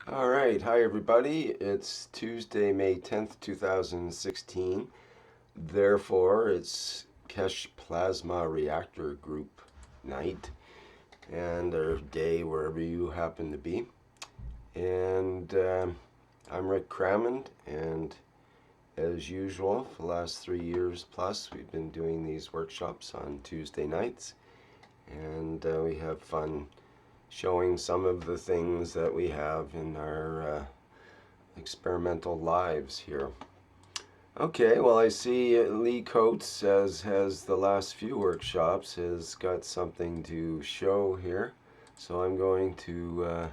All right. Hi, everybody. It's Tuesday, May 10th, 2016. Therefore, it's Keshe Plasma Reactor Group night and or day, wherever you happen to be. And I'm Rick Crammond, and as usual, for the last 3 years plus, we've been doing these workshops on Tuesday nights. And we have fun showing some of the things that we have in our experimental lives here. Okay, well, I see Lee Coates, as has the last few workshops, has got something to show here. So I'm going to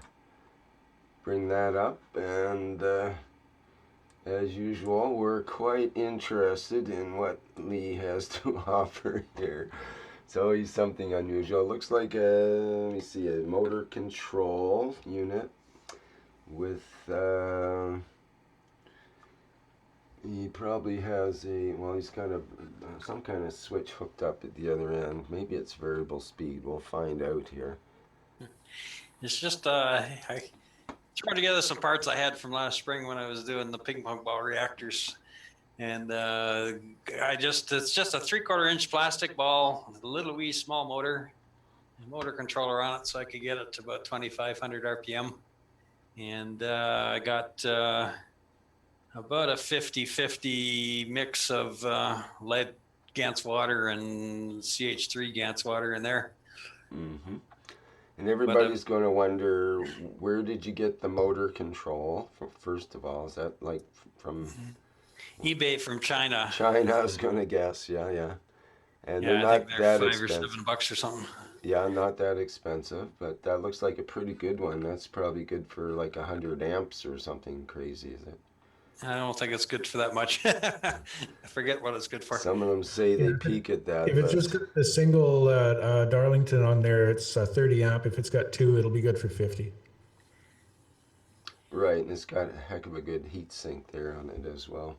bring that up, and as usual, we're quite interested in what Lee has to offer here. So he's something unusual. Looks like let me see, a motor control unit with he probably has he's got some kind of switch hooked up at the other end. Maybe it's variable speed. We'll find out here. It's just I threw together some parts I had from last spring when I was doing the ping pong ball reactors, and it's just a 3/4 inch plastic ball with a little wee small motor, and motor controller on it, so I could get it to about 2,500 RPM, and I got about a 50-50 mix of lead Gans water and CH3 Gans water in there. Mm-hmm. And But everybody's going to wonder, where did you get the motor control? First of all, is that like from eBay from China. China? I was going to guess. Yeah, yeah. And they're Yeah, I think not they're that 5 or 7 expensive. bucks or something. Yeah, not that expensive, but that looks like a pretty good one. That's probably good for like 100 amps or something crazy, is it? I don't think it's good for that much. I forget what it's good for. Some of them say Yeah, they peak at that, if it's just but got the single Darlington on there, it's 30 amp. If it's got two, it'll be good for 50. right, and it's got a heck of a good heat sink there on it as well.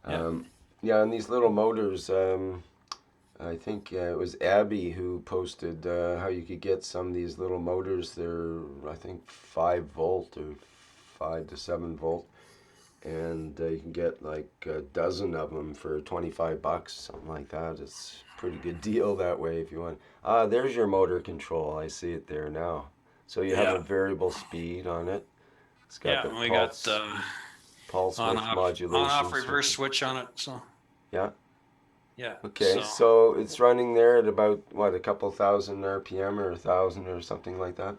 Yeah. Um, yeah, and these little motors, I think it was Abby who posted how you could get some of these little motors. They're, I think, 5 volt or 5 to 7 volt, and you can get like a dozen of them for 25 bucks, something like that. It's a pretty good deal that way if you want. Ah, there's your motor control. I see it there now. So you have a Yeah. variable speed on it. It's got Yeah. the We got pulse on width off modulation reverse switch. switch on it. So Yeah. yeah. Okay, So so it's running there at about what, a couple thousand RPM or 1,000 or something like that.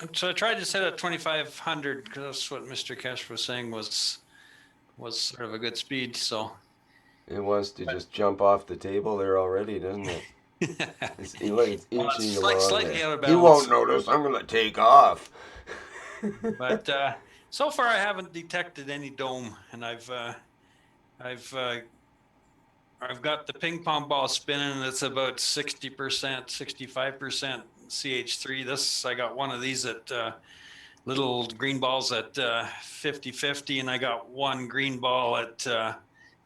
I tried to set it at 2,500 because that's what Mr. Keshe was saying was sort of a good speed. So It wants to but just jump off the table there already, doesn't it? It's well, it's inching along slightly there. out of He balance. won't notice. I'm gonna take off. But so far I haven't detected any dome, and I've I've got the ping pong ball spinning. It's about 60%, 65% CH3. I got one of these at little green balls at 50-50, and I got one green ball at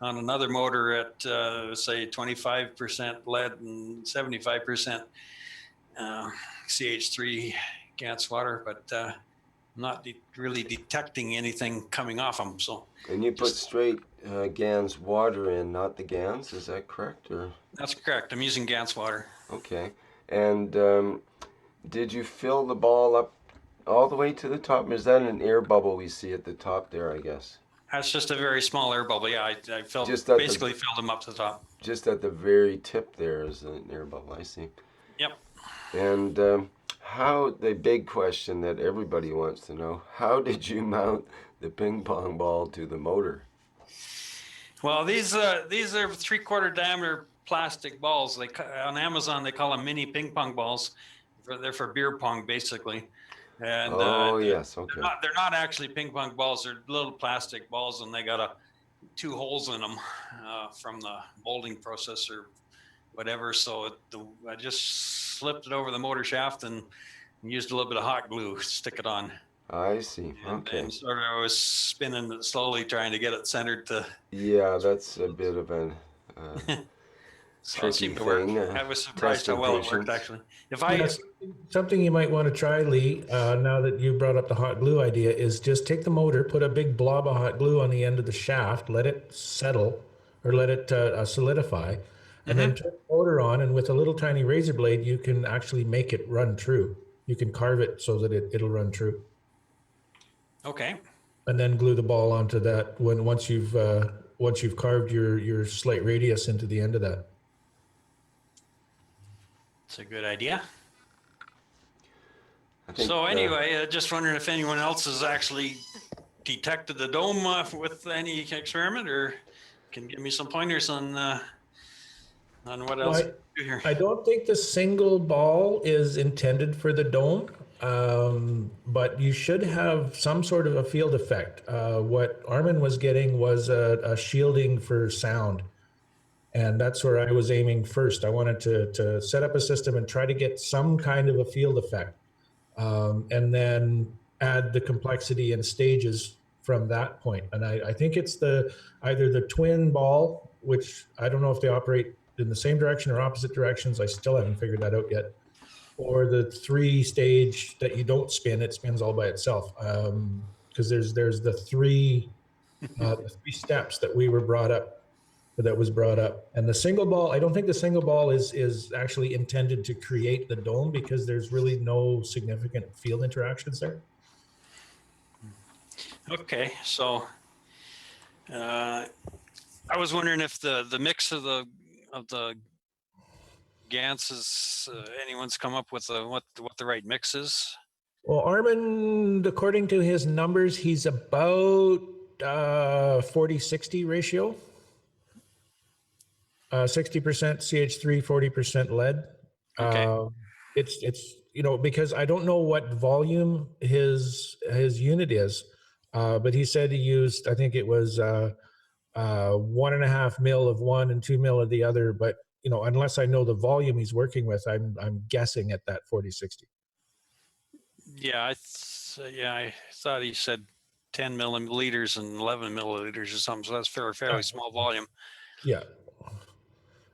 on another motor at say 25% lead and 75% CH3 Gans water, but I'm not really detecting anything coming off them. So And you put just straight Gans water in, not the Gans. Is that correct? Or that's correct. I'm using Gans water. okay. And did you fill the ball up all the way to the top? Is that an air bubble we see at the top there? I guess. That's just a very small air bubble. Yeah, I Just at the basically filled them up to the top. just at the very tip there is an air bubble. I see. Yep. And how the big question that everybody wants to know: how did you mount the ping pong ball to the motor? Well, these are 3/4 diameter plastic balls. On Amazon they call them mini ping pong balls. They're for beer pong basically, and Oh yes, okay. they're not actually ping pong balls. They're little plastic balls, and they got two holes in them from the molding process or whatever. So I just slipped it over the motor shaft and used a little bit of hot glue to stick it on. I see. And Okay. then sort of I was spinning it slowly, trying to get it centered to. Yeah, that's a bit of an So it tricky seemed to work. thing. I was surprised how Testing well it worked, patience. actually. If I, Yes, something you might want to try, Lee, now that you brought up the hot glue idea, is just take the motor, put a big blob of hot glue on the end of the shaft, let it settle or let it solidify, and then turn the motor on. And with a little tiny razor blade, you can actually make it run true. You can carve it so that it'll run true. okay. And then glue the ball onto that once you've carved your slight radius into the end of that. It's a good idea. I think, So anyway, just wondering if anyone else has actually detected the dome with any experiment, or can give me some pointers on what else to do here. I don't think the single ball is intended for the dome, but you should have some sort of a field effect. What Armin was getting was a shielding for sound. And that's where I was aiming first. I wanted to set up a system and try to get some kind of a field effect, and then add the complexity and stages from that point. And I think it's either the twin ball, which I don't know if they operate in the same direction or opposite directions. I still haven't figured that out yet. Or the 3-stage that you don't spin; it spins all by itself. Because there's the three steps that was brought up. And the single ball, I don't think the single ball is actually intended to create the dome, because there's really no significant field interactions there. Okay, so I was wondering if the mix of the Ganses, anyone's come up with what the right mix is. Well, Armin, according to his numbers, he's about 40-60 ratio. 60% CH3, 40% lead. Okay. It's because I don't know what volume his unit is, but he said he used, I think it was 1.5 mil of one and 2 mil of the other. But unless I know the volume he's working with, I'm guessing at that 40-60. Yeah, I thought he said 10 milliliters and 11 milliliters or something. So that's fairly small volume. Yeah.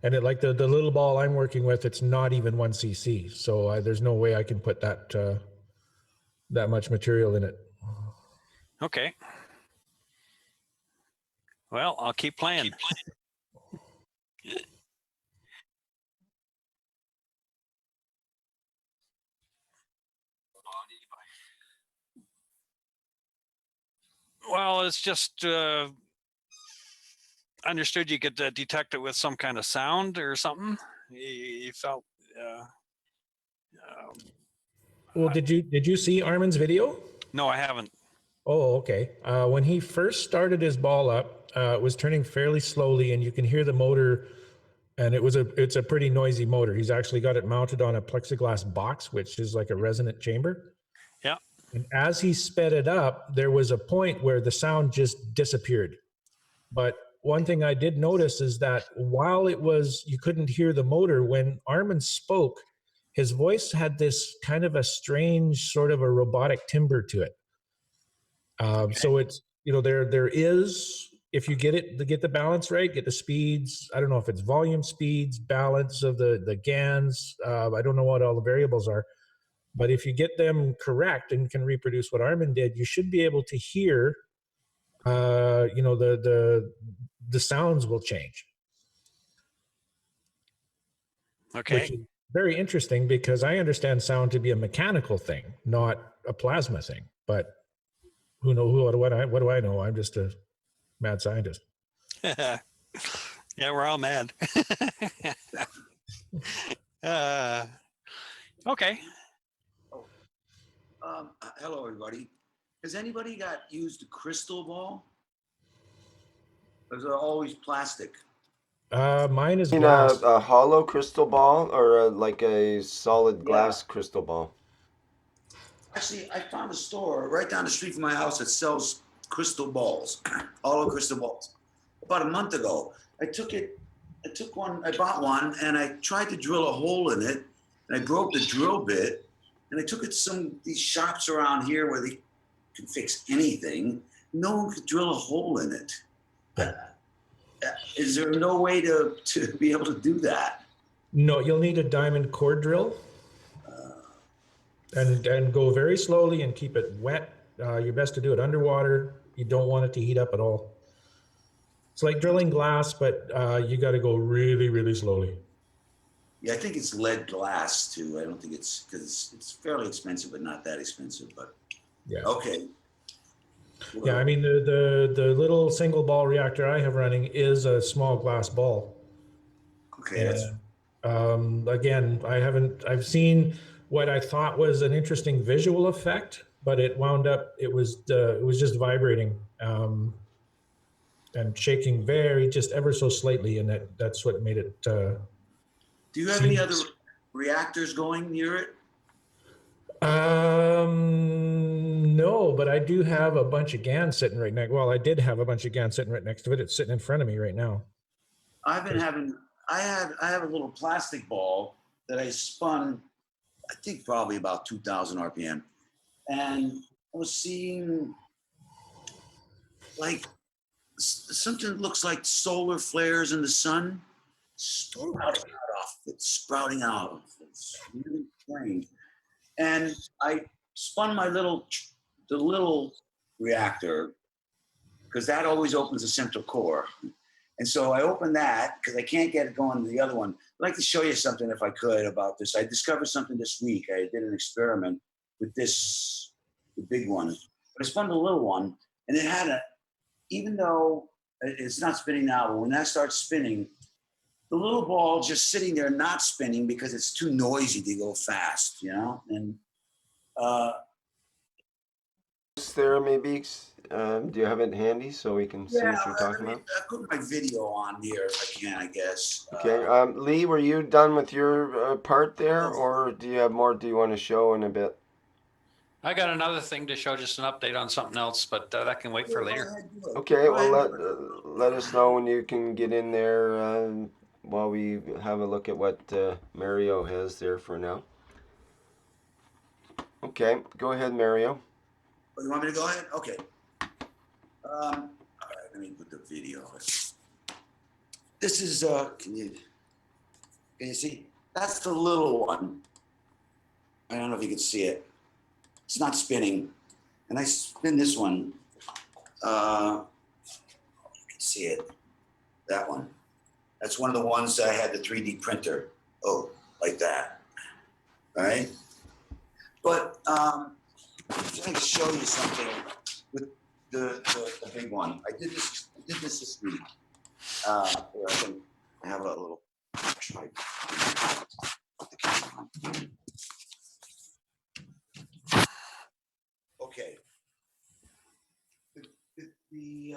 And like the little ball I'm working with, it's not even 1 cc. So there's no way I can put that much material in it. Okay. Well, I'll keep playing. Well, it's just understood you could detect it with some kind of sound or something. You felt. Well, did you see Armin's video? No, I haven't. Oh, okay. When he first started his ball up, it was turning fairly slowly, and you can hear the motor. And it's a pretty noisy motor. He's actually got it mounted on a plexiglass box, which is like a resonant chamber. Yeah. And as he sped it up, there was a point where the sound just disappeared. But one thing I did notice is that while you couldn't hear the motor, when Armin spoke, his voice had this kind of a strange sort of a robotic timbre to it. So it's, there is, if you get the balance right, get the speeds, I don't know if it's volume, speeds, balance of the GANs, I don't know what all the variables are, but if you get them correct and can reproduce what Armin did, you should be able to hear, the sounds will change. Okay. Which is very interesting, because I understand sound to be a mechanical thing, not a plasma thing. But what do I know? I'm just a mad scientist. Yeah, we're all mad. Okay. Hello, everybody. Has anybody used a crystal ball? Or is it always plastic? Mine is in glass. a hollow crystal ball or like a solid glass crystal ball? Actually, I found a store right down the street from my house that sells crystal balls, hollow crystal balls. About a month ago, I bought one, and I tried to drill a hole in it, and I broke the drill bit, and I took it to these shops around here where they can fix anything. No one could drill a hole in it. Is there no way to be able to do that? No, you'll need a diamond core drill, and go very slowly and keep it wet. You're best to do it underwater. You don't want it to heat up at all. It's like drilling glass, but you got to go really, really slowly. Yeah, I think it's lead glass too. I don't think it's because it's fairly expensive, but not that expensive. But Yeah. okay. Well, Yeah, I mean the little single ball reactor I have running is a small glass ball. okay, that's And again, I've seen what I thought was an interesting visual effect, but it wound up it was just vibrating and shaking very just ever so slightly, and that's what made it Do you have any seem. other reactors going near it? No, but I do have a bunch of GAN sitting right next. Well, I did have a bunch of GAN sitting right next to it. It's sitting in front of me right now. I've been having. I have a little plastic ball that I spun. I think probably about 2,000 RPM, and I was seeing like something that looks like solar flares in the sun sprouting out off it, sprouting out. It's really strange. And I spun the little reactor, because that always opens the central core. And so I opened that because I can't get it going to the other one. I'd like to show you something if I could about this. I discovered something this week. I did an experiment with this, the big one. But I spun the little one, and it had even though it's not spinning now, but when that starts spinning, the little ball just sitting there not spinning because it's too noisy to go fast, you know? And There maybe. Do you have it handy so we can see yeah, what you're talking about? I put my video on here if I can, I guess. Okay. Lee, were you done with your part there, or do you have more? Do you want to show in a bit? I got another thing to show, just an update on something else, but that can wait for later. Okay. Well, let us know when you can get in there while we have a look at what Mario has there for now. Okay. Go ahead, Mario. Oh, you want me to go ahead? Okay. All right, let me put the video. This is can you see? That's the little one. I don't know if you can see it. It's not spinning. And I spin this one. You can see it. That one. That's one of the ones that I had the 3D printer. Oh, like that. All right. But I'm trying to show you something with the big one. I did this week. Here I have a little try. Okay. The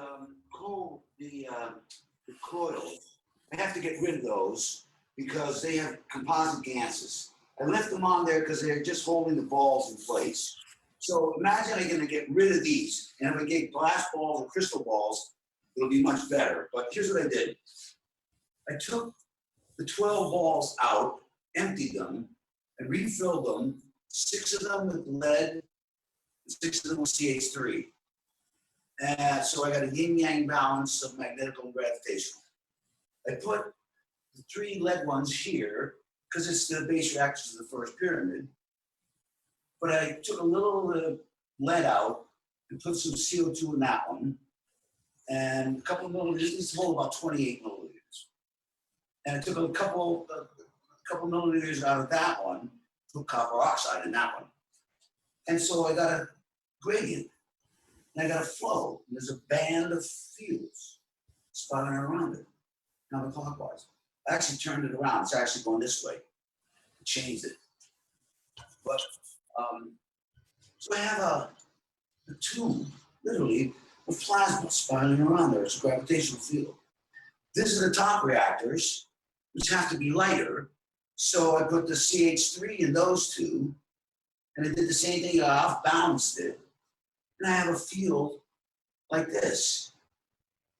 coils, I have to get rid of those because they have composite gases. I left them on there because they're just holding the balls in place. So imagine I'm going to get rid of these, and if I get glass balls or crystal balls, it'll be much better. But here's what I did. I took the 12 balls out, emptied them, and refilled them, 6 of them with lead, and 6 of them with CH3. And so I got a yin-yang balance of magnetical and gravitational. I put the 3 lead ones here because it's the base reactors of the first pyramid. But I took a little lead out and put some CO2 in that one, and a couple of milliliters. This is about 28 milliliters. And I took a couple milliliters out of that one, put copper oxide in that one. And so I got a gradient, and I got a flow. And there's a band of fields spinning around it, counterclockwise. I actually turned it around. It's actually going this way. I changed it. But so I have a tube, literally, of plasma spinning around there. It's a gravitational field. This is the top reactors, which have to be lighter. So I put the CH3 in those two, and I did the same thing. I off-balanced it, and I have a field like this.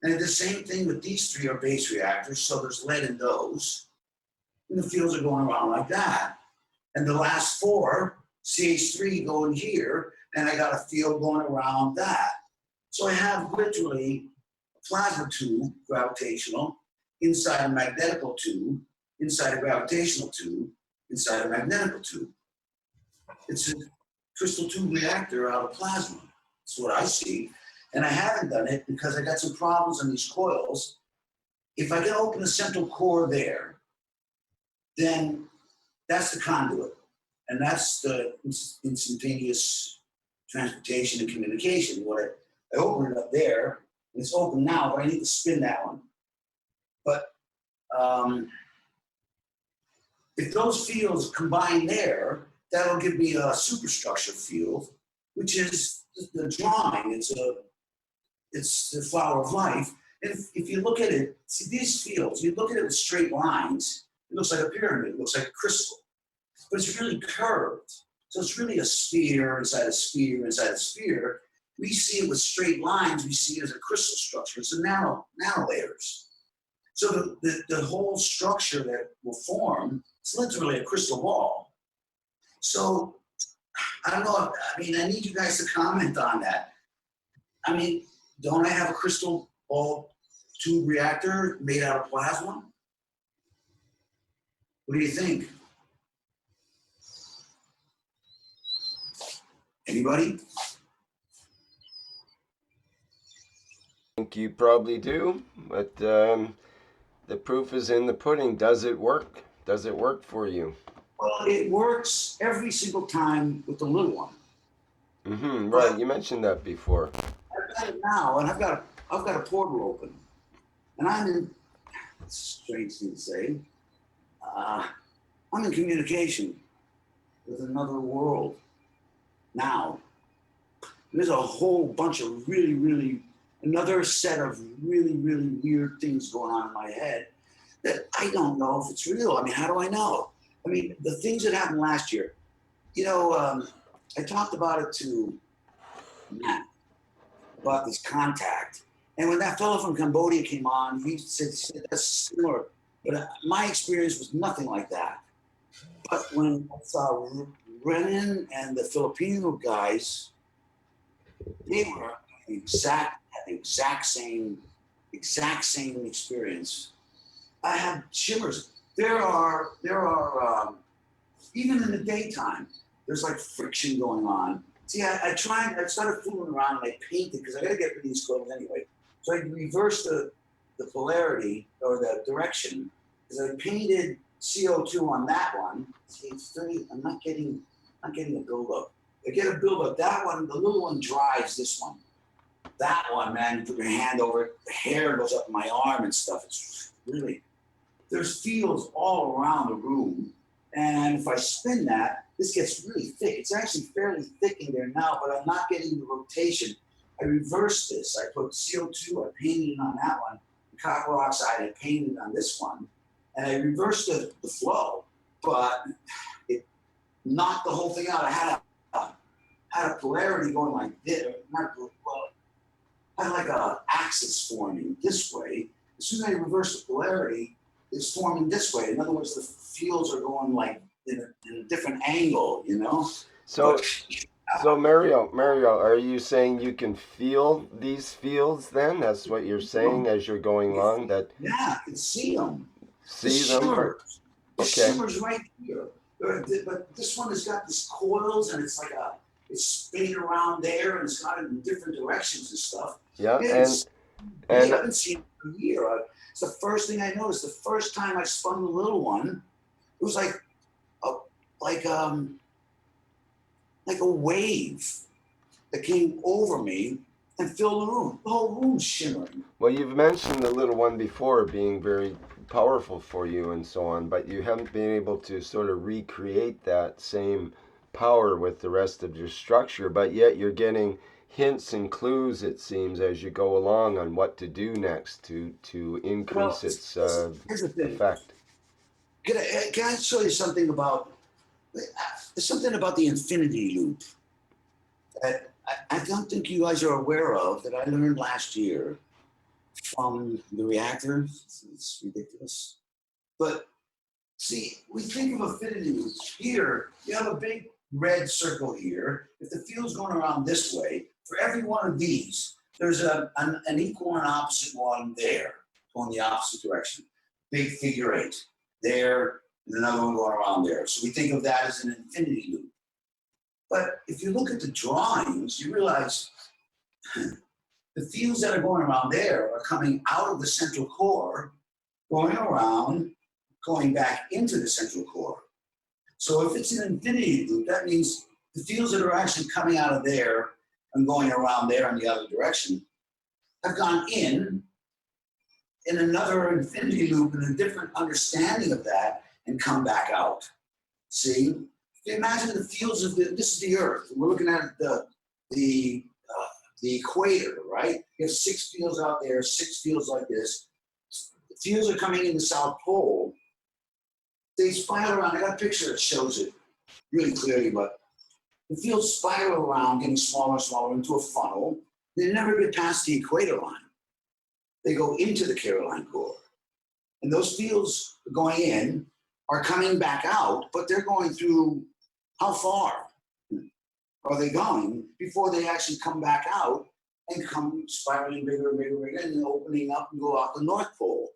And I did the same thing with these 3 are base reactors, so there's lead in those. And the fields are going around like that. And the last 4, CH3 going here, and I got a field going around that. So I have literally plasma tube, gravitational, inside a magnetical tube, inside a gravitational tube, inside a magnetical tube. It's a crystal tube reactor out of plasma. That's what I see. And I haven't done it because I got some problems on these coils. If I can open the central core there, then that's the conduit. And that's the instantaneous transportation and communication. I open it up there, and it's open now, but I need to spin that one. But if those fields combine there, that'll give me a superstructure field, which is the drawing. It's the flower of life. And if you look at it, see these fields, you look at it with straight lines, it looks like a pyramid, it looks like a crystal, but it's really curved. So it's really a sphere inside a sphere inside a sphere. We see it with straight lines, we see it as a crystal structure. It's a nano layers. So the whole structure that will form is literally a crystal ball. So I don't know, I need you guys to comment on that. Don't I have a crystal ball tube reactor made out of plasma? What do you think? Anybody? I think you probably do, but the proof is in the pudding. Does it work? Does it work for you? Well, it works every single time with the little one. Mm-hmm. Right, you mentioned that before. I've got it now, and I've got a portal open, and I'm in. It's a strange thing to say. I'm in communication with another world now. There's a whole bunch of another set of really weird things going on in my head that I don't know if it's real. How do I know? The things that happened last year. I talked about it to Matt about this contact, and when that fellow from Cambodia came on, he said that's similar, but my experience was nothing like that. But when I saw Renan and the Filipino guys, they were the exact same experience. I had shivers. There are even in the daytime, there's like friction going on. See, I started fooling around and I painted because I got to get rid of these clothes anyway. So I reversed the polarity or the direction because I painted CO2 on that one. See, it's 30. I'm not getting a buildup. I get a buildup. That one, the little one drives this one. That one, man, you put your hand over it, the hair goes up my arm and stuff. It's really, there's fields all around the room. And if I spin that, this gets really thick. It's actually fairly thick in there now, but I'm not getting the rotation. I reversed this. I put CO2, I painted it on that one. Copper oxide, I painted on this one. And I reversed the flow, but it knocked the whole thing out. I had a polarity going like this. I had like a axis forming this way. As soon as I reverse the polarity, it's forming this way. In other words, the fields are going like in a different angle, So Mario, are you saying you can feel these fields then? That's what you're saying as you're going along? That yeah, I can see them. See them? Shimmers. The Okay. shimmers right here. But this one has got these coils and it's spinning around there and it's got it in different directions and stuff. Yeah, and I and haven't seen it for a year. It's the first thing I noticed. The first time I spun the little one, it was like a wave that came over me and filled the room. The whole room's shimmering. well, you've mentioned the little one before being very powerful for you and so on, but you haven't been able to sort of recreate that same power with the rest of your structure, but yet you're getting hints and clues, it seems, as you go along on what to do next to increase its here's the thing. effect. Can I show you something about? There's something about the infinity loop that I don't think you guys are aware of that I learned last year from the reactor. It's ridiculous. But see, we think of infinity loops. Here, you have a big red circle here. If the field's going around this way, for every one of these, there's an equal and opposite one there, going the opposite direction. Big figure eight there, and another one going around there. So we think of that as an infinity loop. But if you look at the drawings, you realize the fields that are going around there are coming out of the central core, going around, going back into the central core. So if it's an infinity loop, that means the fields that are actually coming out of there and going around there in the other direction have gone in another infinity loop and a different understanding of that and come back out. See? Imagine the fields of this is the Earth. We're looking at the equator, right? You have 6 fields out there, 6 fields like this. The fields are coming in the South Pole. They spiral around. I got a picture that shows it really clearly, but the fields spiral around, getting smaller and smaller into a funnel. They never get past the equator line. They go into the Caroline core. And those fields going in are coming back out, but they're going through how far are they going before they actually come back out and come spiraling bigger and bigger and bigger and then opening up and go out the North Pole.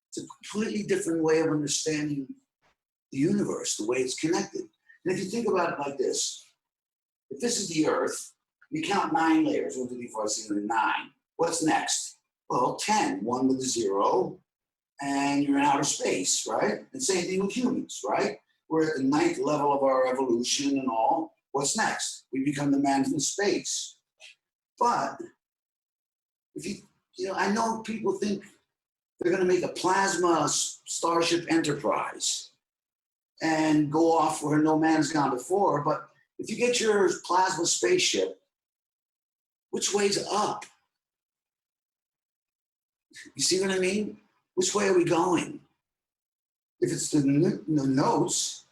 It's a completely different way of understanding the universe, the way it's connected. And if you think about it like this, if this is the Earth, we count 9 layers, 1, 2, 3, 4, 5, 6, 7, 9. What's next? Well, 10, 1 with a 0, and you're in outer space, right? And same thing with humans, right? We're at the 9th level of our evolution and all. What's next? We become the man from space. But if I know people think they're going to make a plasma Starship Enterprise and go off where no man's gone before. But if you get your plasma spaceship, which way's up? You see what I mean? Which way are we going? If it's the notes,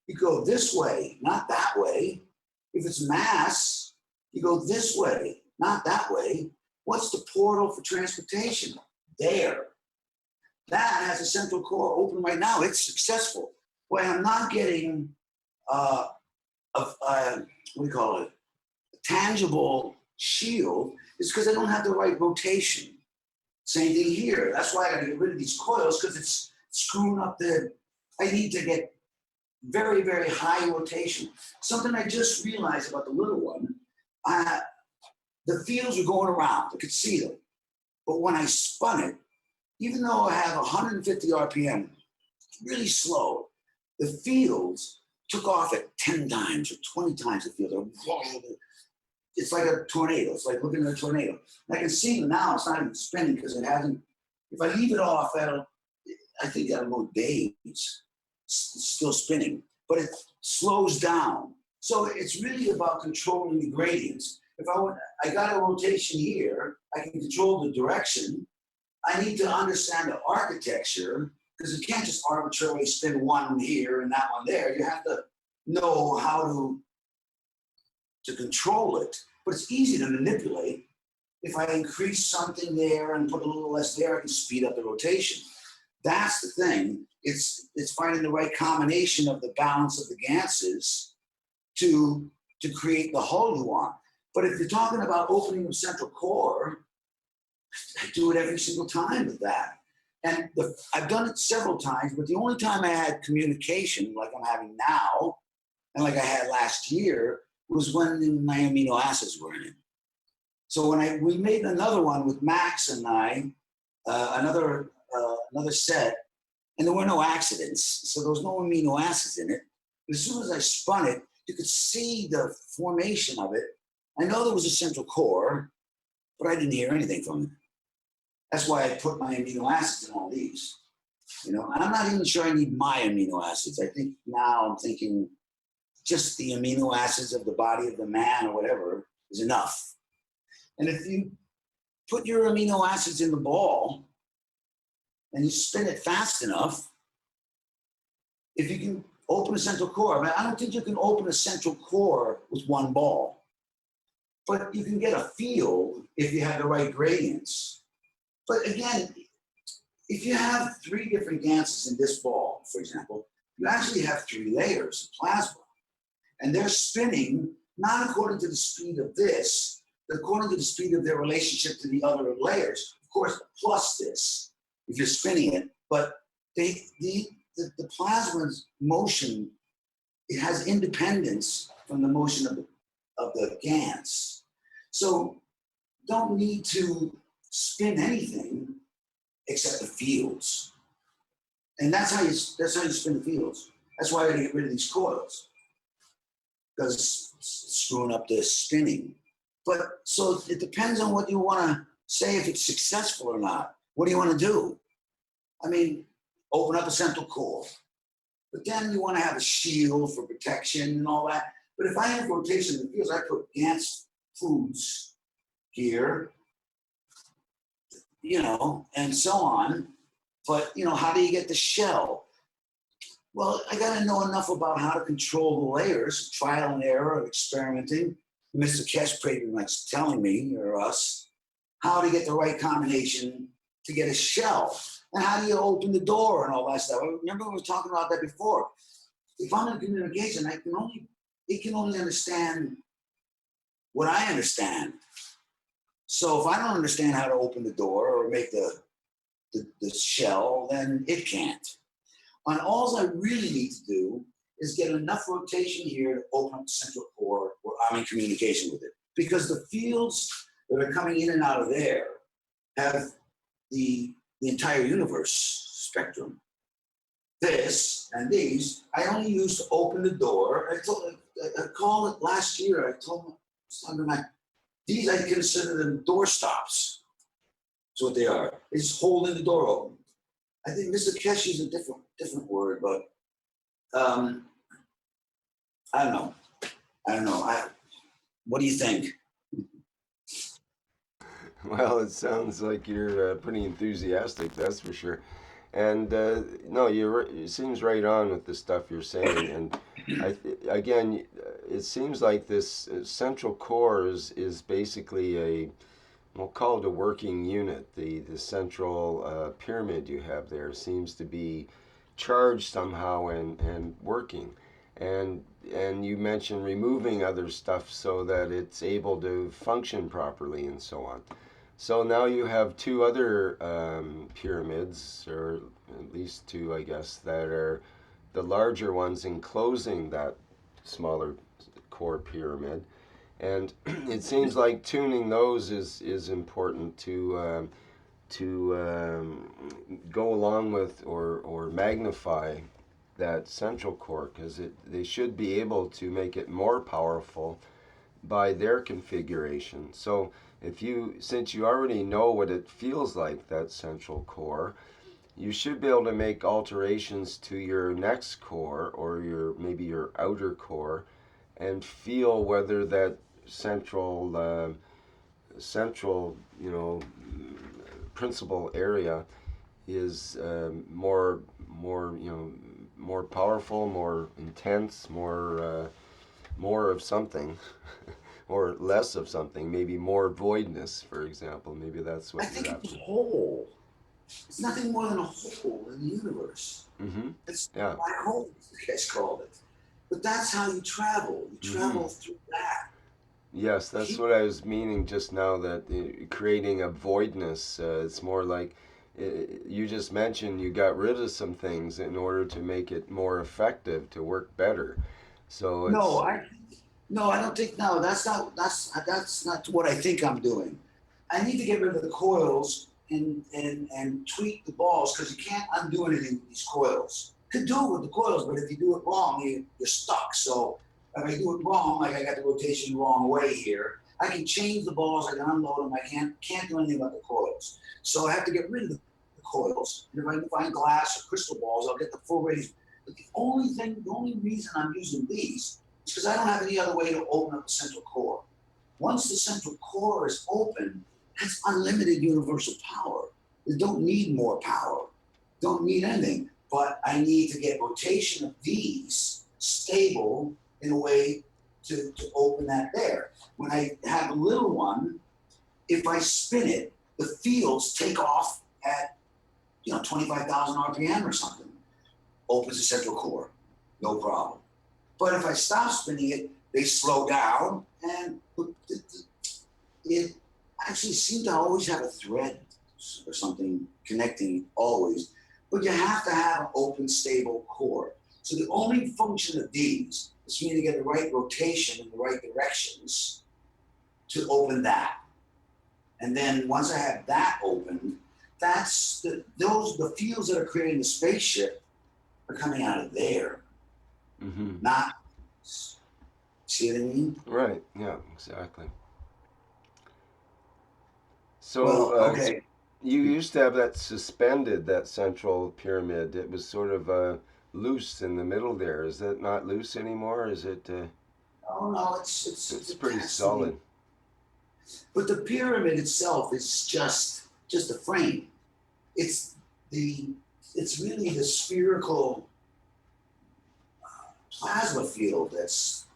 you go this way, not that way. If it's mass, you go this way, not that way. What's the portal for transportation? There. That has a central core open right now. It's successful. Why I'm not getting what do you call it? A tangible shield is because I don't have the right rotation. Same thing here. That's why I got to get rid of these coils because it's screwing up I need to get very, very high rotation. Something I just realized about the little one, the fields were going around. I could see them. But when I spun it, even though I have 150 RPM, really slow, the fields took off at 10 times or 20 times the field. It's like a tornado. It's like looking at a tornado. And I can see now it's not even spinning because it hasn't. If I leave it off, I think that'll go days. It's still spinning, but it slows down. So it's really about controlling the gradients. If I got a rotation here, I can control the direction. I need to understand the architecture because you can't just arbitrarily spin one here and that one there. You have to know how to control it, but it's easy to manipulate. If I increase something there and put a little less there, I can speed up the rotation. That's the thing. It's finding the right combination of the balance of the ganses to create the hull you want. But if you're talking about opening the central core, I do it every single time with that. And I've done it several times, but the only time I had communication like I'm having now, and like I had last year, was when my amino acids were in it. So when we made another one with Max and I, another set, and there were no accidents, so there was no amino acids in it. But as soon as I spun it, you could see the formation of it. I know there was a central core, but I didn't hear anything from it. That's why I put my amino acids in all these. And I'm not even sure I need my amino acids. I think now I'm thinking just the amino acids of the body of the man or whatever is enough. And if you put your amino acids in the ball and you spin it fast enough, if you can open a central core, I don't think you can open a central core with one ball, but you can get a feel if you have the right gradients. But again, if you have 3 different ganses in this ball, for example, you actually have 3 layers of plasma. And they're spinning not according to the speed of this, according to the speed of their relationship to the other layers, of course, plus this, if you're spinning it, but the plasma's motion, it has independence from the motion of the GANs. So don't need to spin anything except the fields. And that's how you spin the fields. That's why I gotta get rid of these coils, because it's screwing up the spinning. But so it depends on what you wanna say, if it's successful or not. What do you wanna do? I mean, open up a central core. But then you wanna have a shield for protection and all that. But if I have rotation in the fields, I put Gantz foods here, and so on. But, how do you get the shell? Well, I got to know enough about how to control the layers, trial and error of experimenting. Mr. Keshe pretty much telling me, or us, how to get the right combination to get a shell. And how do you open the door and all that stuff? Remember we were talking about that before. If I'm in communication, it can only understand what I understand. So if I don't understand how to open the door or make the shell, then it can't. And all I really need to do is get enough rotation here to open up the central core where I'm in communication with it. Because the fields that are coming in and out of there have the entire universe spectrum. This and these, I only use to open the door. I called it last year, I told them, these I consider them door stops. That's what they are. It's holding the door open. I think Mr. Keshe is a different word, but I don't know. What do you think? Well, it sounds like you're pretty enthusiastic, that's for sure. And no, it seems right on with the stuff you're saying. And again, it seems like this central core is basically we'll call it a working unit. The central pyramid you have there seems to be charged somehow and working. And you mentioned removing other stuff so that it's able to function properly and so on. So now you have two other pyramids, or at least two, I guess, that are the larger ones enclosing that smaller core pyramid. And it seems like tuning those is important to go along with or magnify that central core, because they should be able to make it more powerful by their configuration. So since you already know what it feels like, that central core, you should be able to make alterations to your next core or maybe your outer core, and feel whether that central principal area is more powerful, more intense, more of something, or less of something. Maybe more voidness, for example. Maybe that's what I think you're it's after. a whole. It's nothing more than a hole in the universe. Mm-hmm. It's Yeah. black hole, as the Keshe called it. But that's how you travel. You travel through that. Yes, that's what I was meaning just now, that creating a voidness, it's more like you just mentioned you got rid of some things in order to make it more effective, to work better. So it's. No, I don't think. No, that's not what I think I'm doing. I need to get rid of the coils and tweak the balls, because you can't undo anything with these coils. You could do it with the coils, but if you do it wrong, you're stuck. So if I do it wrong, like I got the rotation the wrong way here, I can change the balls, I can unload them, I can't do anything about the coils. So I have to get rid of the coils. And if I can find glass or crystal balls, I'll get the full rating. But the only reason I'm using these is because I don't have any other way to open up the central core. Once the central core is open, that's unlimited universal power. You don't need more power, don't need anything. But I need to get rotation of these stable in a way to open that there. When I have a little one, if I spin it, the fields take off at 25,000 RPM or something. Opens the central core, no problem. But if I stop spinning it, they slow down, and it actually seemed to always have a thread or something connecting always, but you have to have an open, stable core. So the only function of these is for me to get the right rotation in the right directions to open that. And then once I have that opened, that's the fields that are creating the spaceship are coming out of there, not. See what I mean? Right. Yeah. Exactly. So, Well, okay. you used to have that suspended, that central pyramid. It was sort of loose in the middle there. Is that not loose anymore? Is it? Oh no, it's It's pretty has to be. solid. But the pyramid itself is just a frame. It's the it's really the spherical plasma field that's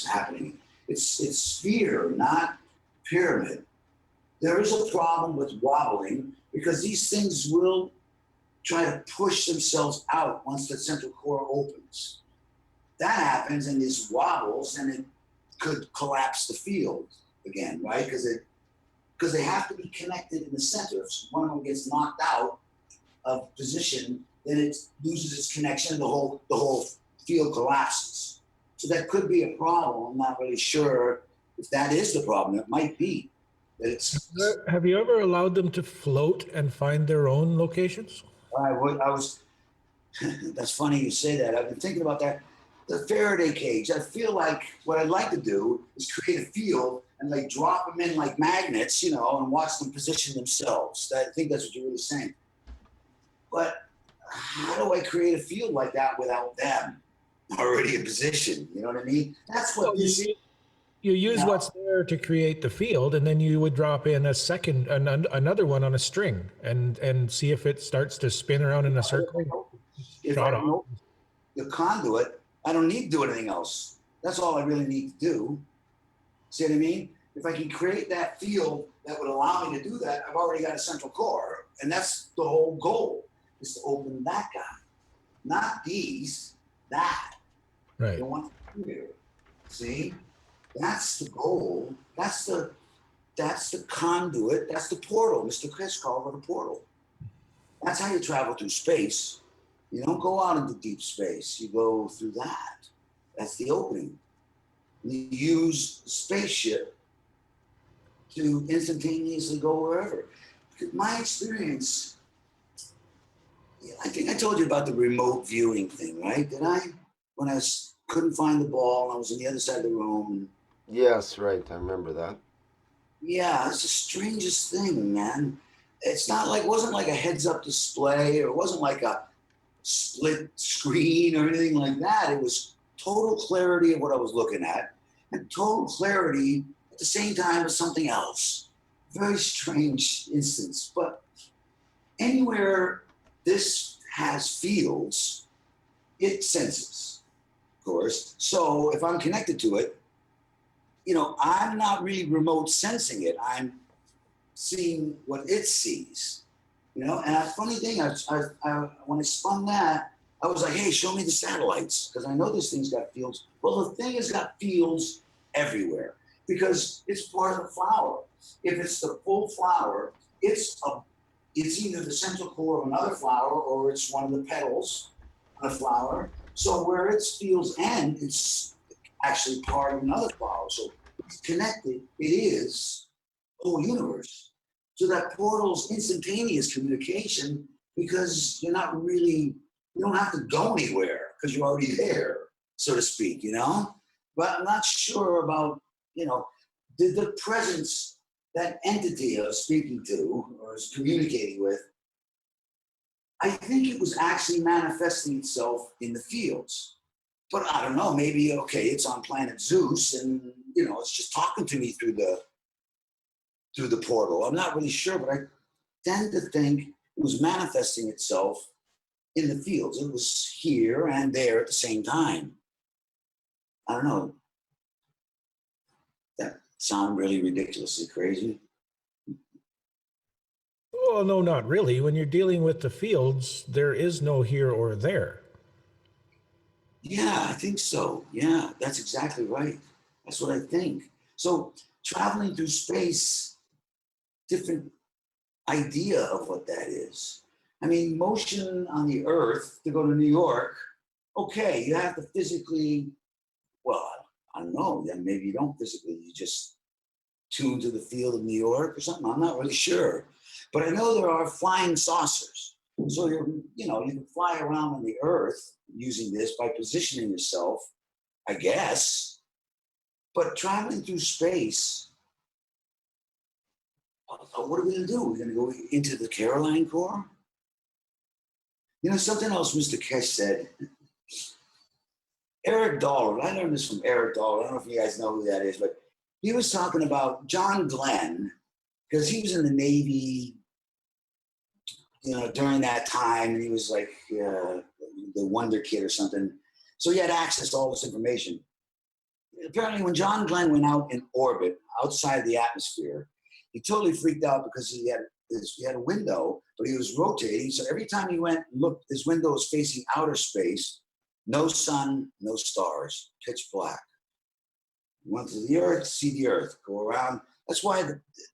happening. It's sphere, not pyramid. There is a problem with wobbling because these things will try to push themselves out once the central core opens. That happens and this wobbles and it could collapse the field again, right? Because they have to be connected in the center. If one of them gets knocked out of position, then it loses its connection and the whole field collapses. So that could be a problem. I'm not really sure if that is the problem. It might be. Have you ever allowed them to float and find their own locations? I was. That's funny you say that. I've been thinking about that. The Faraday cage. I feel like what I'd like to do is create a field and like drop them in like magnets, you know, and watch them position themselves. I think that's what you're really saying. But how do I create a field like that without them already in position? You know what I mean? That's what this. You use what's there to create the field, and then you would drop in a second, another one on a string, and see if it starts to spin around in a circle. If I know the conduit, I don't need to do anything else. That's all I really need to do. See what I mean? If I can create that field that would allow me to do that, I've already got a central core, and that's the whole goal: is to open that guy, not these, that. Right. The one here. See? That's the goal. That's the conduit. That's the portal. Mr. Chris called it a portal. That's how you travel through space. You don't go out into deep space. You go through that. That's the opening. You use the spaceship to instantaneously go wherever. My experience, I think I told you about the remote viewing thing, right? Did I? When I couldn't find the ball, I was on the other side of the room. Yes, right. I remember that. Yeah, it's the strangest thing, man. It's not like, it wasn't like a heads-up display, or it wasn't like a split screen or anything like that. It was total clarity of what I was looking at, and total clarity at the same time as something else. Very strange instance, but anywhere this has fields, it senses, of course. So if I'm connected to it, you know, I'm not really remote sensing it. I'm seeing what it sees, you know. And a funny thing, when I spun that, I was like, hey, show me the satellites, because I know this thing's got fields. Well, the thing has got fields everywhere because it's part of the flower. If it's the full flower, it's either the central core of another flower or it's one of the petals on a flower. So where its fields end, it's actually part of another flower. So it's connected. It is the whole universe. So that portal's instantaneous communication, because you don't have to go anywhere because you're already there, so to speak, you know? But I'm not sure about, you know, the presence, that entity I was speaking to or was communicating with, I think it was actually manifesting itself in the fields. But I don't know, maybe, okay, it's on planet Zeus and, you know, it's just talking to me through the portal. I'm not really sure, but I tend to think it was manifesting itself in the fields. It was here and there at the same time. I don't know. That sounds really ridiculously crazy. Well, no, not really. When you're dealing with the fields, there is no here or there. Yeah, I think so. Yeah, that's exactly right. That's what I think. So traveling through space, different idea of what that is. I mean, motion on the Earth to go to New York, okay, you have to physically, well, I don't know, then maybe you don't physically, you just tune to the field of New York or something. I'm not really sure. But I know there are flying saucers. So you can fly around on the Earth using this by positioning yourself, I guess. But traveling through space, what are we going to do? We're going to go into the Caroline Corps? You know, something else Mr. Keshe said. Eric Dollar, I learned this from Eric Dollar. I don't know if you guys know who that is, but he was talking about John Glenn, because he was in the Navy, during that time, and he was like the Wonder Kid or something. So he had access to all this information. Apparently, when John Glenn went out in orbit outside the atmosphere, he totally freaked out because he had a window, but he was rotating. So every time he went and looked, his window was facing outer space, no sun, no stars, pitch black. He went to the Earth, see the Earth, go around. That's why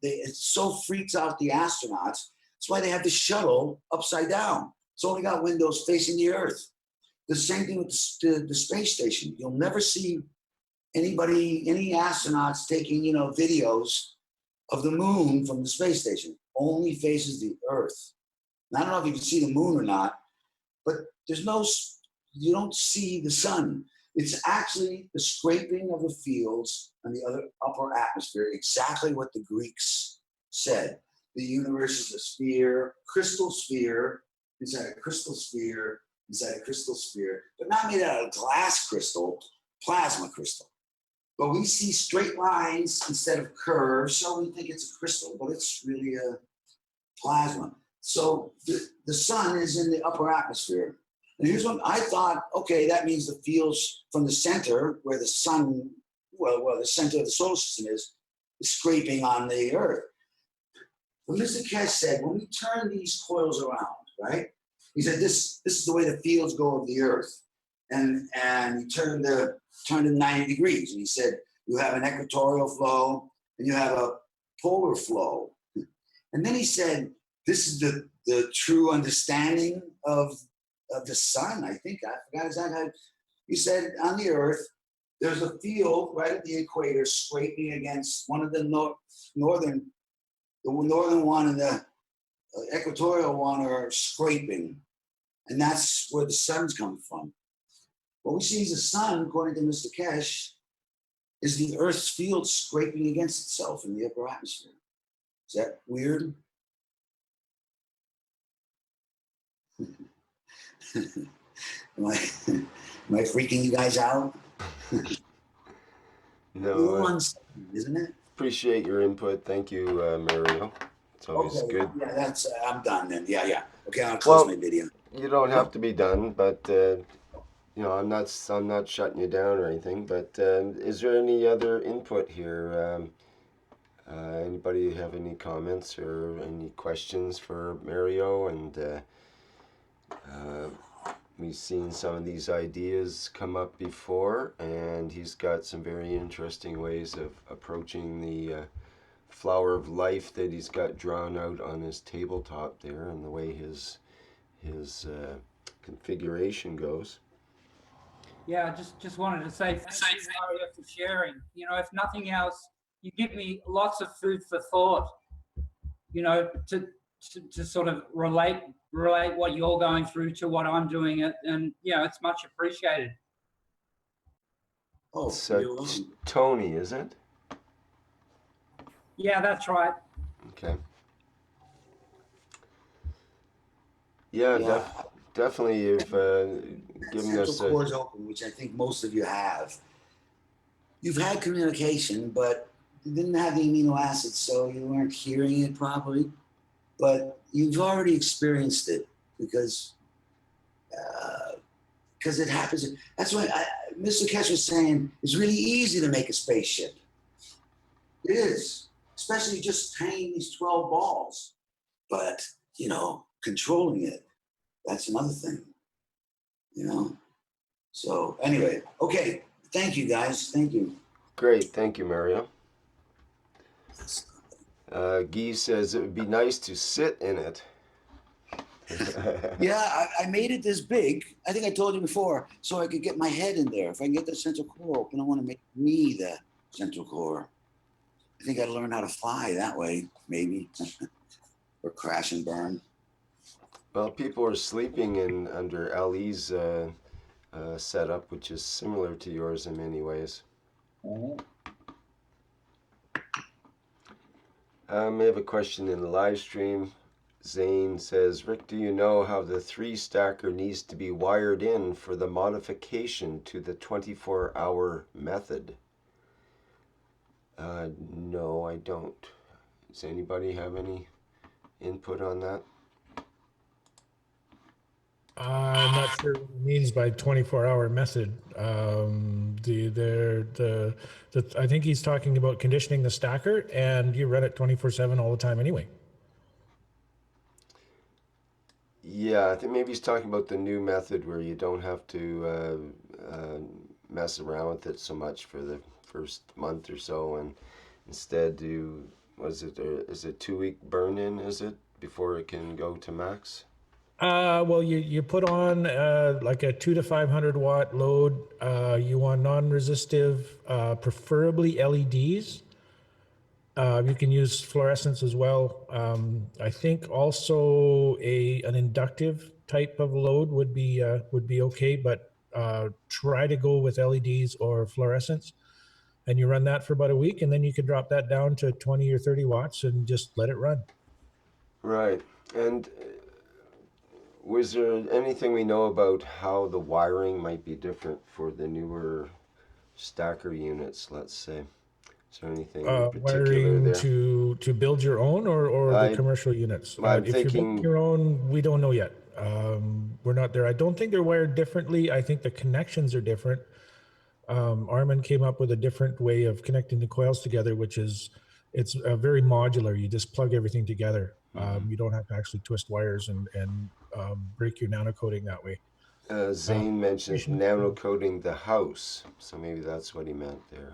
it so freaks out the astronauts. That's why they have the shuttle upside down. It's only got windows facing the Earth. The same thing with the space station. You'll never see any astronauts taking, videos of the moon from the space station. Only faces the Earth. And I don't know if you can see the moon or not, but you don't see the sun. It's actually the scraping of the fields and the other upper atmosphere, exactly what the Greeks said. The universe is a sphere, crystal sphere, inside a crystal sphere, inside a crystal sphere, but not made out of glass crystal, plasma crystal. But we see straight lines instead of curves, so we think it's a crystal, but it's really a plasma. So the sun is in the upper atmosphere. And here's what I thought, okay, that means the fields from the center, where the sun, well, the center of the solar system is scraping on the Earth. But Mr. Keshe said, when we turn these coils around, right? He said, this is the way the fields go of the Earth. And he turned them 90 degrees. And he said, you have an equatorial flow and you have a polar flow. And then he said, this is the true understanding of the sun, I think. I forgot exactly how. He said, on the Earth, there's a field right at the equator scraping against one of the northern one and the equatorial one are scraping. And that's where the sun's coming from. What we see as the sun, according to Mr. Keshe, is the Earth's field scraping against itself in the upper atmosphere. Is that weird? Am I freaking you guys out? No, Isn't it? appreciate your input. Thank you, Mario. It's always good. Yeah, that's I'm done then. Yeah. Okay, I'll close my video. You don't have to be done, but I'm not shutting you down or anything. But is there any other input here? Anybody have any comments or any questions for Mario? And we've seen some of these ideas come up before, and he's got some very interesting ways of approaching the flower of life that he's got drawn out on his tabletop there, and the way his configuration goes. Yeah, just wanted to say thank you, Mario, for sharing. If nothing else, you give me lots of food for thought. To sort of relate what you're going through to what I'm doing, and it's much appreciated. Oh, So Tony, is it? Yeah, that's right. Okay. Yeah. Definitely you've given us central core's open, which I think most of you have. You've had communication, but you didn't have the amino acids, so you weren't hearing it properly. But you've already experienced it because it happens. That's why Mr. Keshe was saying it's really easy to make a spaceship. It is, especially just hanging these 12 balls. But, controlling it, that's another thing, So anyway, okay. Thank you, guys. Thank you. Great. Thank you, Mario. Guy says it would be nice to sit in it. Yeah, I made it this big. I think I told you before, so I could get my head in there. If I can get the central core open, I want to make me the central core. I think I'd learn how to fly that way, maybe, or crash and burn. Well, people are sleeping in under Ali's setup, which is similar to yours in many ways. I have a question in the live stream. Zane says, Rick, do you know how the 3-stacker needs to be wired in for the modification to the 24-hour method? No, I don't. Does anybody have any input on that? I'm not sure what it means by 24-hour method. I think he's talking about conditioning the stacker, and you run it 24/7 all the time anyway. Yeah, I think maybe he's talking about the new method where you don't have to mess around with it so much for the first month or so, and instead do, is it 2-week burn-in, is it, before it can go to max? Well, you put on like a 200 to 500 watt load. You want non-resistive, preferably LEDs. You can use fluorescents as well. I think also an inductive type of load would be okay, but try to go with LEDs or fluorescents. And you run that for about a week, and then you can drop that down to 20 or 30 watts and just let it run. Right. And was there anything we know about how the wiring might be different for the newer stacker units, let's say? Is there anything in particular Wiring there? to build your own or the commercial units? I'm If you're building thinking, your own, we don't know yet. We're not there. I don't think they're wired differently. I think the connections are different. Armin came up with a different way of connecting the coils together, which is it's very modular. You just plug everything together. You don't have to actually twist wires and break your nano coating that way. Zane mentions nano-coating the house, so maybe that's what he meant there.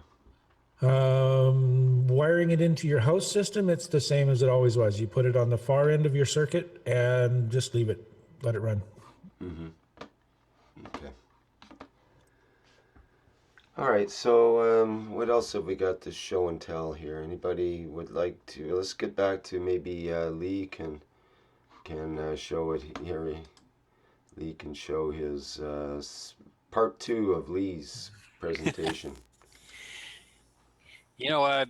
Wiring it into your house system, it's the same as it always was. You put it on the far end of your circuit and just leave it, let it run. Okay. All right, so what else have we got to show and tell here? Anybody would like to? Let's get back to maybe Lee can show it here. Lee can show his part 2 of Lee's presentation. You know, a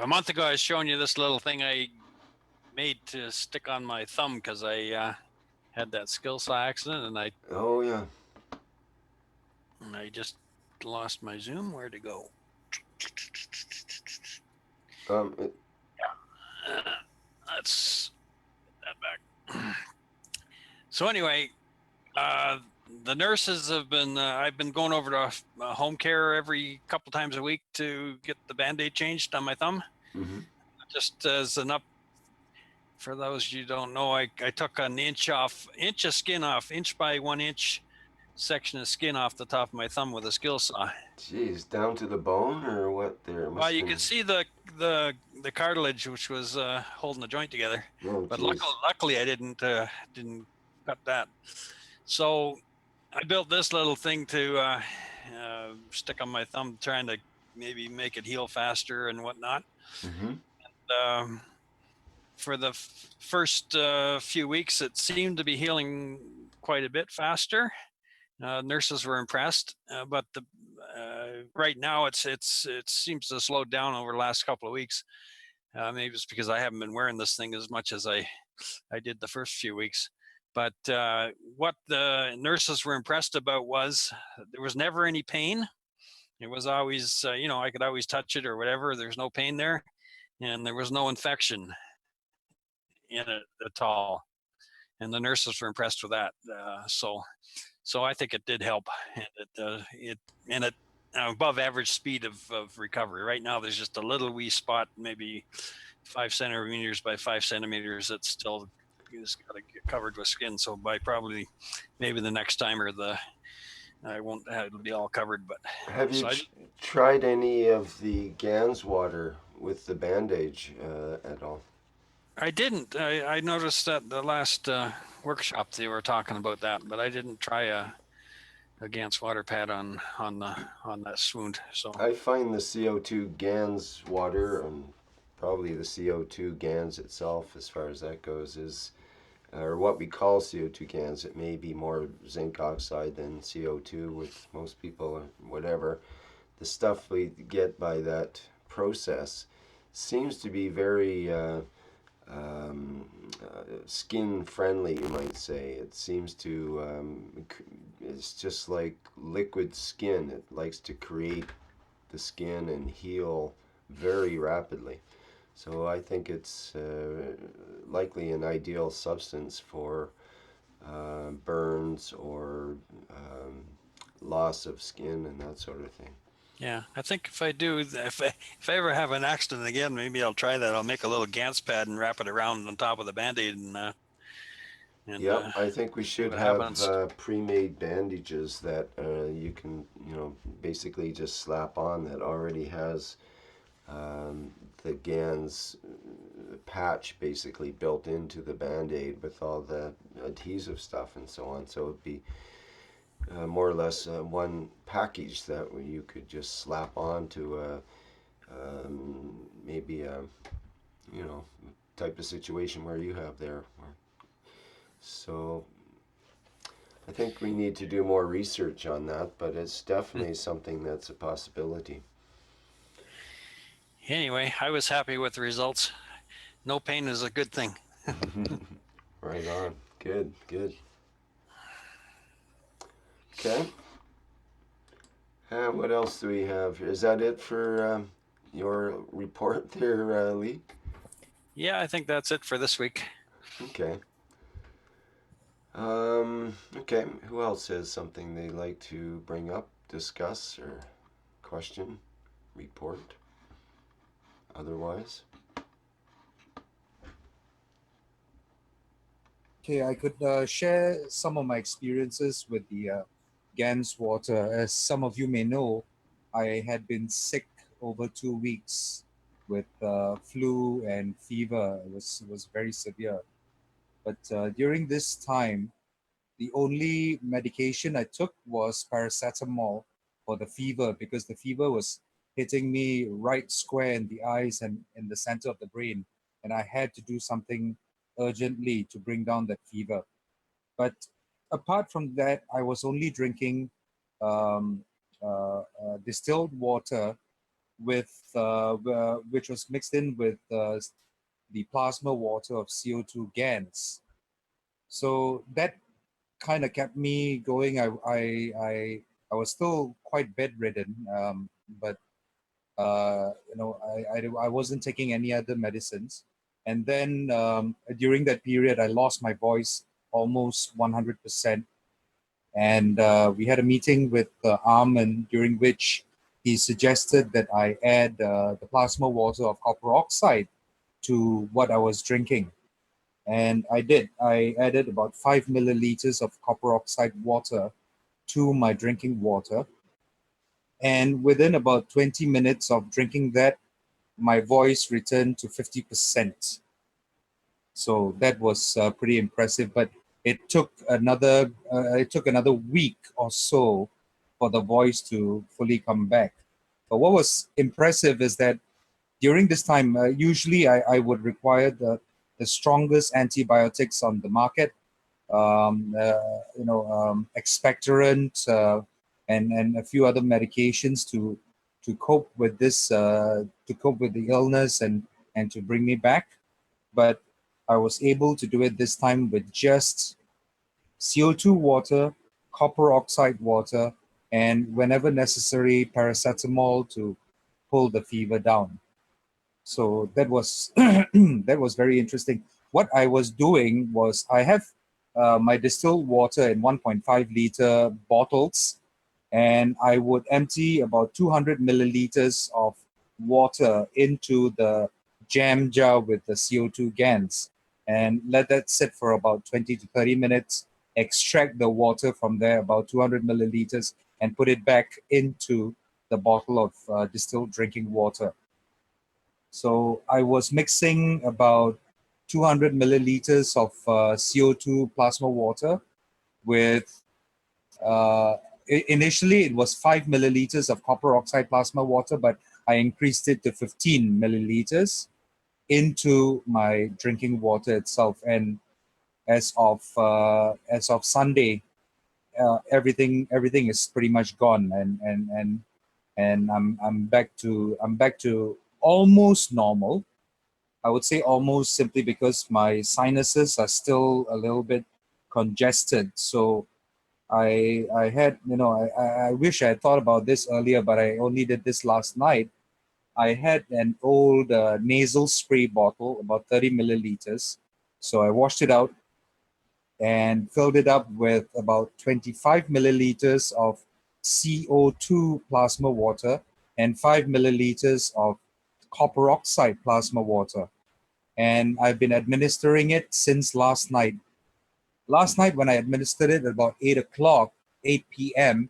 month ago I was showing you this little thing I made to stick on my thumb because I had that skill saw accident, and I Oh yeah. just lost my zoom. Where'd it go? Let's get that back. So anyway, the nurses have been, I've been going over to home care every couple times a week to get the Band-Aid changed on my thumb. Just as an up, for those you don't know, I took an inch of skin off, inch by 1 inch section of skin off the top of my thumb with a skill saw. Jeez, down to the bone or what there? Well, you could see the cartilage, which was holding the joint together. Oh, but geez. luckily I didn't cut that. So I built this little thing to stick on my thumb, trying to maybe make it heal faster and whatnot. And, for the first few weeks, it seemed to be healing quite a bit faster. Nurses were impressed, but right now it seems to slow down over the last couple of weeks. Maybe it's because I haven't been wearing this thing as much as I did the first few weeks. But what the nurses were impressed about was there was never any pain. It was always, I could always touch it or whatever. There's no pain there, and there was no infection in it at all. And the nurses were impressed with that. So I think it did help, and it above average speed of recovery. Right now, there's just a little wee spot, maybe 5 centimeters by 5 centimeters, that's still just got to get covered with skin. So by probably maybe the next time I won't have, it'll be all covered. But have you tried any of the Gans water with the bandage at all? I didn't. I noticed that the last workshop they were talking about that, but I didn't try a Gans water pad on that swound. So I find the CO2 Gans water and probably the CO2 Gans itself, as far as that goes, is or what we call CO2 Gans. It may be more zinc oxide than CO2 with most people, or whatever. The stuff we get by that process seems to be very skin friendly, you might say. It seems to, it's just like liquid skin. It likes to create the skin and heal very rapidly. So I think it's likely an ideal substance for burns or loss of skin and that sort of thing. yeah, I think if I ever have an accident again, maybe I'll try that. I'll make a little Gans pad and wrap it around on top of the Band-Aid Yep, I think we see should what have happens. pre-made bandages that you can, basically just slap on that already has the Gans patch basically built into the Band-Aid with all the adhesive stuff and so on. So it'd be more or less one package that you could just slap on to maybe a, type of situation where you have there. So I think we need to do more research on that, but it's definitely something that's a possibility. Anyway, I was happy with the results. No pain is a good thing. Right on. Good, good. Okay. What else do we have? Is that it for your report there, Lee? Yeah, I think that's it for this week. Okay. Okay. Who else has something they'd like to bring up, discuss, or question, report? Otherwise? Okay, I could share some of my experiences with the Gans water. As some of you may know, I had been sick over 2 weeks with flu and fever. It was very severe. But during this time, the only medication I took was paracetamol for the fever because the fever was hitting me right square in the eyes and in the center of the brain. And I had to do something urgently to bring down that fever. But apart from that, I was only drinking um, distilled water with which was mixed in with the plasma water of CO2 Gans. So that kind of kept me going. I was still quite bedridden, but I wasn't taking any other medicines. And then during that period, I lost my voice almost 100%. And we had a meeting with Armin, during which he suggested that I add the plasma water of copper oxide to what I was drinking. And I did. I added about 5 milliliters of copper oxide water to my drinking water. And within about 20 minutes of drinking that, my voice returned to 50%. So that was pretty impressive. But it took another week or so for the voice to fully come back. But what was impressive is that during this time, usually I would require the strongest antibiotics on the market, expectorant, and a few other medications to cope with this, to cope with the illness and to bring me back. But I was able to do it this time with just CO2 water, copper oxide water, and whenever necessary, paracetamol to pull the fever down. So that was that was very interesting. What I was doing was I have my distilled water in 1.5 liter bottles, and I would empty about 200 milliliters of water into the jam jar with the CO2 Gans and let that sit for about 20 to 30 minutes, extract the water from there, about 200 milliliters, and put it back into the bottle of distilled drinking water. So I was mixing about 200 milliliters of CO2 plasma water with, uh, initially it was 5 milliliters of copper oxide plasma water, but I increased it to 15 milliliters into my drinking water itself. And as of Sunday, everything is pretty much gone, and I'm back to almost normal. I would say almost, simply because my sinuses are still a little bit congested. So I had, I wish I had thought about this earlier, but I only did this last night. I had an old nasal spray bottle, about 30 milliliters. So I washed it out and filled it up with about 25 milliliters of CO2 plasma water and 5 milliliters of copper oxide plasma water. And I've been administering it since last night. Last night, when I administered it at about 8 o'clock, 8 p.m.,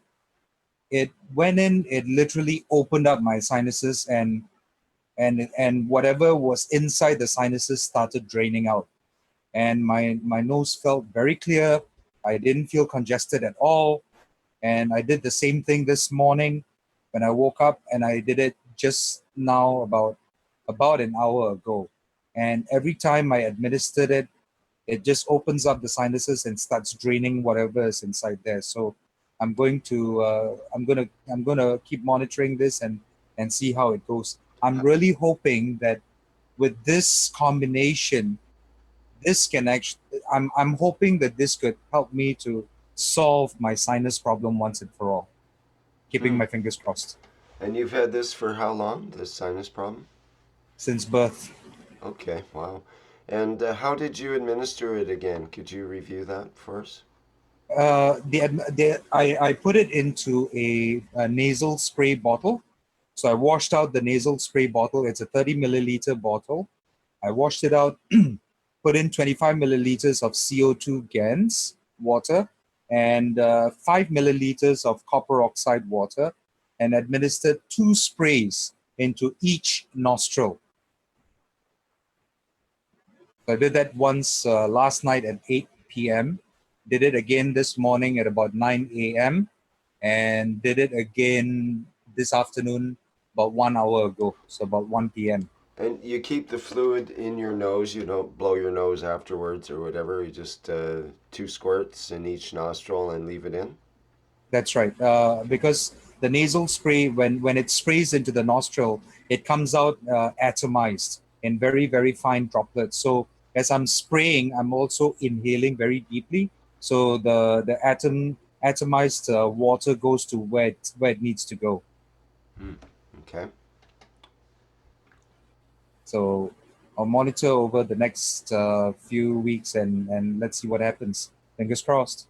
it went in, it literally opened up my sinuses, and whatever was inside the sinuses started draining out. And my nose felt very clear. I didn't feel congested at all. And I did the same thing this morning when I woke up, and I did it just now, about an hour ago. And every time I administered it, it just opens up the sinuses and starts draining whatever is inside there. So I'm gonna keep monitoring this and see how it goes. I'm really hoping that with this combination, this can actually, I'm hoping that this could help me to solve my sinus problem once and for all. Keeping Hmm. my fingers crossed. And you've had this for how long, this sinus problem? Since birth. Okay, wow. And how did you administer it again? Could you review that for us? I put it into a nasal spray bottle. So I washed out the nasal spray bottle. It's a 30 milliliter bottle. I washed it out, put in 25 milliliters of CO2 GANs water, and 5 milliliters of copper oxide water, and administered 2 sprays into each nostril. So I did that once last night at 8 p.m., did it again this morning at about 9 a.m., and did it again this afternoon about 1 hour ago, so about 1 p.m. And you keep the fluid in your nose. You don't blow your nose afterwards or whatever. You just 2 squirts in each nostril and leave it in. That's right. Because the nasal spray, when it sprays into the nostril, it comes out atomized in very, very fine droplets. So as I'm spraying, I'm also inhaling very deeply. So the atomized water goes to where it needs to go. Hmm. Okay. So I'll monitor over the next few weeks, and let's see what happens. Fingers crossed.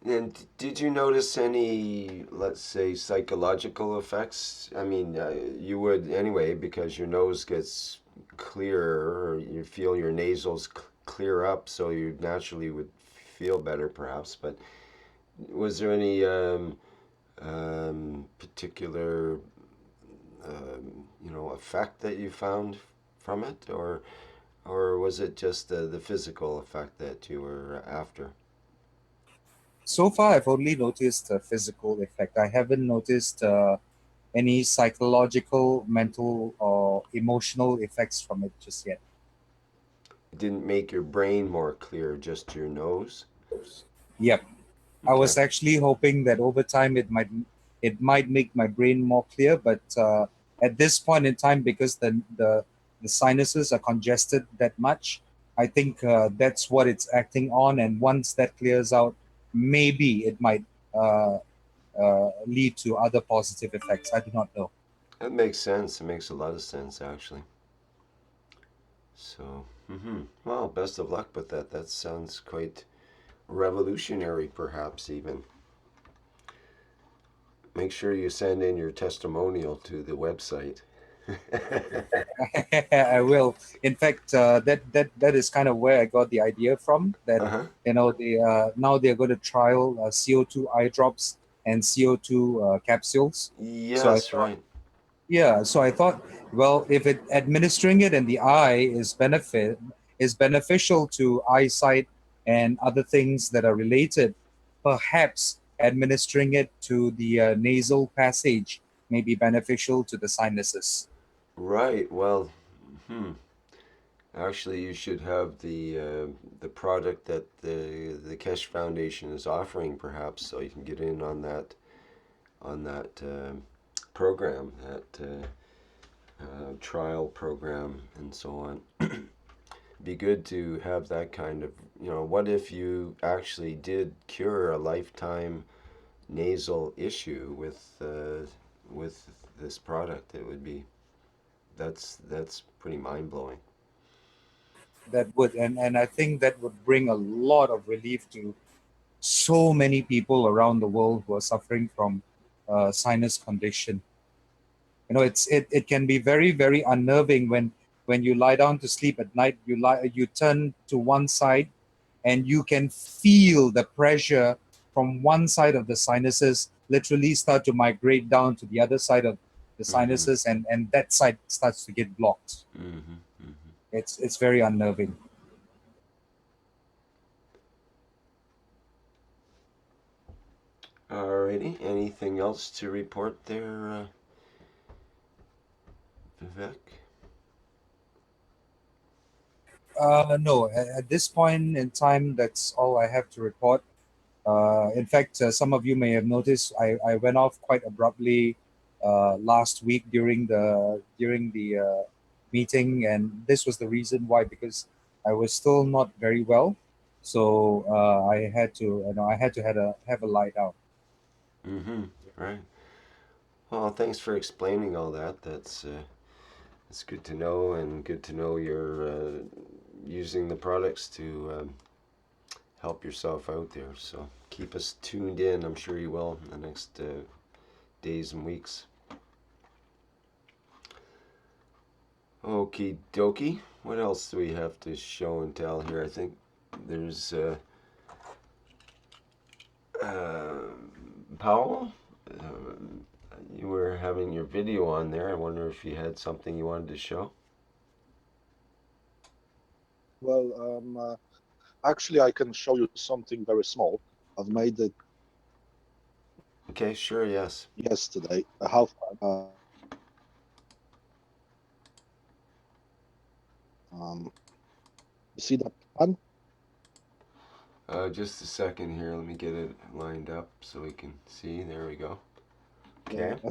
And did you notice any, let's say, psychological effects? I mean, you would anyway, because your nose gets clearer, or you feel your nasals clear up, so you naturally would feel better, perhaps. But was there any particular, effect that you found from it, or was it just the physical effect that you were after? So far, I've only noticed a physical effect. I haven't noticed any psychological, mental, or emotional effects from it just yet. It didn't make your brain more clear, just your nose? Yep. I Okay. was actually hoping that over time it might make my brain more clear, but at this point in time, because the sinuses are congested that much, I think that's what it's acting on. And once that clears out, maybe it might lead to other positive effects. I do not know. That makes sense. It makes a lot of sense, actually. So, well, best of luck with that. That sounds quite revolutionary, perhaps even. Make sure you send in your testimonial to the website. I will. In fact, that is kind of where I got the idea from. That Uh-huh. now they're going to trial CO2 eye drops and CO2 capsules. So I Yes, thought, right. Yeah, so I thought, well, if administering it in the eye is beneficial to eyesight and other things that are related, perhaps administering it to the nasal passage may be beneficial to the sinuses. Right. Well, actually, you should have the product that the Keshe Foundation is offering, perhaps, so you can get in on that program, that trial program, and so on. Be good to have that kind of, what if you actually did cure a lifetime nasal issue with this product? It would be that's pretty mind blowing. That would, and I think that would bring a lot of relief to so many people around the world who are suffering from sinus condition. You know, it can be very, very unnerving when you lie down to sleep at night. You turn to one side and you can feel the pressure from one side of the sinuses literally start to migrate down to the other side of the Mm-hmm. sinuses, and that side starts to get blocked. Mm-hmm. Mm-hmm. It's very unnerving. Alrighty. Anything else to report there, Vivek? No, at this point in time, that's all I have to report. In fact, some of you may have noticed I went off quite abruptly last week during the meeting, and this was the reason why, because I was still not very well, so I had to I had to have a lie down. Mm-hmm. Right. Well, thanks for explaining all that. That's good to know, and good to know you're using the products to help yourself out there. So keep us tuned in. I'm sure you will in the next days and weeks. Okie dokie. What else do we have to show and tell here? I think there's uh, Powell. You were having your video on there. I wonder if you had something you wanted to show. Well, actually, I can show you something very small. I've made it Okay, sure, yes. yesterday. A half. Um, you see that pan? Just a second here. Let me get it lined up so we can see. There we go. Okay. Yeah.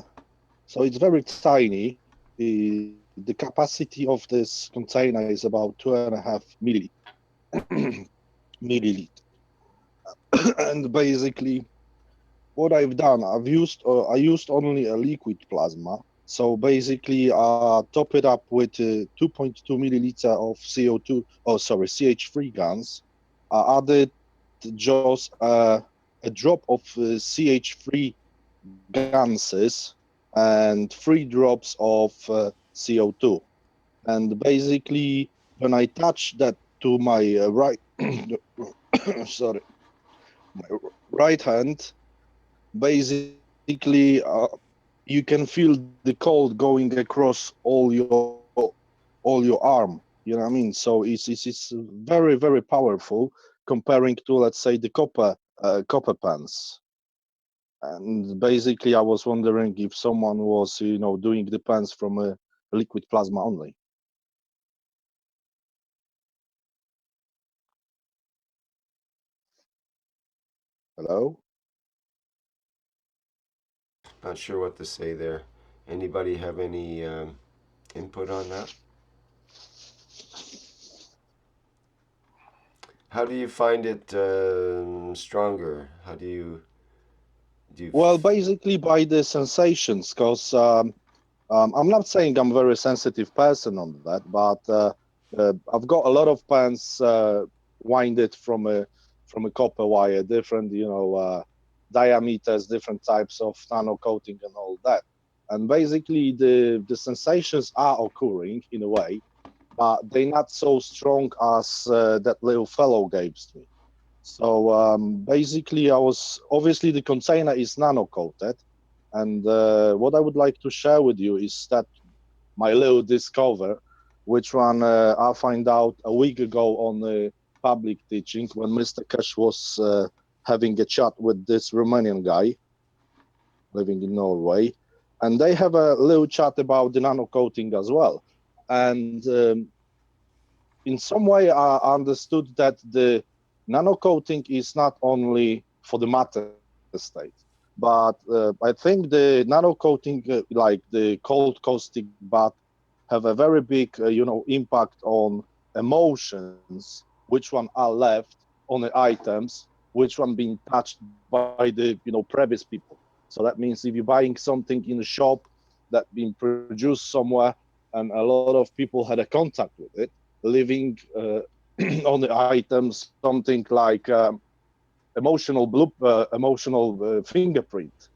So it's very tiny. The capacity of this container is about 2.5 milliliter. And basically, what I've done, I used only a liquid plasma. So basically, top it up with 2.2 milliliter of CO2, oh sorry, CH3 gans. I added just a drop of CH3 ganses and 3 drops of CO2. And basically, when I touch that to my right, sorry, my right hand, basically you can feel the cold going across all your arm. You know what I mean? So it's very very powerful comparing to, let's say, the copper pans. And basically I was wondering if someone was doing the pans from a liquid plasma only. Hello. Not sure what to say there. Anybody have any input on that? How do you find it stronger? How do you? Well, basically by the sensations, because I'm not saying I'm a very sensitive person on that, but I've got a lot of pens winded from a copper wire, different diameters, different types of nano coating and all that. And basically the sensations are occurring in a way, but they're not so strong as that little fellow gave me. So basically, I was obviously the container is nano coated, And what I would like to share with you is that my little discover, which one I find out a week ago on the public teaching when Mr. Keshe was having a chat with this Romanian guy living in Norway, and they have a little chat about the nano coating as well. And in some way, I understood that the nano coating is not only for the matter state, but I think the nano coating, like the cold caustic bath, have a very big, impact on emotions, which one are left on the items, which one being touched by the, previous people. So that means if you're buying something in a shop that been produced somewhere and a lot of people had a contact with it, leaving on the items something like emotional fingerprint.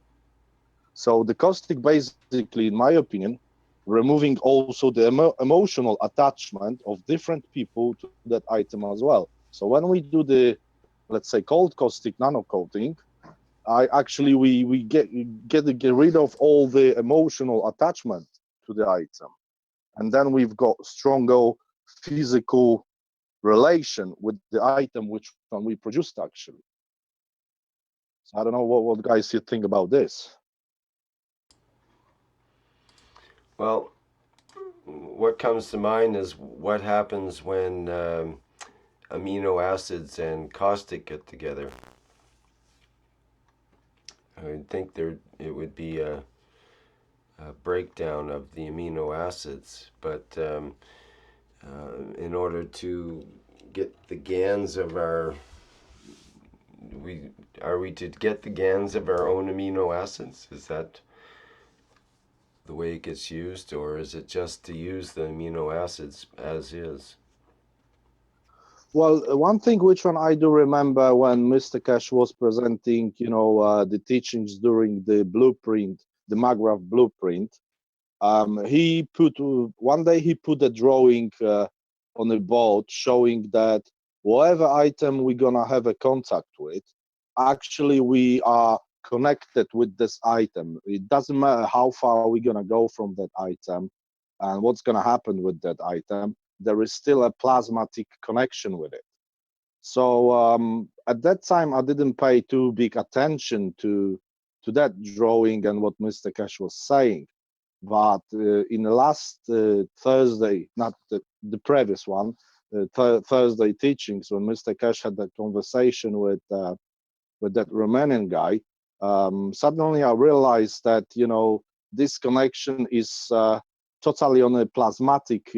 So the caustic, basically, in my opinion, removing also the emotional attachment of different people to that item as well. So when we do the, let's say, cold caustic nano coating, I actually we get rid of all the emotional attachment to the item, and then we've got stronger physical relation with the item which one we produced actually. So I don't know what guys you think about this. Well, what comes to mind is what happens when amino acids and caustic get together. I would think it would be a breakdown of the amino acids, but in order to get the GANs of our we are we to get the GANs of our own amino acids? Is that the way it gets used, or is it just to use the amino acids as is? Well, one thing which one I do remember when Mr. Keshe was presenting, the teachings during the blueprint, the MAGRAPH blueprint. He put one day he put a drawing on a board showing that whatever item we're gonna have a contact with, actually we are connected with this item. It doesn't matter how far we're gonna go from that item and what's gonna happen with that item. There is still a plasmatic connection with it. So at that time, I didn't pay too big attention to that drawing and what Mr. Keshe was saying. But in the last Thursday, not the previous one, Thursday teachings, when Mr. Keshe had that conversation with that Romanian guy, suddenly I realized that this connection is totally on a plasmatic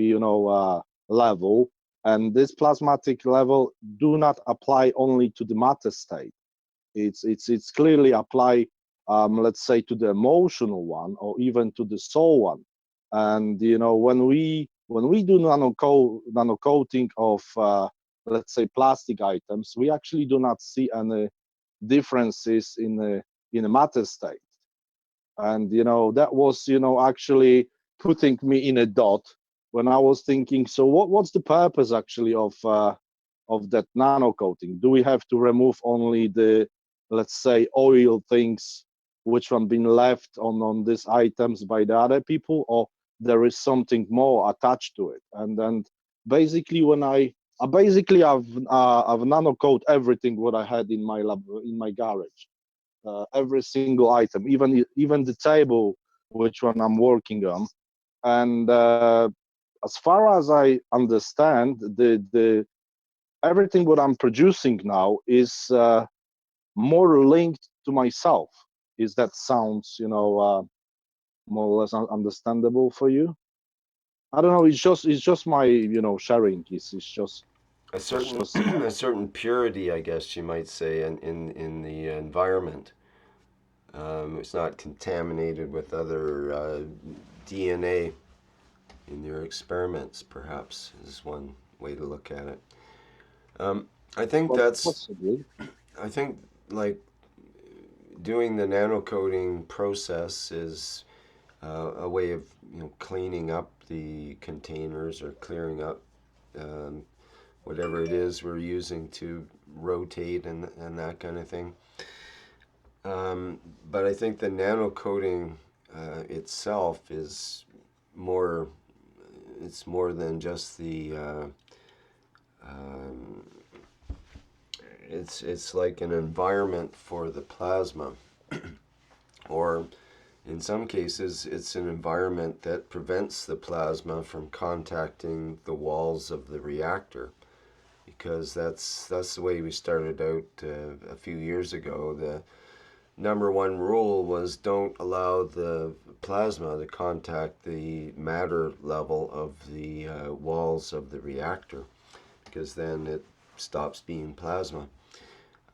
level, and this plasmatic level do not apply only to the matter state. It's clearly apply, let's say, to the emotional one or even to the soul one. And when we do nano coating of let's say plastic items, we actually do not see any differences in the matter state. And that was actually putting me in a dot when I was thinking, so what's the purpose actually of that nano coating? Do we have to remove only the, let's say, oil things which have been left on these items by the other people, or there is something more attached to it? And then basically when I basically I've nano coat everything what I had in my lab, in my garage, every single item, even the table which one I'm working on. And as far as I understand, the everything what I'm producing now is more linked to myself. Is that sounds more or less understandable for you? I don't know. It's just my sharing. A it's certain just a certain purity, I guess you might say, in the environment. It's not contaminated with other DNA in your experiments, perhaps, is one way to look at it. I think possibly. I think like doing the nano coating process is a way of cleaning up the containers or clearing up um, whatever it is we're using to rotate and that kind of thing. But I think the nano coating itself is more. It's more than just the. Um, it's like an environment for the plasma, or in some cases, it's an environment that prevents the plasma from contacting the walls of the reactor, because that's the way we started out a few years ago. The number one rule was don't allow the plasma to contact the matter level of the walls of the reactor, because then it stops being plasma.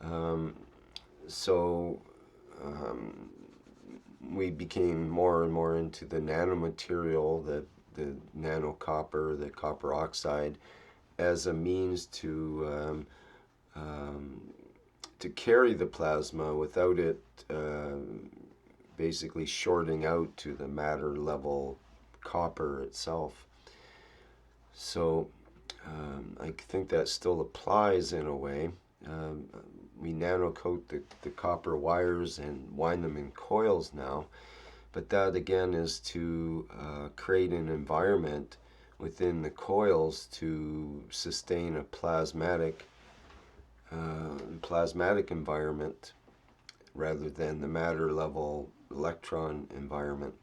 Um, so um, we became more and more into the nanomaterial, the nano copper, the copper oxide, as a means to carry the plasma without it basically shorting out to the matter level copper itself. So I think that still applies in a way. Um, we nano coat the copper wires and wind them in coils now, but that again is to create an environment within the coils to sustain a plasmatic environment rather than the matter level electron environment.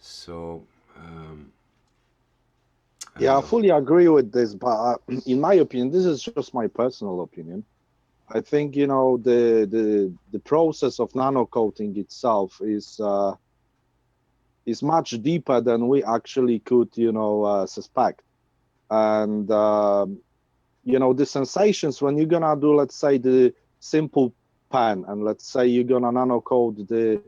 So, Yeah, I fully agree with this, but in my opinion, this is just my personal opinion. I think the process of nano coating itself is much deeper than we actually could suspect, and the sensations when you're gonna do, let's say, the simple pan, and let's say you're gonna nano coat the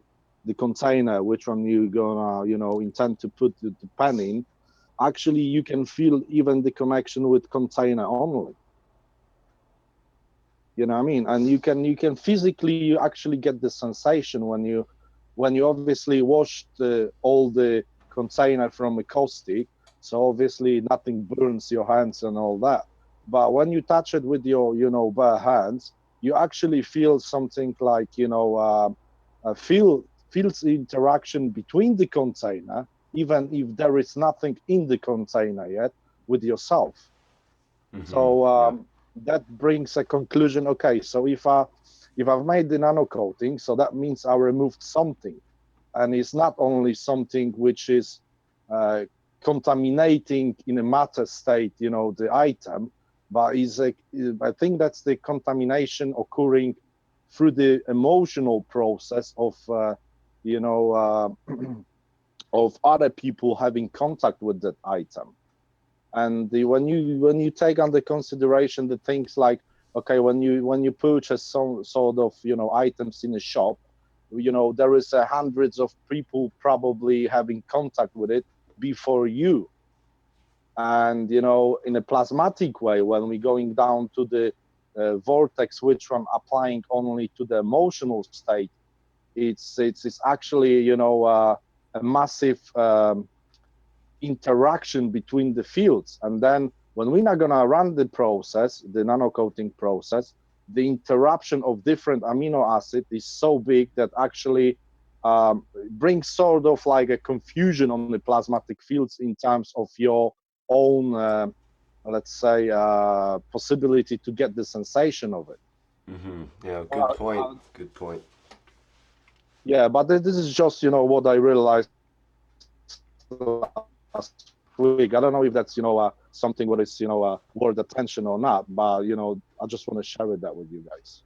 container, which one you're gonna intend to put the pan in. Actually, you can feel even the connection with container only. You know what I mean? And you can physically, you actually get the sensation when you obviously wash all the container from a caustic, so obviously nothing burns your hands and all that. But when you touch it with your bare hands, you actually feel something like feels the interaction between the container, even if there is nothing in the container yet, with yourself. So yeah. that brings a conclusion. Okay, so if I've made the nano coating, so that means I removed something, and it's not only something which is uh, contaminating in a matter state, the item, but I think that's the contamination occurring through the emotional process of you know of other people having contact with that item. And when you take under consideration the things like, okay, when you purchase some sort of items in a shop, there is hundreds of people probably having contact with it before you. And in a plasmatic way, when we're going down to the vortex, which one applying only to the emotional state, it's actually a massive interaction between the fields. And then when we're not going to run the nano coating process, the interruption of different amino acid is so big that actually brings sort of like a confusion on the plasmatic fields in terms of your own, let's say, possibility to get the sensation of it. Yeah, good point. Good point. Yeah, but this is just what I realized last week. I don't know if that's something what is worth attention or not, but I just want to share that with you guys.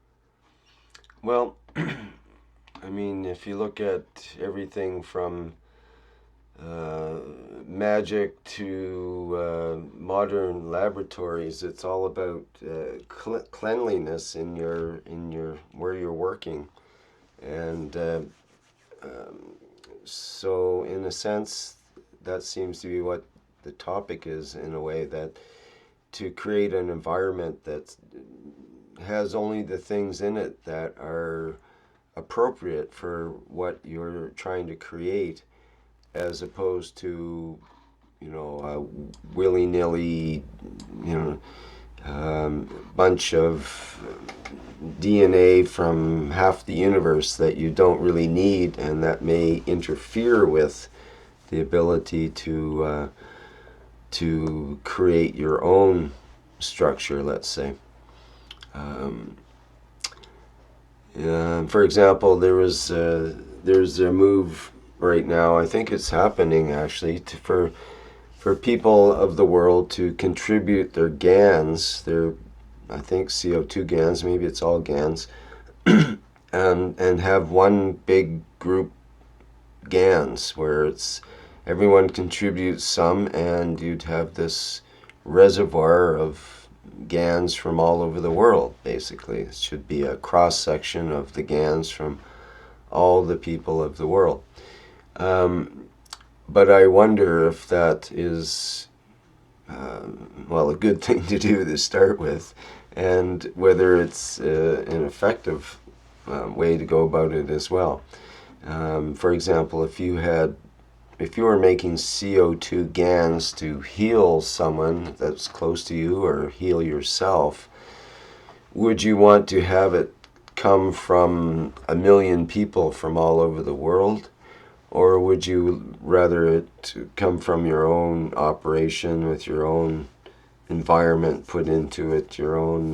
Well, I mean, if you look at everything from uh, magic to modern laboratories, it's all about cleanliness in your where you're working, and so in a sense, that seems to be what the topic is in a way, that to create an environment that has only the things in it that are appropriate for what you're trying to create, as opposed to willy-nilly bunch of DNA from half the universe that you don't really need, and that may interfere with the ability to create your own structure, let's say. For example, there's a move right now. I think it's happening actually for people of the world to contribute their GANs, their I think CO2 GANs, maybe it's all GANs, and have one big group GANs where it's everyone contributes some, and you'd have this reservoir of GANs from all over the world. Basically, it should be a cross section of the GANs from all the people of the world. But I wonder if that is well, a good thing to do to start with, and whether it's an effective way to go about it as well. For example, if you were making CO2 GANs to heal someone that's close to you or heal yourself, would you want to have it come from 1 million people from all over the world? Or would you rather it to come from your own operation with your own environment put into it, your own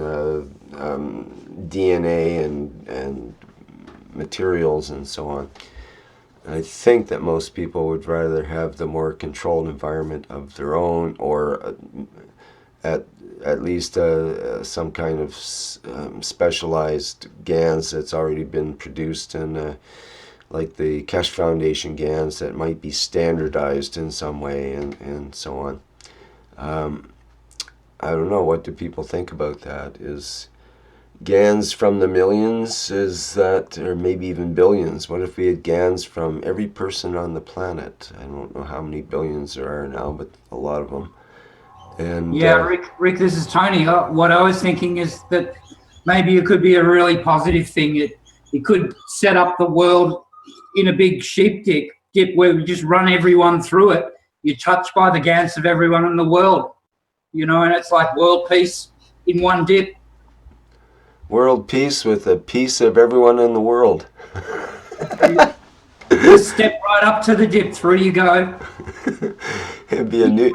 DNA and materials and so on? I think that most people would rather have the more controlled environment of their own, or at least some kind of specialized GANs that's already been produced, and like the Keshe Foundation GANs that might be standardized in some way, and so on. I don't know. What do people think about that? Is GANs from the millions, is that, or maybe even billions? What if we had GANs from every person on the planet? I don't know how many billions there are now, but a lot of them. And Yeah, Rick, this is Tony. What I was thinking is that maybe it could be a really positive thing. It could set up the world in a big sheep dip where we just run everyone through it. You're touched by the GANs of everyone in the world, and it's like world peace in one dip. World peace with a piece of everyone in the world. Just step right up to the dip. Through you go. It'd be a new,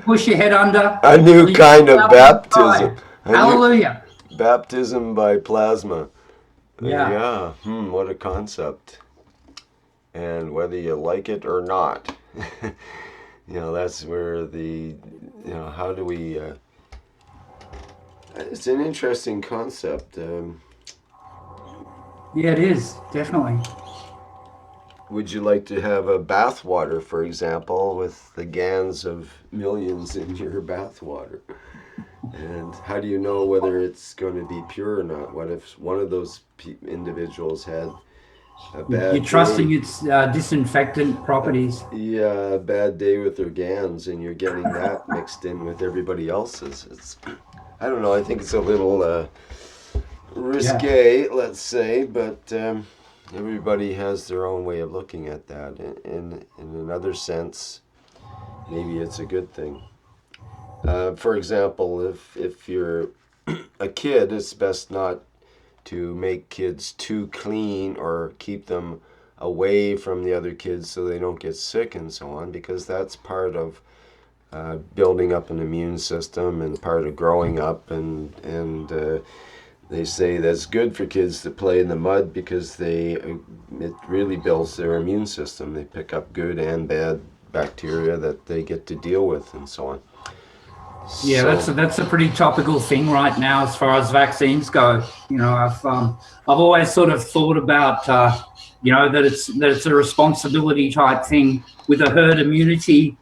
push your head under. a new kind of baptism. Hallelujah. Baptism by plasma. Yeah. Yeah. What a concept. And whether you like it or not, that's where how do we? It's an interesting concept. Yeah, it is definitely. Would you like to have a bath water, for example, with the GANs of millions in your bath water? And how do you know whether it's going to be pure or not? What if one of those individuals had a bad You're trusting day? its disinfectant properties. Yeah, a bad day with their GANs, and you're getting that mixed in with everybody else's. I don't know. I think it's a little risque, let's say, but everybody has their own way of looking at that. In another sense, maybe it's a good thing. For example, if you're a kid, it's best not to make kids too clean or keep them away from the other kids so they don't get sick and so on, because that's part of building up an immune system and part of growing up, and they say that's good for kids to play in the mud because it really builds their immune system. They pick up good and bad bacteria that they get to deal with and so on. Yeah, that's a pretty topical thing right now as far as vaccines go. I've always sort of thought about that it's a responsibility type thing with a herd immunity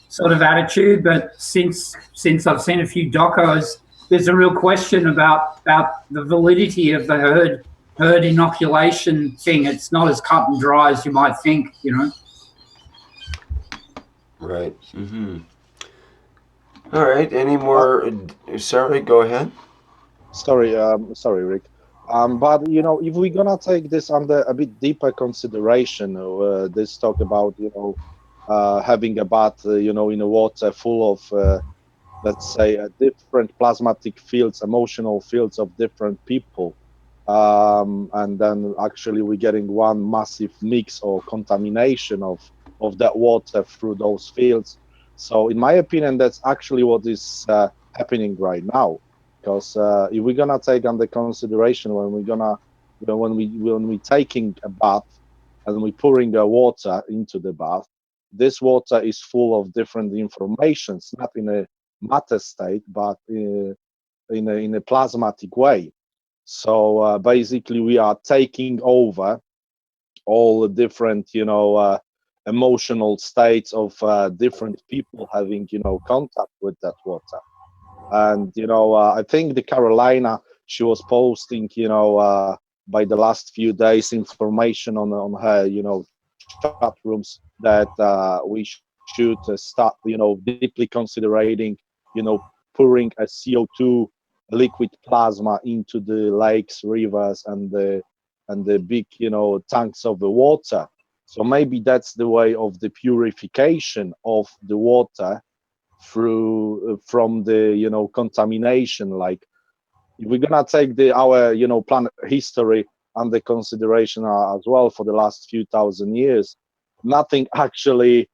sort of attitude. But since I've seen a few docos, there's a real question about the validity of the herd inoculation thing. It's not as cut and dry as you might think. Right. All right. Any more? Sorry, go ahead. Sorry, Rick. But if we're gonna take this under a bit deeper consideration, this talk about having a bath, in a water full of, let's say, different plasmatic fields, emotional fields of different people. and then actually we're getting one massive mix or contamination of that water through those fields. So in my opinion, that's actually what is happening right now, because if we're gonna take under consideration when we're gonna when we taking a bath and we pouring water into the bath, this water is full of different informations, not in a matter state, but in a plasmatic way. So basically, we are taking over all the different, emotional states of different people having, contact with that water. And I think the Carolina, she was posting, by the last few days, information on her, chat rooms that we should start, deeply considering, pouring a CO2 liquid plasma into the lakes, rivers, and the big, tanks of the water. So maybe that's the way of the purification of the water through from the contamination. Like if we're gonna take the our planet history under consideration as well for the last few thousand years, nothing actually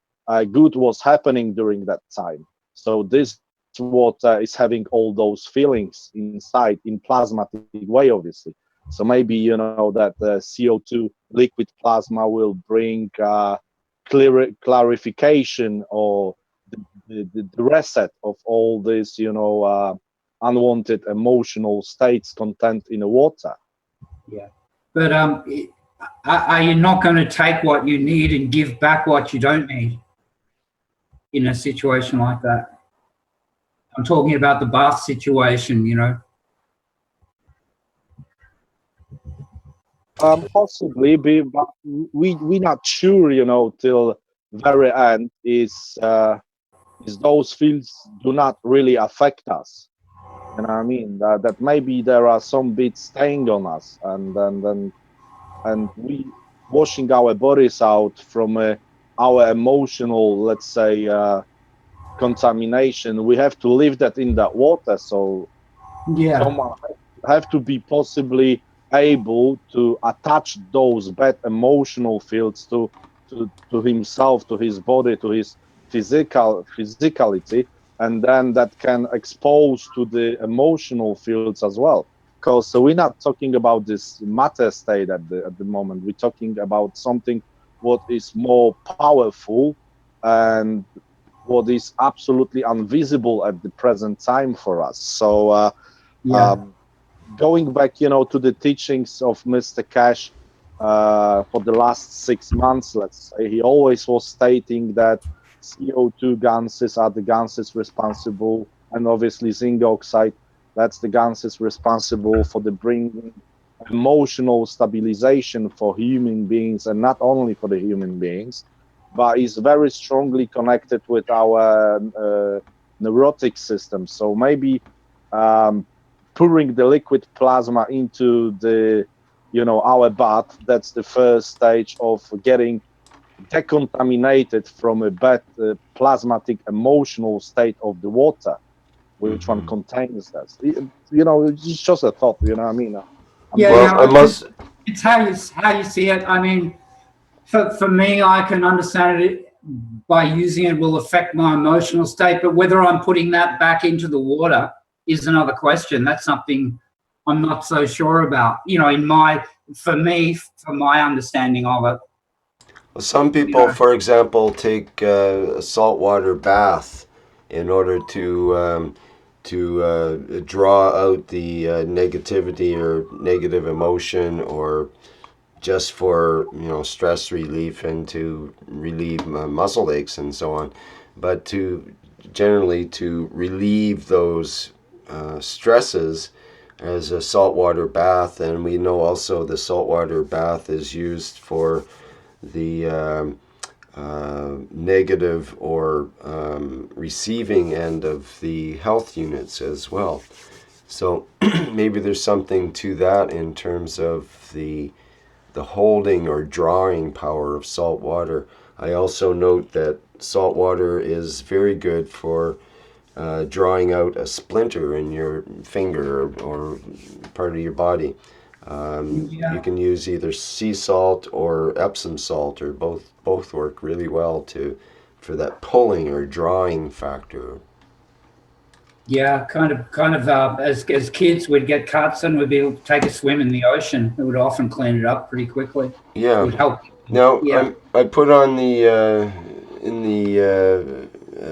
good was happening during that time. So this water is having all those feelings inside in plasmatic way, obviously. So maybe that CO2 liquid plasma will bring clarification or the reset of all this unwanted emotional states content in the water. Yeah. But are you not going to take what you need and give back what you don't need in a situation like that? I'm talking about the bath situation. Possibly, but we're not sure, till very end is those fields do not really affect us. You know what I mean? That maybe there are some bits staying on us, and we washing our bodies out from our emotional, let's say, contamination. We have to leave that in that water. So Yeah. someone have to be possibly able to attach those bad emotional fields to himself, to his body, to his physicality, and then that can expose to the emotional fields as well. Because so we're not talking about this matter state at the moment. We're talking about something what is more powerful and what is absolutely invisible at the present time for us. So Yeah. going back, to the teachings of Mr. Keshe for the last 6 months, let's say, he always was stating that CO2 gases are the gases responsible, and obviously zinc oxide, that's the gases responsible for the bringing emotional stabilization for human beings, and not only for the human beings, but is very strongly connected with our neurotic system. So maybe um, pouring the liquid plasma into the our bath, that's the first stage of getting decontaminated from a bad plasmatic emotional state of the water, which one contains that. It's just a thought, what I mean. Yeah, Well, I must. it's how you see it. I mean, for me, I can understand it by using it will affect my emotional state, but whether I'm putting that back into the water is another question. That's something I'm not so sure about. For my understanding of it. Some people, for example, take a saltwater bath in order to draw out the negativity or negative emotion, or just for stress relief and to relieve muscle aches and so on. But to generally to relieve those stresses as a saltwater bath, and we know also the saltwater bath is used for the negative or receiving end of the health units as well. So maybe there's something to that in terms of the holding or drawing power of salt water. I also note that salt water is very good for drawing out a splinter in your finger or part of your body. Yeah. You can use either sea salt or Epsom salt, or both work really well for that pulling or drawing factor. Yeah, as kids, we'd get cuts and we'd be able to take a swim in the ocean. It would often clean it up pretty quickly. It Yeah. would help. Now Yeah. I put on the in the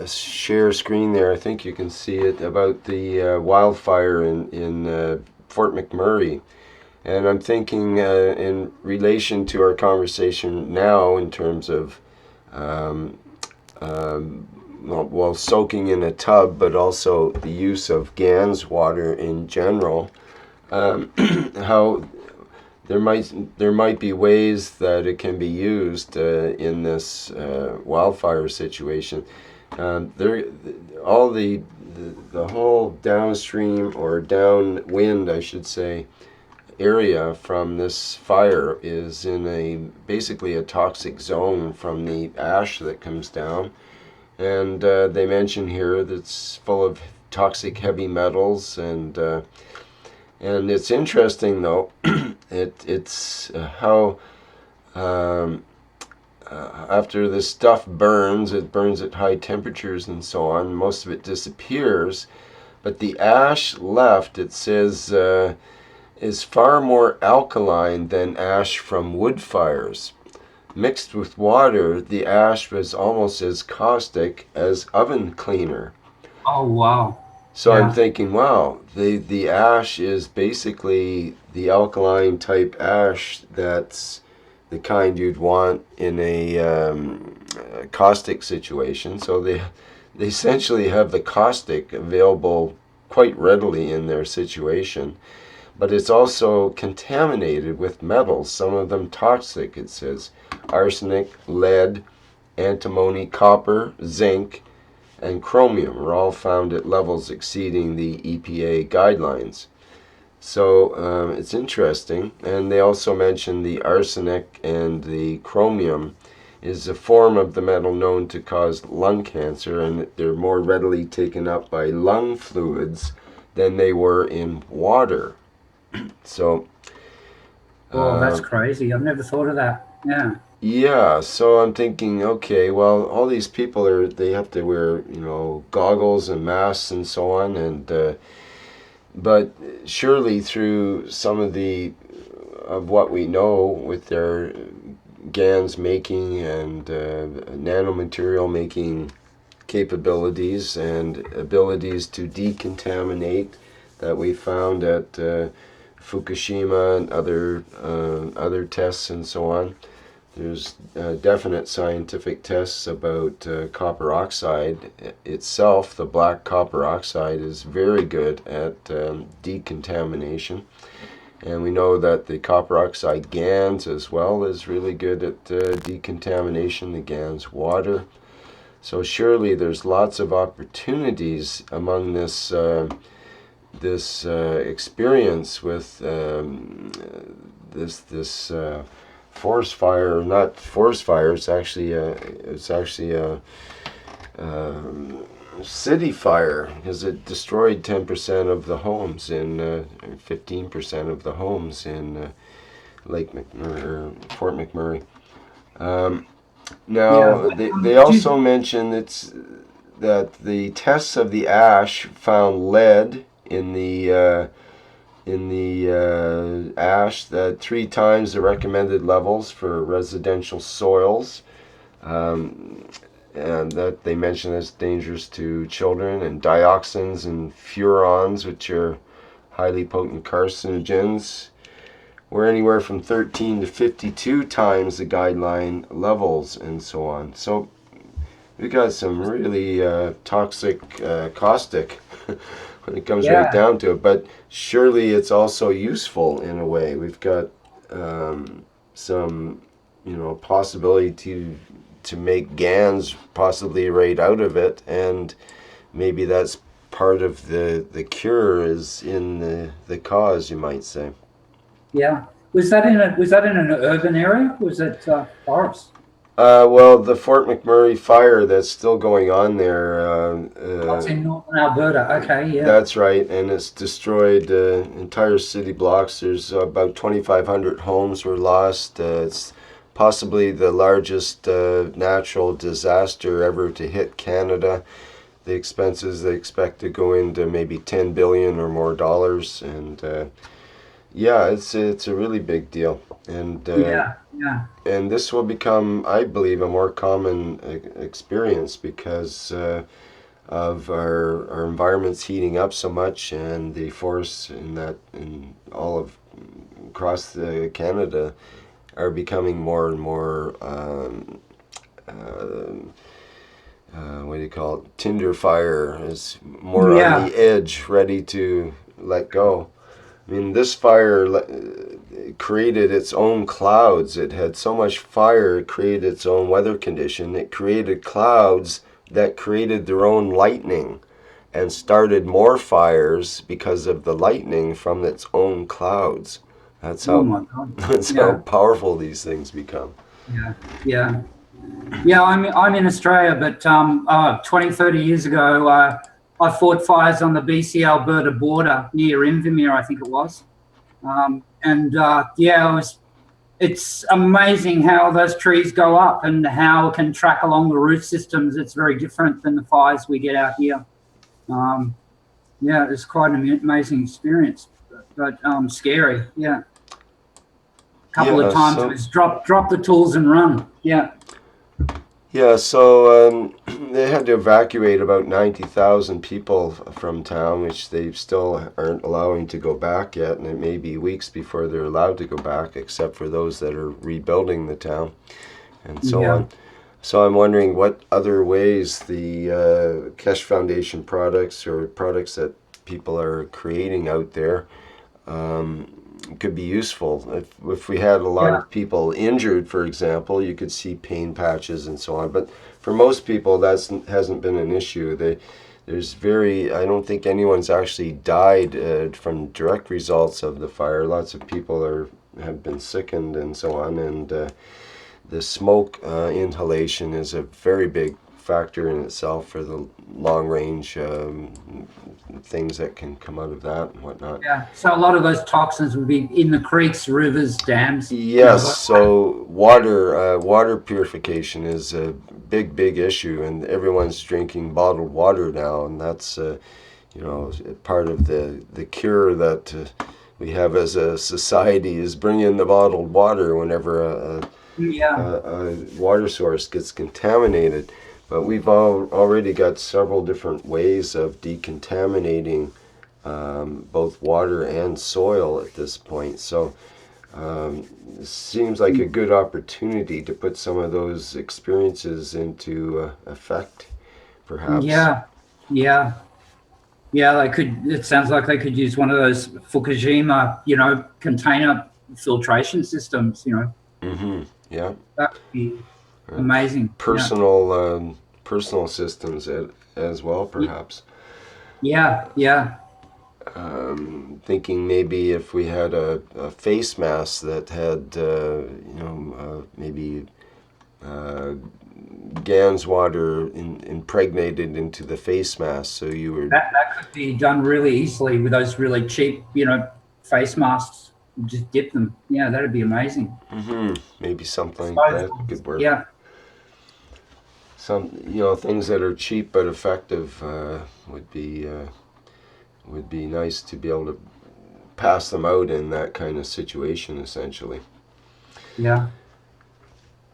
share screen there. I think you can see it about the wildfire in Fort McMurray, and I'm thinking in relation to our conversation now in terms of um, well, soaking in a tub, but also the use of GANS water in general. How there might be ways that it can be used in this wildfire situation. There, all the whole downstream or downwind, I should say, area from this fire is in basically a toxic zone from the ash that comes down, and they mention here that it's full of toxic heavy metals and it's interesting though. It's how after this stuff burns, it burns at high temperatures and so on. Most of it disappears, but the ash left, it says, is far more alkaline than ash from wood fires. Mixed with water, the ash was almost as caustic as oven cleaner. Oh, wow. So I'm Yeah. thinking, wow, the ash is basically the alkaline type ash that's the kind you'd want in a caustic situation. So they essentially have the caustic available quite readily in their situation, but it's also contaminated with metals, some of them toxic, it says arsenic, lead, antimony, copper, zinc, and chromium are all found at levels exceeding the EPA guidelines. So it's interesting. And they also mention the arsenic and the chromium is a form of the metal known to cause lung cancer, and they're more readily taken up by lung fluids than they were in water. So Oh, that's crazy. I've never thought of that. Yeah. yeah, so I'm thinking, okay, well, all these people they have to wear, goggles and masks and so on, and but surely through some of what we know with their GANs making and nanomaterial making capabilities and abilities to decontaminate that we found at Fukushima and other tests and so on. There's definite scientific tests about copper oxide itself. The black copper oxide is very good at decontamination. And we know that the copper oxide GANs as well is really good at decontamination, the GANs water. So surely there's lots of opportunities among this experience with this forest fire, not forest fire. It's actually a city fire because it destroyed 10% of the homes in 15% of the homes in Fort McMurray. Now they also mention that the tests of the ash found lead in the ash that 3 times the recommended levels for residential soils, and that they mention as dangerous to children, and dioxins and furans, which are highly potent carcinogens, were anywhere from 13 to 52 times the guideline levels and so on. So we got some really toxic caustic when it comes right down to it, but surely it's also useful in a way. We've got some possibility to make GANs possibly right out of it, and maybe that's part of the cure is in the cause, you might say. Yeah. Was that in an urban area? Or was it forest? Well, the Fort McMurray fire that's still going on there. That's in northern Alberta. Okay, yeah. That's right, and it's destroyed entire city blocks. There's about 2,500 homes were lost. It's possibly the largest natural disaster ever to hit Canada. The expenses they expect to go into maybe 10 billion or more dollars, and yeah, it's a really big deal. And Yeah, yeah. and this will become, I believe, a more common experience because of our environments heating up so much, and the forests in all of across Canada are becoming more and more what do you call it? Tinder fire is more on Yeah. the edge, ready to let go. I mean, this fire created its own clouds. It had so much fire, it created its own weather condition. It created clouds that created their own lightning and started more fires because of the lightning from its own clouds. That's Oh how my God. that's how Yeah, powerful these things become. yeah, yeah. Yeah, I'm in Australia, but 20, 30 years ago, I fought fires on the BC Alberta border near Invermere, I think it was. And yeah, it's amazing how those trees go up and how it can track along the root systems. It's very different than the fires we get out here. Um, yeah, it's quite an amazing experience, but scary. Yeah, a couple of Yeah, times it so was drop the tools and run. Yeah, Yeah, so they had to evacuate about 90,000 people from town, which they still aren't allowing to go back yet, and it may be weeks before they're allowed to go back, except for those that are rebuilding the town and so yeah, on. So I'm wondering what other ways the Keshe Foundation products or products that people are creating out there um, could be useful. If we had a lot yeah, of people injured, for example, you could see pain patches and so on. But for most people, that hasn't been an issue. I don't think anyone's actually died from direct results of the fire. Lots of people have been sickened and so on, and the smoke inhalation is a very big factor in itself for the long range things that can come out of that and whatnot. yeah. So a lot of those toxins would be in the creeks, rivers, dams. Yes, so water purification is a big issue, and everyone's drinking bottled water now, and that's part of the cure that we have as a society is bring in the bottled water whenever Yeah, a water source gets contaminated. But we've already got several different ways of decontaminating both water and soil at this point. So it seems like a good opportunity to put some of those experiences into effect, perhaps. yeah, yeah, yeah. They could. It sounds like they could use one of those Fukushima, container filtration systems. Yeah. That would be Uh, amazing. Yeah, personal systems as well, perhaps. yeah, yeah. Thinking maybe if we had a face mask that had, maybe uh, Gans water impregnated into the face mask, so you were. That could be done really easily with those really cheap, face masks. Just dip them. Yeah, that'd be amazing. Maybe something like that Disposables. could work. Yeah, Some things that are cheap but effective would be nice to be able to pass them out in that kind of situation, essentially. yeah.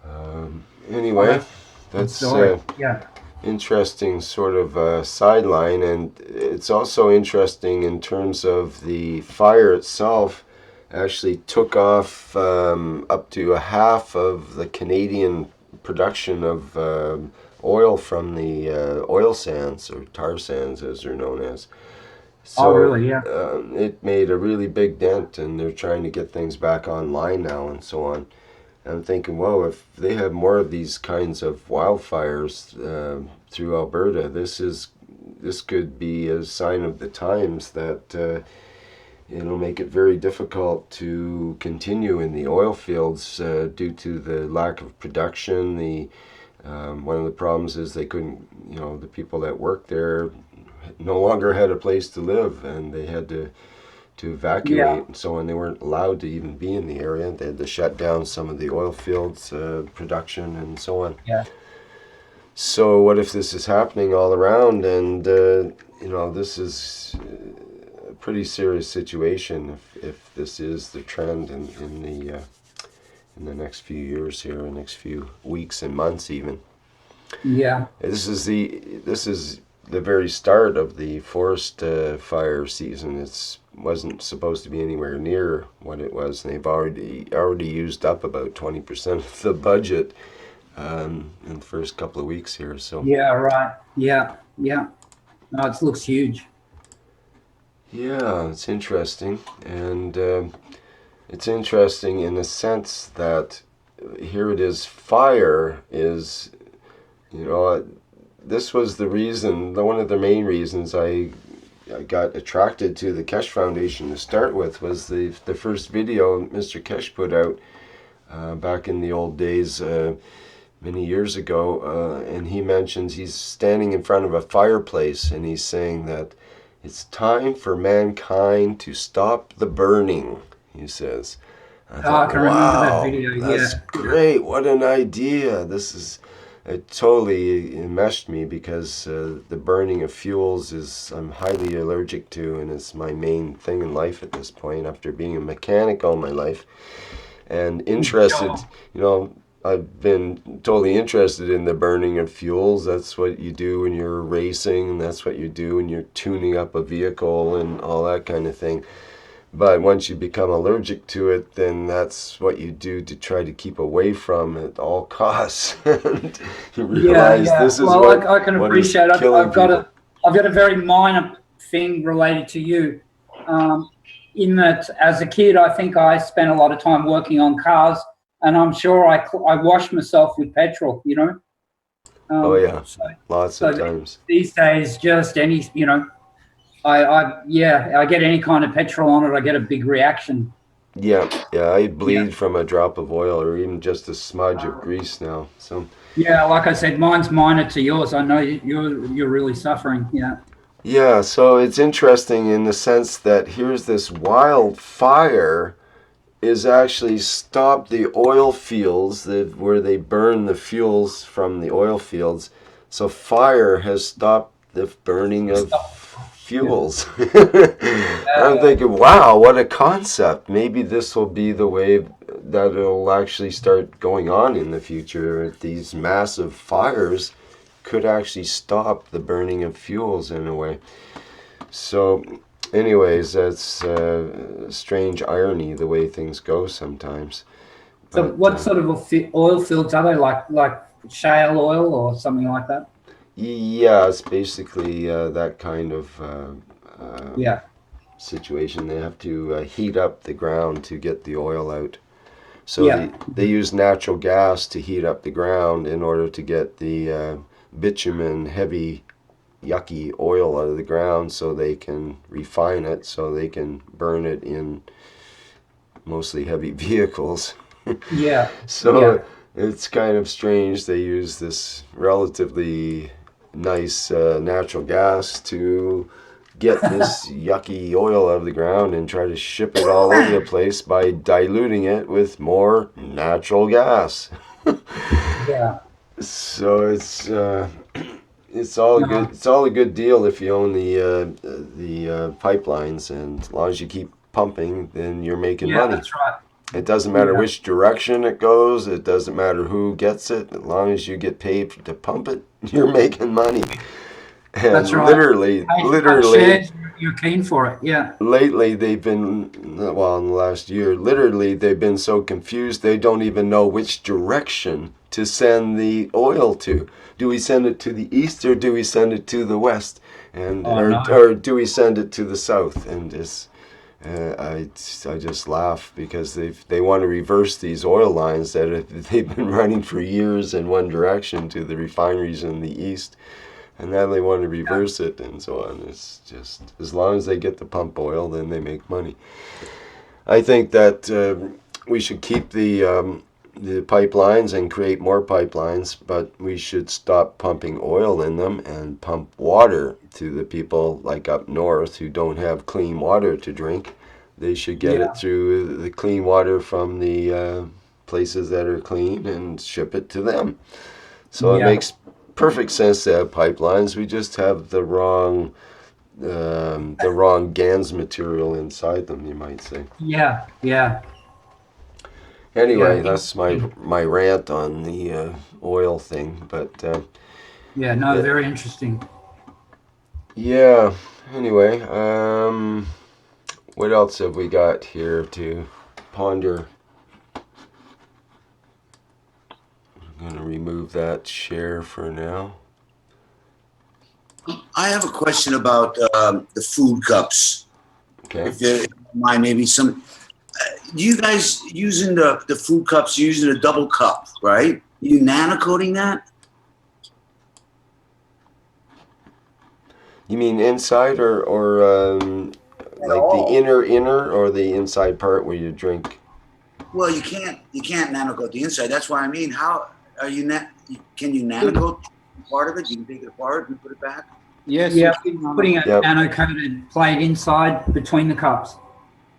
Oh, Anyway, that's a good that's story. Yeah, interesting sort of sideline, and it's also interesting in terms of the fire itself. Actually, took off up to a half of the Canadian production of oil from the oil sands or tar sands, as they're known as. oh, So really? Yeah, it made a really big dent, and they're trying to get things back online now and so on. I'm thinking, well, if they have more of these kinds of wildfires through Alberta, this could be a sign of the times that it'll make it very difficult to continue in the oil fields due to the lack of production. One of the problems is they couldn't, the people that worked there no longer had a place to live, and they had to Yeah. evacuate and so on. They weren't allowed to even be in the area. They had to shut down some of the oil fields production and so on. Yeah. So what if this is happening all around, and this is a pretty serious situation if this is the trend in the next few years here, the next few weeks and months even. Yeah. This is the very start of the forest fire season. It wasn't supposed to be anywhere near what it was. And they've already used up about 20% of the budget in the first couple of weeks here. So Yeah. Right. Yeah. Yeah. No, it looks huge. yeah, it's interesting, and it's interesting in the sense that here it is. Fire is, this was the reason, one of the main reasons I got attracted to the Keshe Foundation to start with was the first video Mr. Keshe put out back in the old days, many years ago, and he mentions he's standing in front of a fireplace and he's saying that it's time for mankind to stop the burning, he says. I thought, I can remember that wow, video. that's Yeah. great. What an idea. It totally enmeshed me because the burning of fuels I'm highly allergic to, and it's my main thing in life at this point after being a mechanic all my life. And interested, I've been totally interested in the burning of fuels. That's what you do when you're racing, and that's what you do when you're tuning up a vehicle and all that kind of thing. But once you become allergic to it, then that's what you do to try to keep away from it at all costs. And you realize this is I can what is appreciate it. killing I've got people. a very minor thing related to you. In that, as a kid, I think I spent a lot of time working on cars, and I'm sure I washed myself with petrol. Oh yeah, So, lots of times. these days, just any, I get any kind of petrol on it, I get a big reaction. Yeah, I bleed from a drop of oil or even just a smudge of grease now. So Yeah, like I said, mine's minor to yours. I know you're really suffering. Yeah. yeah, so it's interesting in the sense that here's this wildfire is actually stopped the oil fields where they burn the fuels from the oil fields. So fire has stopped the burning of fuels. I'm thinking, wow, what a concept. Maybe this will be the way that it'll actually start going on in the future. These massive fires could actually stop the burning of fuels in a way. So anyways, that's strange irony, the way things go sometimes. So But, what sort of oil fields are they, like shale oil or something like that? yeah, it's basically that kind of Yeah. situation. They have to heat up the ground to get the oil out. So Yeah. they use natural gas to heat up the ground in order to get the bitumen, heavy, yucky oil out of the ground so they can refine it, so they can burn it in mostly heavy vehicles. Yeah. So it's kind of strange. They use this relatively nice natural gas to get this yucky oil out of the ground and try to ship it all over the place by diluting it with more natural gas. Yeah. So it's all good. It's all a good deal if you own the pipelines, and as long as you keep pumping, then you're making money. That's right. It doesn't matter which direction it goes. It doesn't matter who gets it. As long as you get paid to pump it, you're making money. And That's right. literally, You're keen for it. Yeah. lately they've been, well, in the last year, literally they've been so confused they don't even know which direction to send the oil to. Do we send it to the east or do we send it to the west? And or do we send it to the south? And I just laugh because they want to reverse these oil lines that they've been running for years in one direction to the refineries in the east. and now they want to reverse it and so on. It's just as long as they get the pump oil, then they make money. I think that we should keep the pipelines and create more pipelines, but we should stop pumping oil in them and pump water to the people like up north who don't have clean water to drink. They should get it through the clean water from the places that are clean and ship it to them. So it makes perfect sense to have pipelines. We just have the wrong GANS material inside them, you might say. Yeah, yeah. Anyway, Yeah. that's my rant on the oil thing. But Yeah, no, very interesting. yeah. Anyway, what else have we got here to ponder? I'm gonna remove that share for now. I have a question about the food cups. Okay. If you mind, maybe some. You guys using the food cups, using a double cup, right? You nano coating that? You mean inside or like the inner or the inside part where you drink? Well, you can't nano coat the inside. That's why I mean, how are you can you nano coat part of it? You can take it apart and put it back. Yes, yeah, putting a nano-coated plate inside between the cups.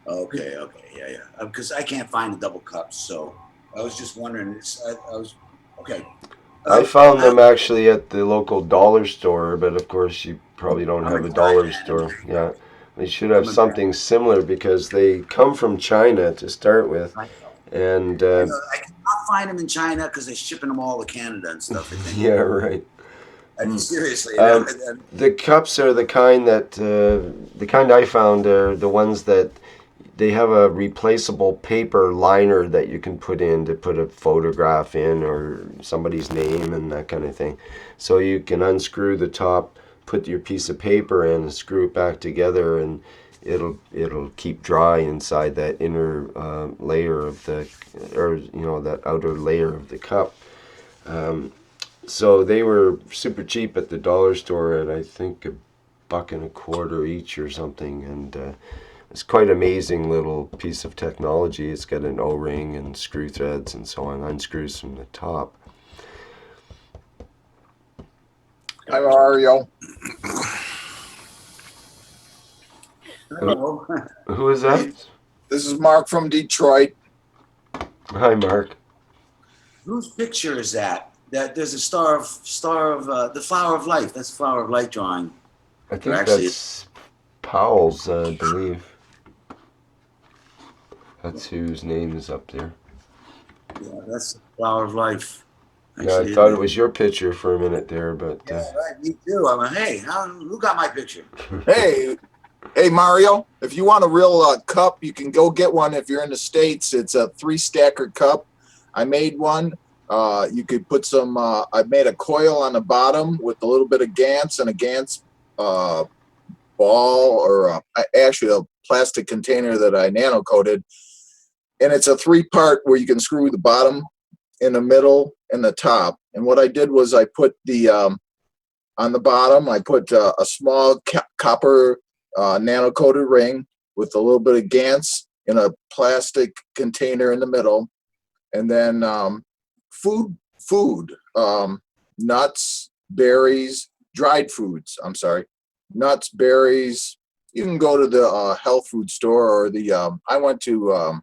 Okay, yeah. Because I can't find the double cups, so I was just wondering. I was okay. I found them actually at the local dollar store, but of course you probably don't have a dollar store. Yeah, they should have something similar because they come from China to start with, and I cannot find them in China because they're shipping them all to Canada and stuff. I think. Yeah, right. I mean, seriously. The cups are the kind that the kind I found are the ones that they have a replaceable paper liner that you can put in to put a photograph in or somebody's name and that kind of thing. So you can unscrew the top, put your piece of paper in, and screw it back together, and it'll keep dry inside that inner layer of the, or that outer layer of the cup. So they were super cheap at the dollar store at I think $1.25 each or something, and it's quite an amazing little piece of technology. It's got an O-ring and screw threads and so on. Unscrews from the top. Hi, Mario. Hello. Who is that? This is Mark from Detroit. Hi, Mark. Whose picture is that? That there's a star of the flower of life. That's flower of life drawing. I think that's Powell's, I believe. That's whose name is up there. Yeah, that's the flower of life. Actually, yeah, I thought it was your picture for a minute there, but yeah, right. Me too. I went, hey, who got my picture? Hey, Mario. If you want a real cup, you can go get one. If you're in the States, it's a 3-stacker cup. I made one. You could put some. I made a coil on the bottom with a little bit of GANS and a GANS ball, or actually a plastic container that I nano coated. And it's a 3-part where you can screw the bottom, in the middle, and the top. And what I did was I put the on the bottom, I put a small copper nano coated ring with a little bit of GANS in a plastic container in the middle, and then food, nuts, berries, dried foods. I'm sorry, nuts, berries. You can go to the health food store or the. I went to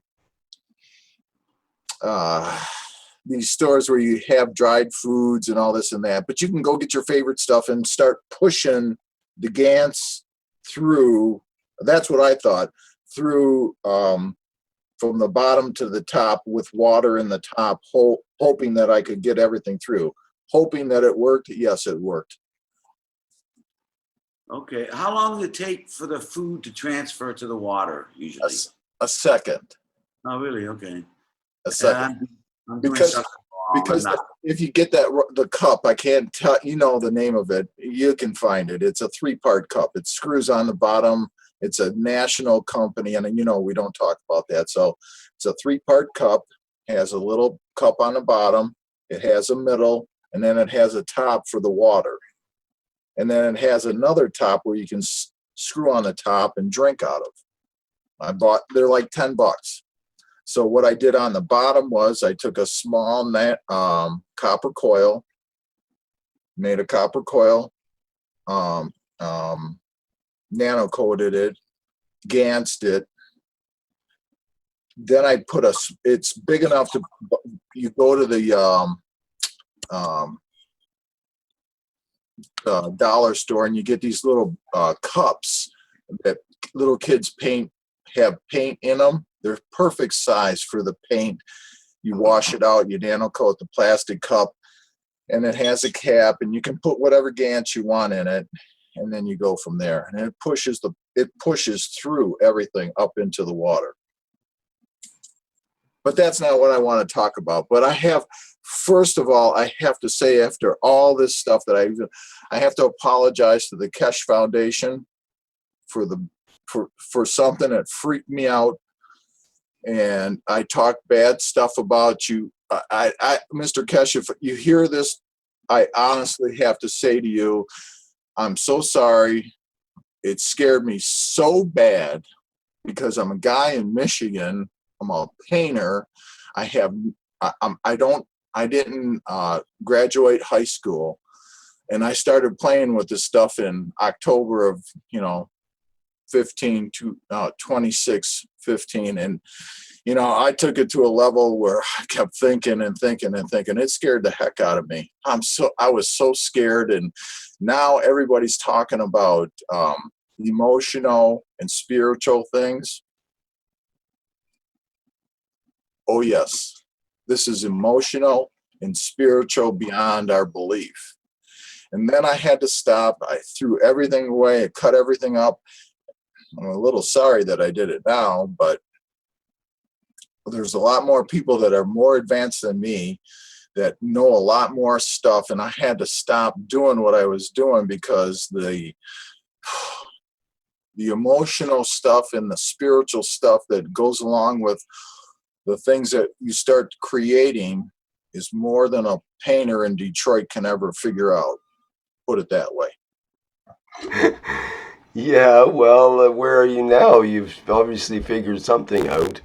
these stores where you have dried foods and all this and that, but you can go get your favorite stuff and start pushing the GANS through. That's what I thought, through from the bottom to the top with water in the top, hoping that I could get everything through. Hoping that it worked. Yes, it worked. Okay. How long does it take for the food to transfer to the water usually? A second. Oh, really? Okay. A second. I'm doing because something wrong. because if you get the cup, I can't tell the name of it. You can find it. It's a 3-part cup. It screws on the bottom. It's a national company, and we don't talk about that. So it's a 3-part cup. Has a little cup on the bottom. It has a middle, and then it has a top for the water. and then it has another top where you can screw on the top and drink out of. They're like $10. So what I did on the bottom was I took a small copper coil, made a copper coil, nano coated it, gansed it. Then I put it's big enough to, you go to the dollar store and you get these little cups that little kids have paint in them. They're perfect size for the paint. You wash it out, you nano coat the plastic cup, and it has a cap, and you can put whatever gans you want in it, and then you go from there. And it pushes through everything up into the water. But that's not what I want to talk about. But first of all, I have to say, after all this stuff that I have to apologize to the Keshe Foundation for something that freaked me out. And I talked bad stuff about you. Mr. Keshe, if you hear this, I honestly have to say to you, I'm so sorry. It scared me so bad because I'm a guy in Michigan. I'm a painter. I didn't graduate high school, and I started playing with this stuff in October of 26, 15, and I took it to a level where I kept thinking and thinking and thinking. It scared the heck out of me. I was so scared, and now everybody's talking about emotional and spiritual things. Oh yes, this is emotional and spiritual beyond our belief. And then I had to stop. I threw everything away. I cut everything up. I'm a little sorry that I did it now, but there's a lot more people that are more advanced than me that know a lot more stuff, and I had to stop doing what I was doing because the emotional stuff and the spiritual stuff that goes along with the things that you start creating is more than a painter in Detroit can ever figure out. Put it that way. Yeah, well, where are you now? You've obviously figured something out.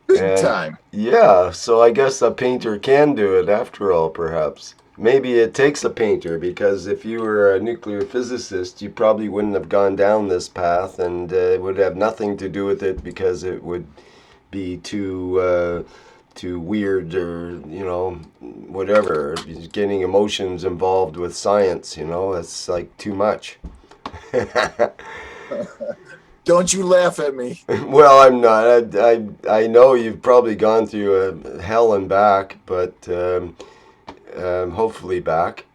Big time. Yeah, so I guess a painter can do it after all, perhaps. Maybe it takes a painter, because if you were a nuclear physicist, you probably wouldn't have gone down this path, and it would have nothing to do with it because it would be too weird, or whatever. Getting emotions involved with science, it's like too much. Don't you laugh at me. Well, I'm not. I know you've probably gone through hell and back, but hopefully back.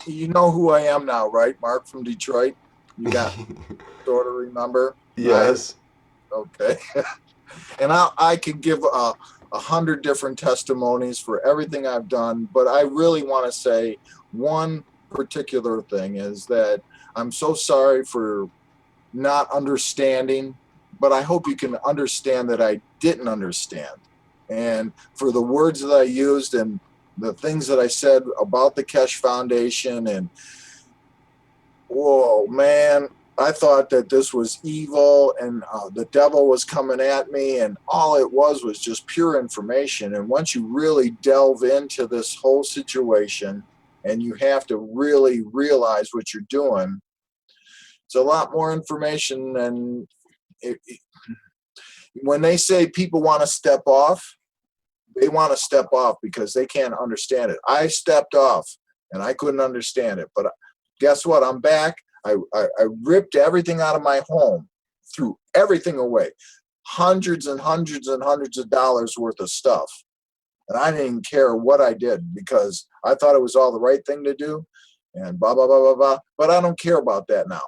You know who I am now, right? Mark from Detroit. You got sort of remember? Yes. Okay. And I could give 100 different testimonies for everything I've done, but I really want to say one particular thing is that I'm so sorry for not understanding, but I hope you can understand that I didn't understand. And for the words that I used and the things that I said about the Keshe Foundation, and whoa, man, I thought that this was evil and the devil was coming at me, and all it was just pure information. And once you really delve into this whole situation and you have to really realize what you're doing, it's a lot more information. And when they say people want to step off, they want to step off because they can't understand it. I stepped off and I couldn't understand it, but guess what? I'm back. I ripped everything out of my home, threw everything away, hundreds and hundreds and hundreds of dollars worth of stuff. And I didn't even care what I did because I thought it was all the right thing to do, and blah, blah, blah, blah, blah. But I don't care about that now.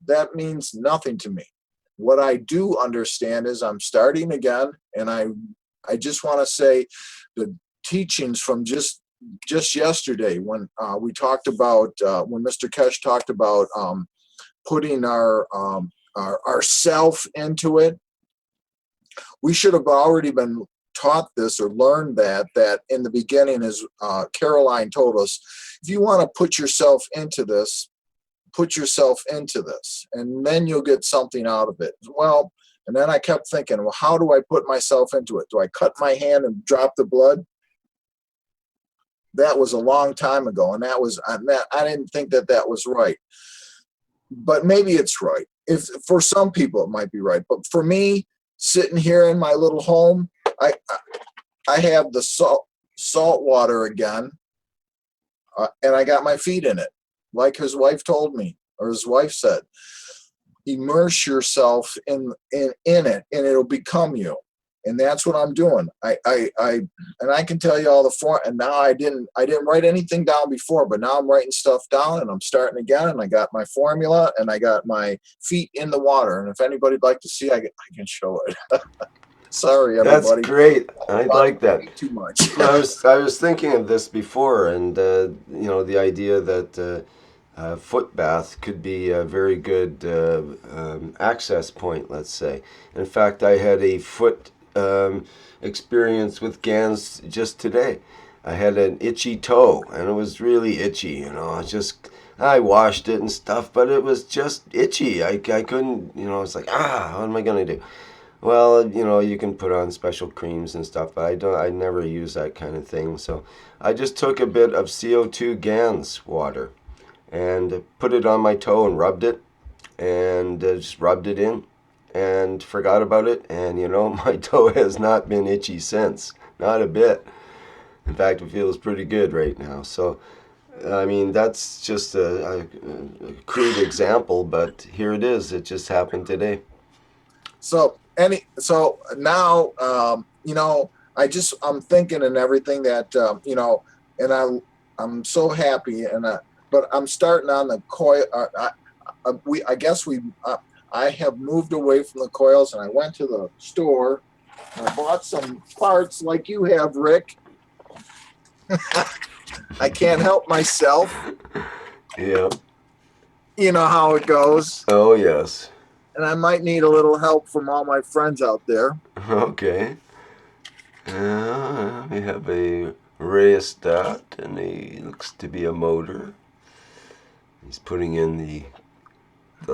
That means nothing to me. What I do understand is I'm starting again, and I just want to say the teachings from just yesterday when we talked about when Mr. Keshe talked about putting our self into it. We should have already been taught this or learned that in the beginning, as Caroline told us, if you want to put yourself into this, and then you'll get something out of it. Well, and then I kept thinking, well, how do I put myself into it? Do I cut my hand and drop the blood? That was a long time ago, and I didn't think that was right. But maybe it's right. If for some people it might be right, but for me, sitting here in my little home, I have the salt water again, and I got my feet in it, like his wife told me, or his wife said. Immerse yourself in it, and it'll become you. And that's what I'm doing. And I can tell you all the form. And now I didn't write anything down before, but now I'm writing stuff down, and I'm starting again. And I got my formula, and I got my feet in the water. And if anybody'd like to see, I can show it. Sorry, everybody. That's great. I like that. Too much. I was thinking of this before, and the idea that foot bath could be a very good access point. Let's say. In fact, I had a foot experience with GANs just today. I had an itchy toe, and it was really itchy. I washed it and stuff, but it was just itchy. I couldn't. It's like, what am I gonna do? Well, you can put on special creams and stuff, but I never use that kind of thing. So I just took a bit of CO2 GANs water and put it on my toe and rubbed it, and just rubbed it in and forgot about it. And my toe has not been itchy since, not a bit. In fact, it feels pretty good right now. So I mean, that's just a crude example, but here it is. It just happened today. So now I'm thinking and everything that and I'm so happy, but I'm starting on the coil. I have moved away from the coils, and I went to the store and I bought some parts like you have, Rick. I can't help myself. Yep. You know how it goes. Oh, yes. And I might need a little help from all my friends out there. Okay. We have a rheostat, and he looks to be a motor. He's putting in the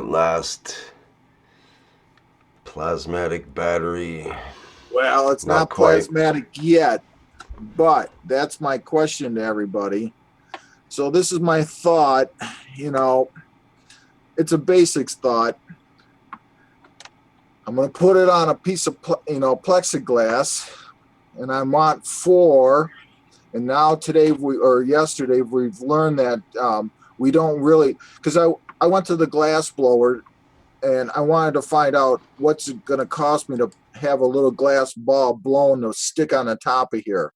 last plasmatic battery. Well, it's not plasmatic yet, but that's my question to everybody. So this is my thought. It's a basics thought. I'm going to put it on a piece of plexiglass, and I want 4. And now yesterday we've learned that we don't really, because I went to the glass blower, and I wanted to find out what's it going to cost me to have a little glass ball blown to stick on the top of here.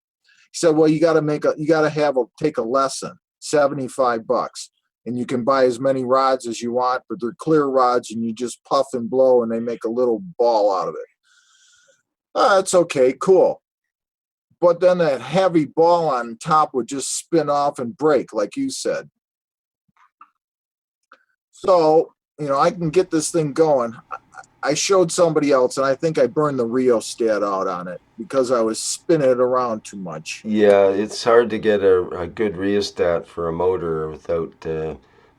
He said, well, you got to take a lesson, $75. And you can buy as many rods as you want, but they're clear rods, and you just puff and blow, and they make a little ball out of it. That's okay, cool. But then that heavy ball on top would just spin off and break, like you said. So, I can get this thing going. I showed somebody else, and I think I burned the rheostat out on it because I was spinning it around too much. Yeah, it's hard to get a good rheostat for a motor without,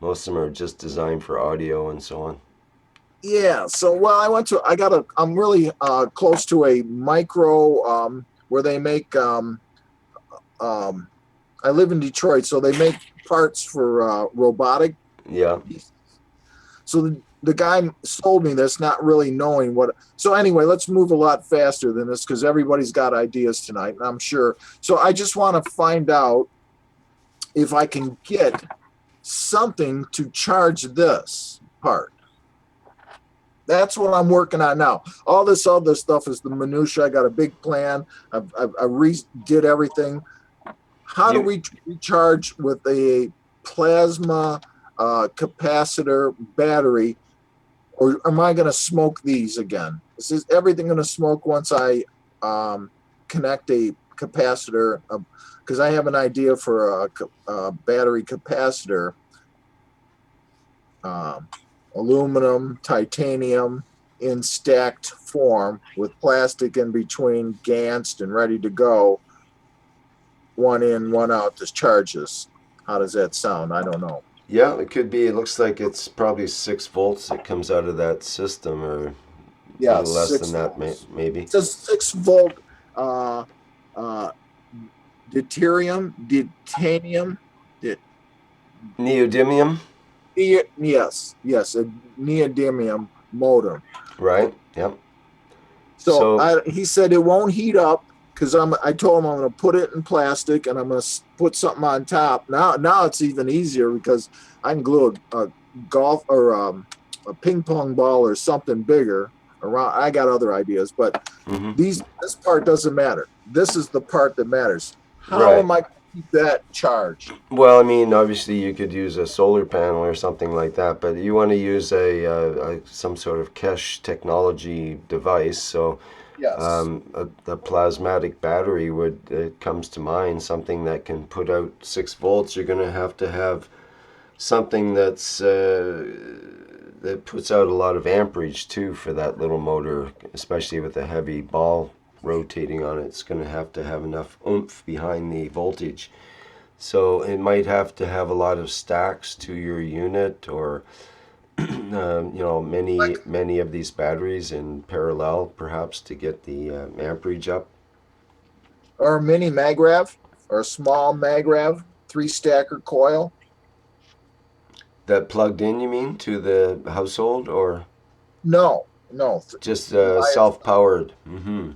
most of them are just designed for audio and so on. Yeah, so, I'm really close to a micro, where they make, I live in Detroit, so they make parts for robotic. Yeah. So the guy sold me this, not really knowing what. So anyway, let's move a lot faster than this because everybody's got ideas tonight, and I'm sure. So I just want to find out if I can get something to charge this part. That's what I'm working on now. All this other stuff is the minutia. I got a big plan. I redid everything. How do we recharge with a plasma capacitor battery, or am I going to smoke these again? Is everything going to smoke once I connect a capacitor? Because I have an idea for a battery capacitor. Aluminum, titanium, in stacked form with plastic in between, ganced and ready to go. One in, one out discharges. How does that sound? I don't know. Yeah, it could be. It looks like it's probably 6 volts that comes out of that system, or a Yeah, little less than 6 that, volts. maybe. It's a 6 volt uh, uh, deuterium, Neodymium, yes, a neodymium modem. right? Yep. So So, he said it won't heat up because I told him I'm going to put it in plastic and I'm going to put something on top. Now it's even easier because I can glue a golf or a ping pong ball or something bigger around. I got other ideas, but mhm. this part doesn't matter. This is the part that matters. How Right. am I going to keep that charged? Well, I mean, obviously you could use a solar panel or something like that, but you want to use some sort of Keshe technology device. So, Yes. a plasmatic battery would it comes to mind. Something that can put out 6 volts. You're going to have something that puts out a lot of amperage too for that little motor, especially with a heavy ball rotating on it. It's going to have enough oomph behind the voltage. So it might have to have a lot of stacks to your unit, or many of these batteries in parallel, perhaps, to get the amperage up. Or a mini magrav or a small magrav, 3-stacker coil. That plugged in, you mean, to the household, or No. just Buy it. self-powered? Mm-hmm.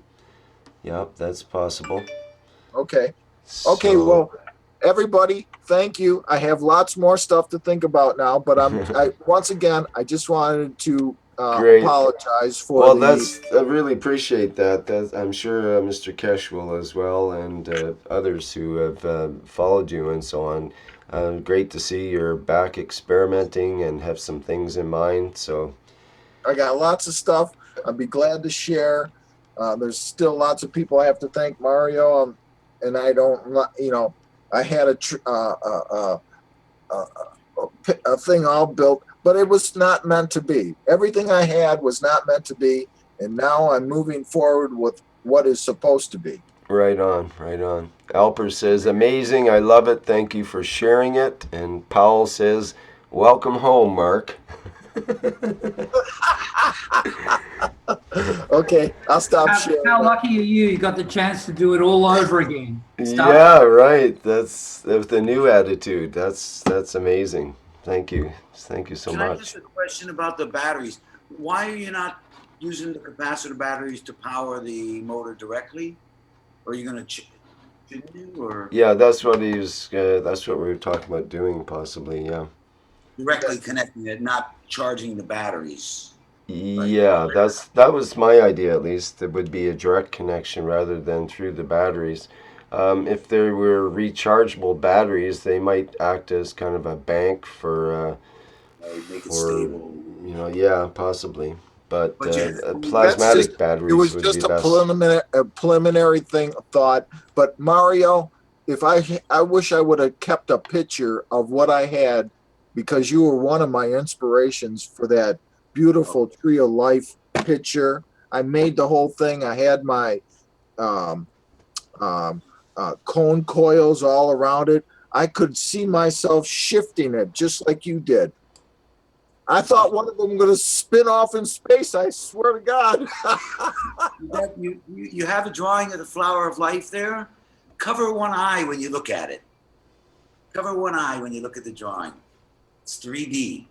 Yep, that's possible. Okay. Okay. So Well, everybody, thank you. I have lots more stuff to think about now, but once again, I just wanted to great. apologize for Well, the. I really appreciate that. I'm sure Mr. Kesh will as well, and others who have followed you and so on. Great to see you're back experimenting and have some things in mind. So, I got lots of stuff. I'd be glad to share. There's still lots of people I have to thank, Mario, and I don't. I had a thing all built, but it was not meant to be. Everything I had was not meant to be, and now I'm moving forward with what is supposed to be. right on, right on. Alper says, amazing. I love it. Thank you for sharing it. And Powell says, welcome home, Mark. Okay, I'll stop sharing. How lucky are you? You got the chance to do it all over again. Yeah, right. That's the new attitude. That's amazing. Thank you. Thank you so Can I much. ask a question about the batteries? Why are you not using the capacitor batteries to power the motor directly? Or are you going to shouldn't you, or Yeah, that's what that's what we were talking about doing, possibly. Yeah. directly connecting it, not charging the batteries? Right. Yeah, that was my idea, at least. It would be a direct connection rather than through the batteries. If there were rechargeable batteries, they might act as kind of a bank Right, make it for stable. yeah, possibly. But But That's just. plasmatic It batteries was would be just a best. preliminary thought. But Mario, if I wish I would have kept a picture of what I had, because you were one of my inspirations for that beautiful tree of life picture. I made the whole thing. I had my um, cone coils all around it. I could see myself shifting it just like you did. I thought one of them was going to spin off in space. I swear to God. you have a drawing of the flower of life there. Cover one eye when you look at it. Cover one eye when you look at the drawing. It's 3D.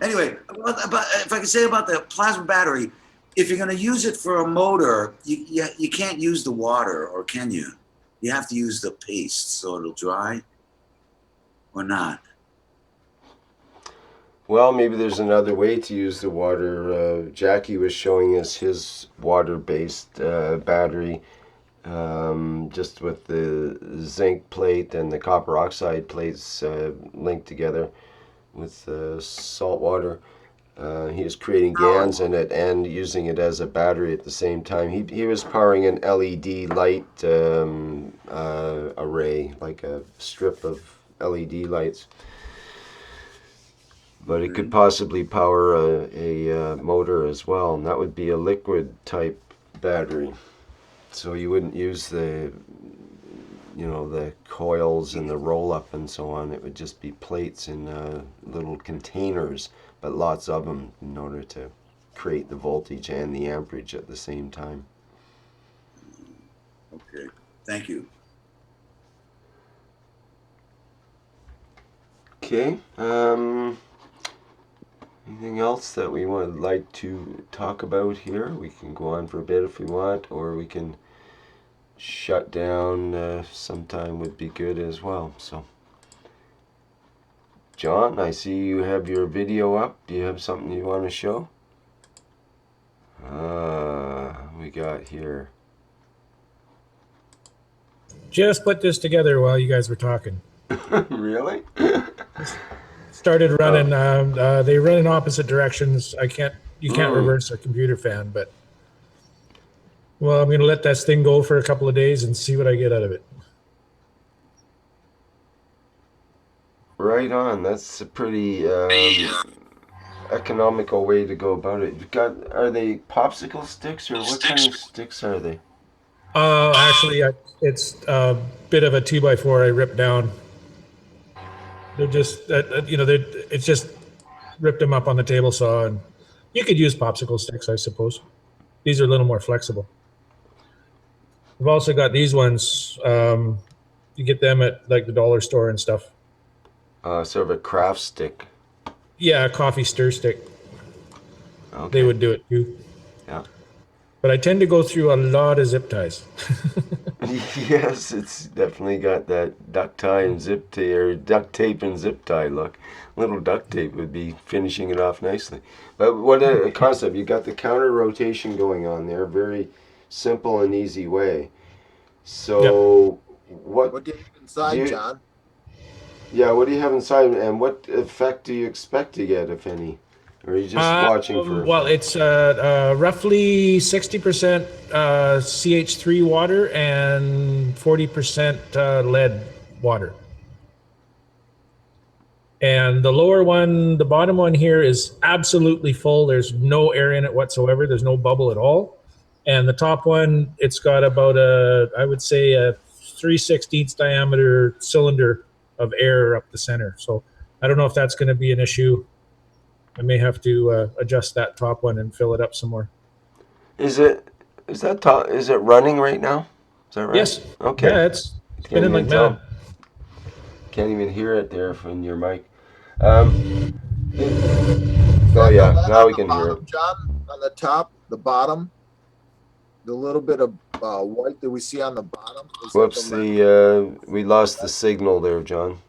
Anyway, about, if I can say about the plasma battery, if you're going to use it for a motor, you can't use the water, or can you? You have to use the paste so it'll dry, or not. Well, maybe there's another way to use the water. Jackie was showing us his water-based battery, just with the zinc plate and the copper oxide plates linked together with salt water. He was creating GANs in it and using it as a battery at the same time. He was powering an LED light array, like a strip of LED lights. but it could possibly power a motor as well, and that would be a liquid type battery. So you wouldn't use the the coils and the roll up and so on. It would just be plates in little containers, but lots of them in order to create the voltage and the amperage at the same time. Okay, thank you. Okay. Anything else that we would like to talk about here? We can go on for a bit if we want, or we can shut down sometime would be good as well. So, John, I see you have your video up. Do you have something you want to show? We got here. Just put this together while you guys were talking. Really? Started running. They run in opposite directions. You can't reverse a computer fan, but well, I'm going to let this thing go for a couple of days and see what I get out of it. Right on. That's a pretty economical way to go about it. Are they popsicle sticks or what kind of sticks are they? Actually, it's a bit of a 2x4 I ripped down. They're just, it's just ripped them up on the table saw, and you could use popsicle sticks, I suppose. These are a little more flexible. We've also got these ones. You get them at like the dollar store and stuff. Sort of a craft stick. Yeah, a coffee stir stick. Okay. They would do it too. Yeah. But I tend to go through a lot of zip ties. Yes, it's definitely got that duct tape and zip tie look. Little duct tape would be finishing it off nicely. But what a concept. You got the counter rotation going on there. Very simple and easy way. So What do you have inside, John? Yeah, what do you have inside, and what effect do you expect to get, if any? Or are you just watching for? Well, it's roughly 60% CH3 water and 40% lead water. And the lower one, the bottom one here is absolutely full. There's no air in it whatsoever. There's no bubble at all. And the top one, it's got about I would say a 3/16 diameter cylinder of air up the center. So I don't know if that's going to be an issue. I may have to adjust that top one and fill it up some more. Is it running right now? Is that right? Yes. Okay. Yeah, it's spinning like mad. Can't even hear it there from your mic. Oh yeah, now we can hear it. John, on the top, the bottom, the little bit of white that we see on the bottom. Whoops, we lost the signal there, John.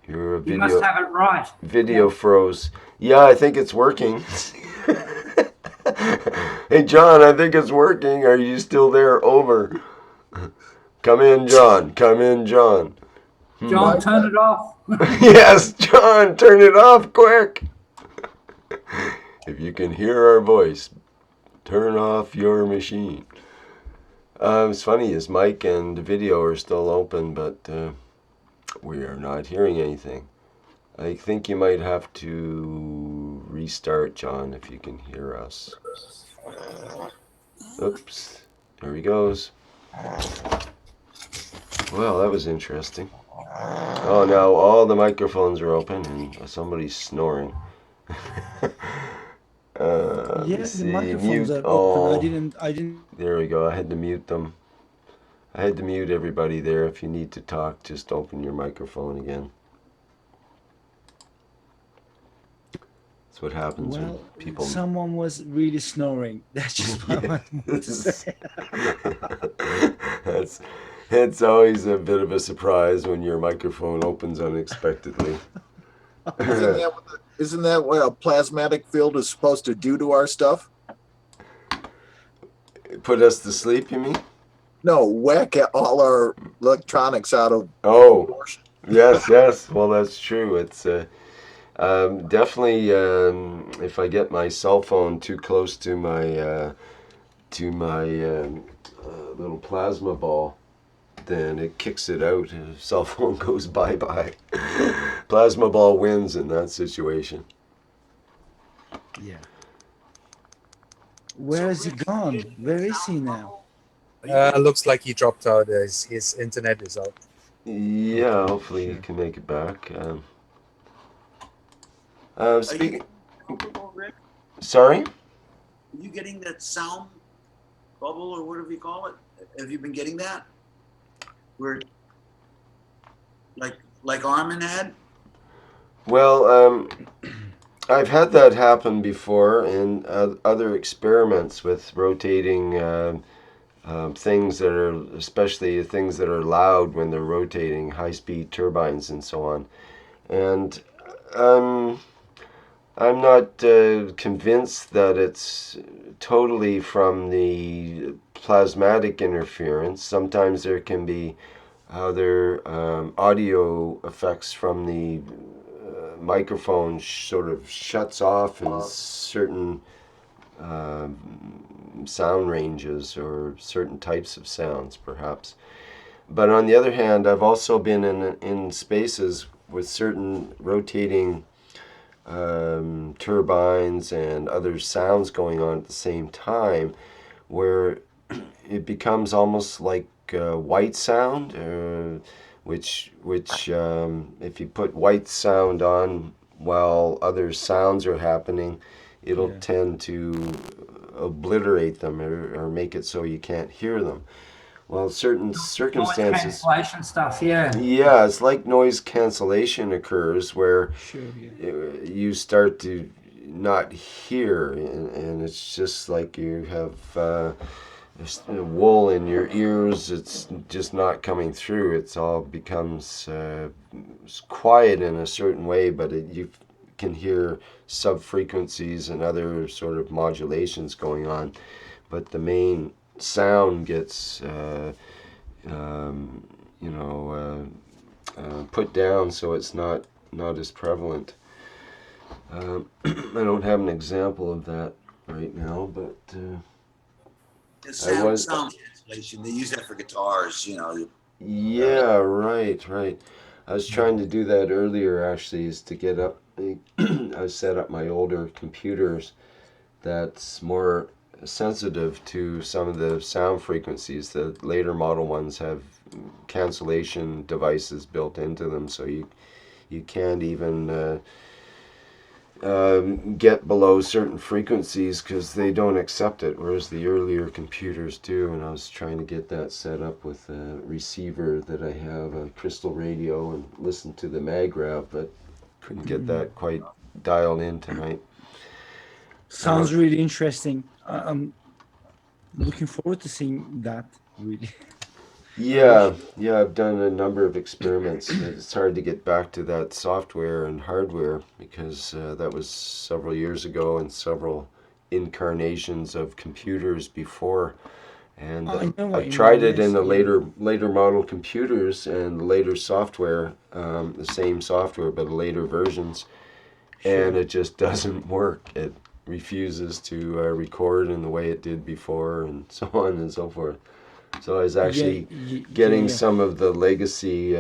Your video. You must have it right. Video froze. Yeah, I think it's working. Hey, John, I think it's working. Are you still there? Over. Come in, John. Come in, John. John, turn it off. Yes, John, turn it off quick. If you can hear our voice, turn off your machine. It's funny, his mic and video are still open, but we are not hearing anything. I think you might have to restart, John, if you can hear us. Oops, there he goes. Well, that was interesting. Oh, now all the microphones are open and somebody's snoring. Yes, the microphones are open. I didn't. There we go. I had to mute them. I had to mute everybody there. If you need to talk, just open your microphone again. That's what happens when people. Someone was really snoring. That's just what I want to say. It's always a bit of a surprise when your microphone opens unexpectedly. Isn't that what a plasmatic field is supposed to do to our stuff? Put us to sleep, you mean? No, whack all our electronics out of. Oh, yes. Well, that's true. It's definitely if I get my cell phone too close to my little plasma ball, then it kicks it out and the cell phone goes bye-bye. Plasma ball wins in that situation. Yeah. Where has he gone? Where is he now? Looks like he dropped out. His internet is out. Yeah, Okay, hopefully sure. you can make it back. Speaking, Rick? sorry? Are you getting that sound bubble or whatever you call it? Have you been getting that? Where, like Armin had? Well, I've had that happen before in other experiments with rotating things that are, especially things that are loud when they're rotating, high-speed turbines and so on. And I'm not convinced that it's totally from the plasmatic interference. Sometimes there can be other audio effects from the microphone sort of shuts off in certain sound ranges or certain types of sounds, perhaps. But on the other hand, I've also been in spaces with certain rotating turbines and other sounds going on at the same time, where it becomes almost like white sound, which if you put white sound on while other sounds are happening, it'll Yeah. tend to obliterate them or make it so you can't hear them. Well, certain Noise circumstances, cancellation stuff, yeah. yeah, it's like noise cancellation occurs where Sure, yeah. you start to not hear, and it's just like you have wool in your ears. It's just not coming through. It's all becomes quiet in a certain way, but you can hear sub-frequencies and other sort of modulations going on, but the main sound gets you know put down, so it's not as prevalent. I don't have an example of that right now, but The I was. sound cancellation. They use that for guitars, you know. Yeah, right. I was trying to do that earlier, actually, is to get up. I set up my older computers that's more sensitive to some of the sound frequencies. The later model ones have cancellation devices built into them, so you can't even get below certain frequencies because they don't accept it, whereas the earlier computers do. And I was trying to get that set up with a receiver that I have, a crystal radio, and listen to the mag-rav, but couldn't get that quite dialed in tonight. Sounds really interesting. I'm looking forward to seeing that, really. Yeah, I've done a number of experiments. It's hard to get back to that software and hardware because that was several years ago and several incarnations of computers before. And I know what I've you tried mean, it in yes, the yeah. later model computers and later software, the same software but later versions, and Sure. it just doesn't work. It refuses to record in the way it did before, and so on and so forth. So I was Yeah, actually yeah, getting yeah. some of the legacy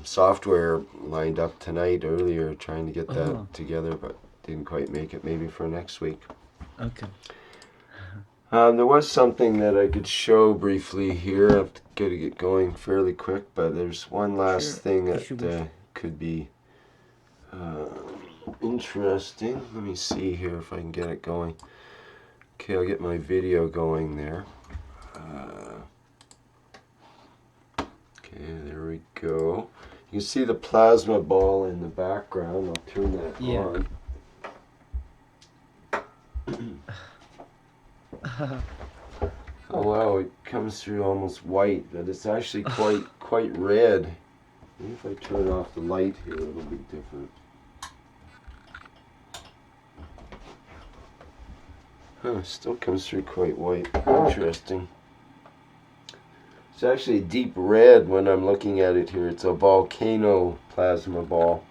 software lined up tonight earlier, trying to get that Oh, together, but didn't quite make it. Maybe for next week. okay. There was something that I could show briefly here. I've got to get going fairly quick, but there's one last Sure, thing if you wish. that could be interesting. Let me see here if I can get it going. Okay, I'll get my video going there. Okay, there we go. You can see the plasma ball in the background. I'll turn that Yeah. on. Oh wow, it comes through almost white, but it's actually quite red. Maybe if I turn off the light here, it'll be different. Huh, still comes through quite white. Interesting. It's actually deep red when I'm looking at it here. It's a volcano plasma ball.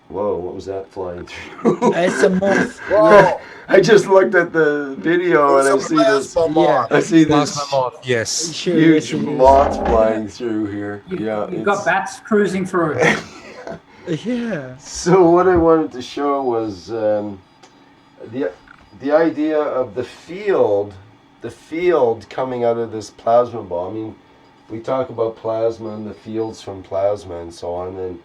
Whoa, what was that flying through? It's a moth. Whoa! I just looked at the video and It I was a see this. plasma Yeah. moth. I see Plasma this moth, yes. Sure. huge Yes, it is. moth flying through here. Yeah, You've got bats cruising through. Yeah. So what I wanted to show was the the idea of the field coming out of this plasma ball. I mean, we talk about plasma and the fields from plasma and so on, and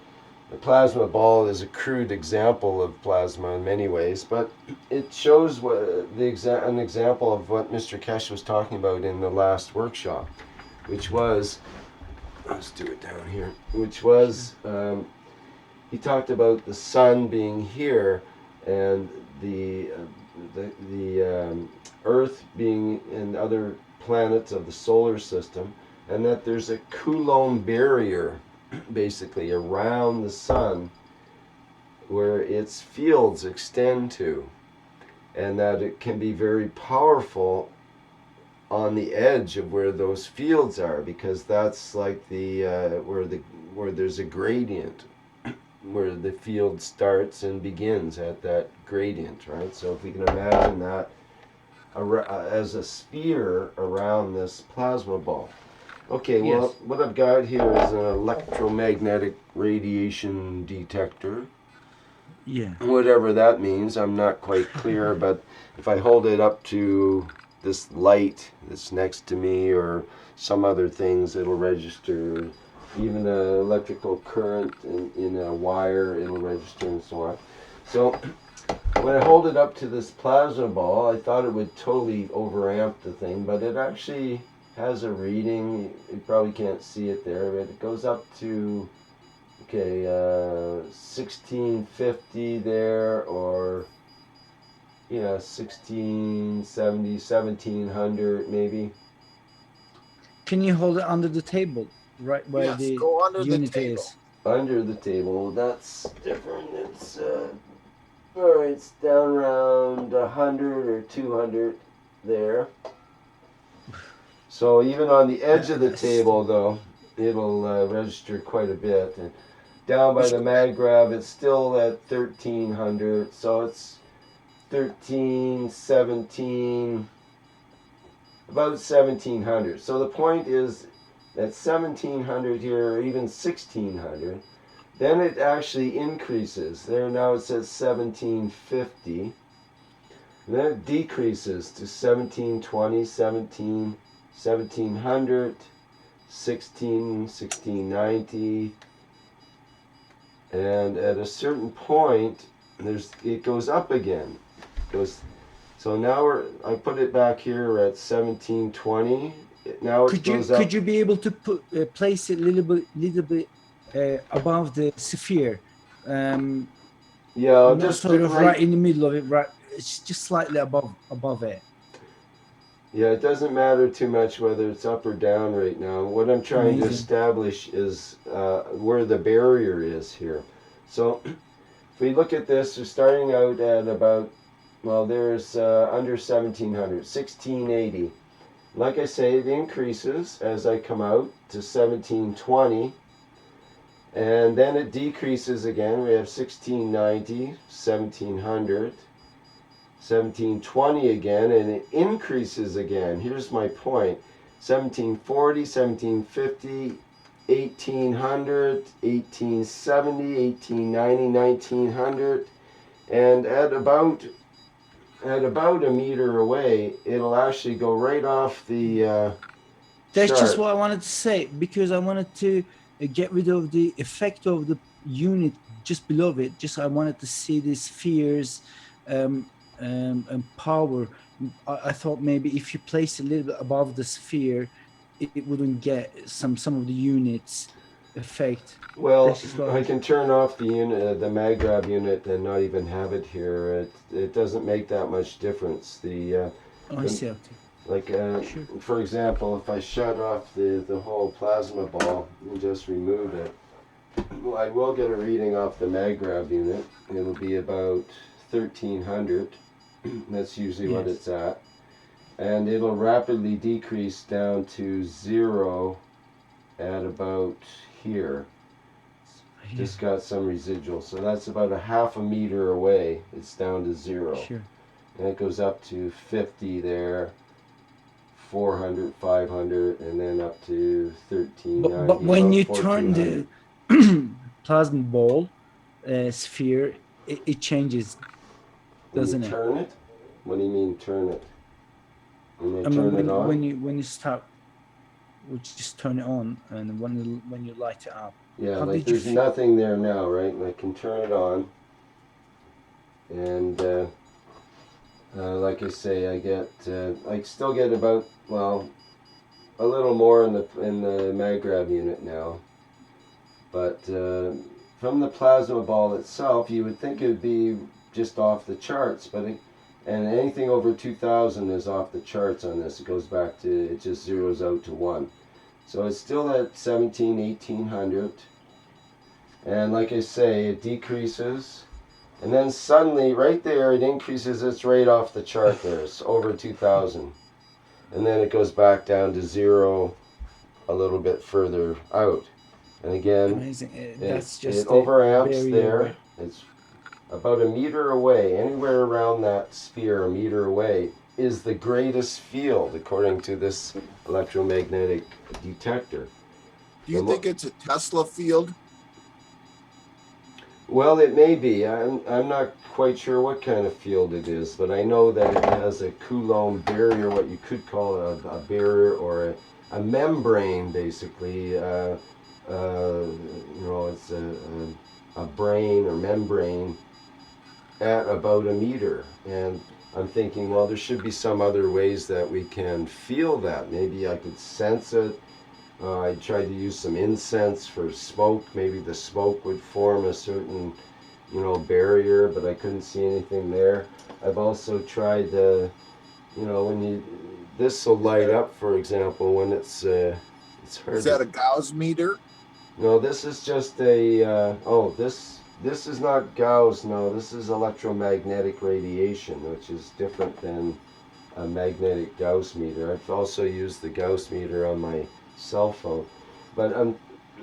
the plasma ball is a crude example of plasma in many ways, but it shows an example of what Mr. Keshe was talking about in the last workshop, which was, let's do it down here, which was he talked about the sun being here and the Earth being in other planets of the solar system, and that there's a Coulomb barrier basically around the sun where its fields extend to, and that it can be very powerful on the edge of where those fields are, because that's like where there's a gradient, where the field starts and begins at that gradient, right? So if we can imagine that as a sphere around this plasma ball. Okay, well, Yes. what I've got here is an electromagnetic radiation detector. Yeah. Whatever that means, I'm not quite clear, but if I hold it up to this light that's next to me or some other things, it'll register. Even an electrical current in a wire, it'll register and so on. So when I hold it up to this plasma ball, I thought it would totally overamp the thing, but it actually has a reading. You probably can't see it there, but it goes up to 1650 there, or 1670, 1700 maybe. Can you hold it under the table, right where Yes, the go under the unit table. is? Under the table, that's different. It's all right, it's down around 100 or 200 there. So even on the edge of the table, though, it'll register quite a bit. And down by the mag grab, it's still at 1300, so it's 13, 17, about 1700. So the point is at 1700 here, or even 1600, then it actually increases. There now it's at 1750. And then it decreases to 1720, 1700, 1690. And at a certain point, it goes up again. So now I put it back here at 1720. Now it goes up. Could you be able to place it a little bit above the sphere? Yeah, Not just sort of right in the middle of it, right? It's just slightly above it. Yeah, it doesn't matter too much whether it's up or down right now. What I'm trying to establish is where the barrier is here. So if we look at this, we're starting out at about, well, there's under 1700, 1680. Like I say, it increases as I come out to 1720. And then it decreases again. We have 1690, 1700. 1720 again, and it increases again. Here's my point. 1740, 1750, 1800, 1870, 1890, 1900, and at about a meter away, it'll actually go right off the That's chart. just what I wanted to say, because I wanted to get rid of the effect of the unit just below it. Just I wanted to see the spheres and power. I thought maybe if you place a little bit above the sphere, it wouldn't get some of the units effect. Well, I can turn off the unit, the mag grab unit, and not even have it here. It doesn't make that much difference. I see. Okay. Like, for example, if I shut off the whole plasma ball and just remove it, well, I will get a reading off the mag grab unit. It'll be about 1300. That's usually what it's at. And it'll rapidly decrease down to 0 at about here. just got some residual. So that's about a half a meter away. It's down to 0. Sure. And it goes up to 50 there, 400, 500, and then up to 1390. But when about you turn 1400. the plasma ball sphere, it changes, When you doesn't it? turn it? What do you mean turn it? When you I mean, turn it on? when you start, we just turn it on, and when you light it up. Yeah, How like did you there's feel? nothing there now, right? And I can turn it on. And like I say, I still get about, well, a little more in the MagGrav unit now. But from the plasma ball itself, you would think it would be just off the charts, and anything over 2000 is off the charts on this. It goes back to, it just zeroes out to 1. So it's still at 17, 1800. And like I say, it decreases. And then suddenly, right there, it increases. It's right off the chart there. It's over 2000. And then it goes back down to 0 a little bit further out. And again, Amazing. That's just it overamps barrier there. away. It's about a meter away. Anywhere around that sphere, a meter away, is the greatest field, according to this electromagnetic detector. Do you think it's a Tesla field? Well, it may be. I'm not quite sure what kind of field it is, but I know that it has a Coulomb barrier, what you could call a barrier or a membrane, basically. It's a brain or membrane at about a meter. And I'm thinking, well, there should be some other ways that we can feel that. Maybe I could sense it. I tried to use some incense for smoke. Maybe the smoke would form a certain, barrier, but I couldn't see anything there. I've also tried this will light up, for example, when it's hard. Is that a Gauss meter? No, this is just this is not Gauss. No, this is electromagnetic radiation, which is different than a magnetic Gauss meter. I've also used the Gauss meter on my cell phone, but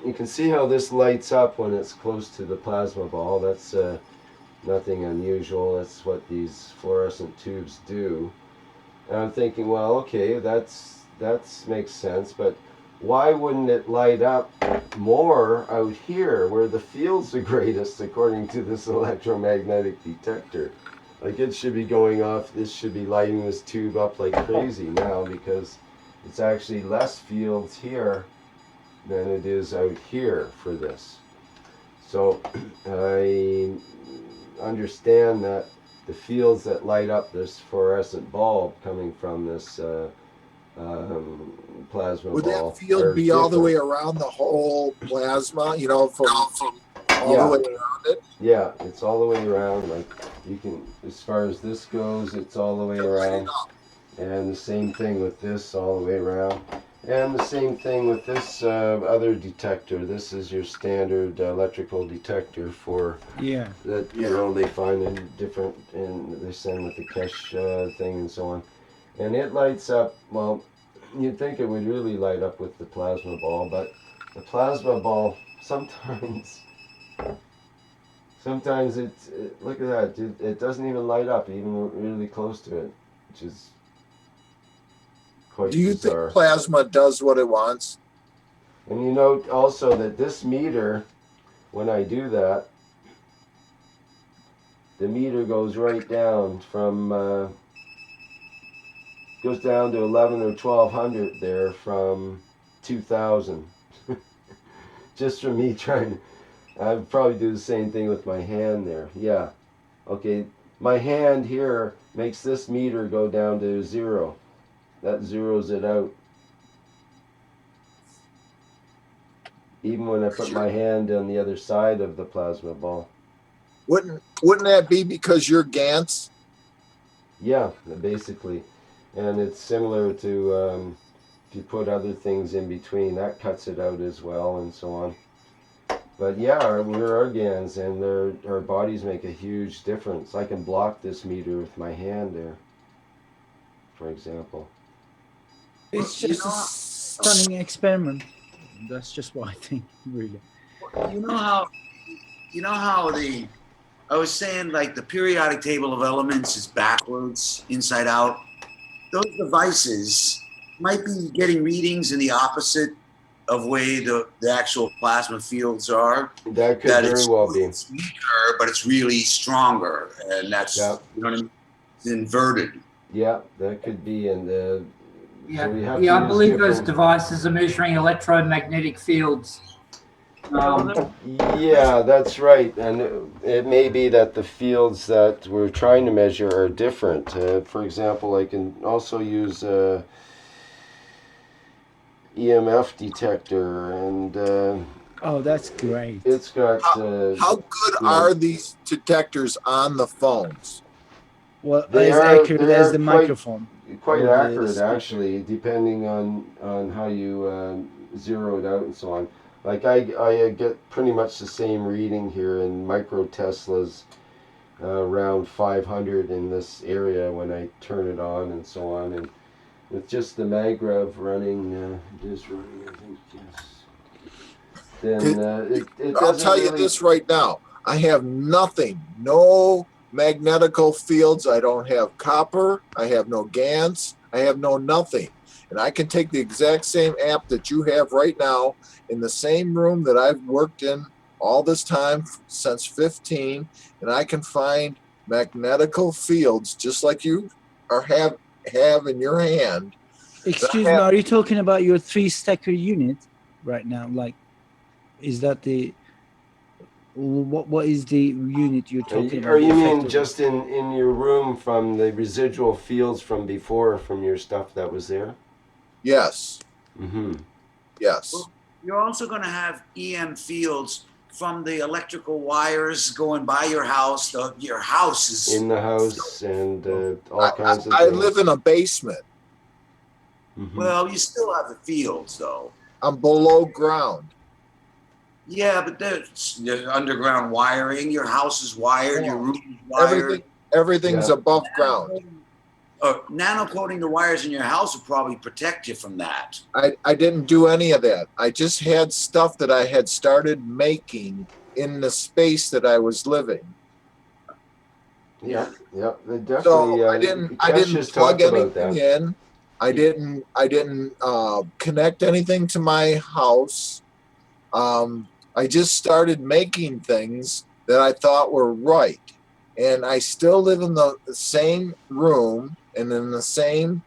you can see how this lights up when it's close to the plasma ball. That's nothing unusual. That's what these fluorescent tubes do. And I'm thinking, well, okay, that makes sense, but why wouldn't it light up more out here where the field's the greatest, according to this electromagnetic detector? Like, it should be going off, this should be lighting this tube up like crazy now, because it's actually less fields here than it is out here for this. So I understand that the fields that light up this fluorescent bulb coming from this plasma Would ball that field be all the way around the whole plasma, from all the way around it? Yeah, it's all the way around. Like, you can, as far as this goes, it's all the way around. And the same thing with this, all the way around. And the same thing with this other detector. This is your standard electrical detector for that. They find in different, and they send with the Keshe thing and so on. And it lights up. Well, you'd think it would really light up with the plasma ball, but the plasma ball sometimes look at that, it doesn't even light up even really close to it, which is quite Do you bizarre. think plasma does what it wants? And you note also that this meter, when I do that, the meter goes right down from goes down to 11 or 1200 there from 2000. Just from me trying to, I'd probably do the same thing with my hand there. Yeah. Okay, my hand here makes this meter go down to 0. That zeroes it out. Even when I put my hand on the other side of the plasma ball. Wouldn't that be because you're Gantz? Yeah, basically. And it's similar to if you put other things in between, that cuts it out as well, and so on. But yeah, we're organs, and our bodies make a huge difference. I can block this meter with my hand there, for example. It's just a stunning experiment. That's just what I think, really. You know how you know how I was saying like the periodic table of elements is backwards, inside out. Those devices might be getting readings in the opposite of way the actual plasma fields are. That could That very well be. it's weaker, but it's really stronger, and that's Yeah. you know what I mean. It's inverted. Yeah, that could be. And Yeah, so we have yeah, to I use believe those different. devices are measuring electromagnetic fields. Yeah, that's right. And it may be that the fields that we're trying to measure are different. For example, I can also use EMF detector, and Oh, that's great. it's got. How good you know, are these detectors on the phones? Well, They as are accurate as the quite microphone. quite or the accurate, speaker. actually, depending on how you zero it out and so on. Like I get pretty much the same reading here in micro Teslas, around 500 in this area when I turn it on and so on, and with just the magrev running, it is running, I think, yes. Then it I'll doesn't tell you really. this right now. I have nothing, no magnetical fields. I don't have copper. I have no GaNs. I have no nothing. And I can take the exact same app that you have right now in the same room that I've worked in all this time since 15, and I can find magnetical fields just like you have in your hand. Excuse me, are you talking about your 3-stacker unit right now? Like, is that the what is the unit you're talking about? Or The you effect mean of just in your room from the residual fields from before, from your stuff that was there? Yes. Mm-hmm. Yes. Well, you're also going to have EM fields from the electrical wires going by your house. Your house is In the house and all kinds of I things. live in a basement. Mm-hmm. well, you still have the fields though. I'm below ground. Yeah, but there's underground wiring. Your house is wired. Your room is wired. Everything's Yeah. above ground. Nano coating the wires in your house will probably protect you from that. I didn't do any of that. I just had stuff that I had started making in the space that I was living. Yeah, yeah, they definitely. So I didn't Kesh has plug talked about anything that. in. I didn't connect anything to my house. I just started making things that I thought were right. And I still live in the same room and in the same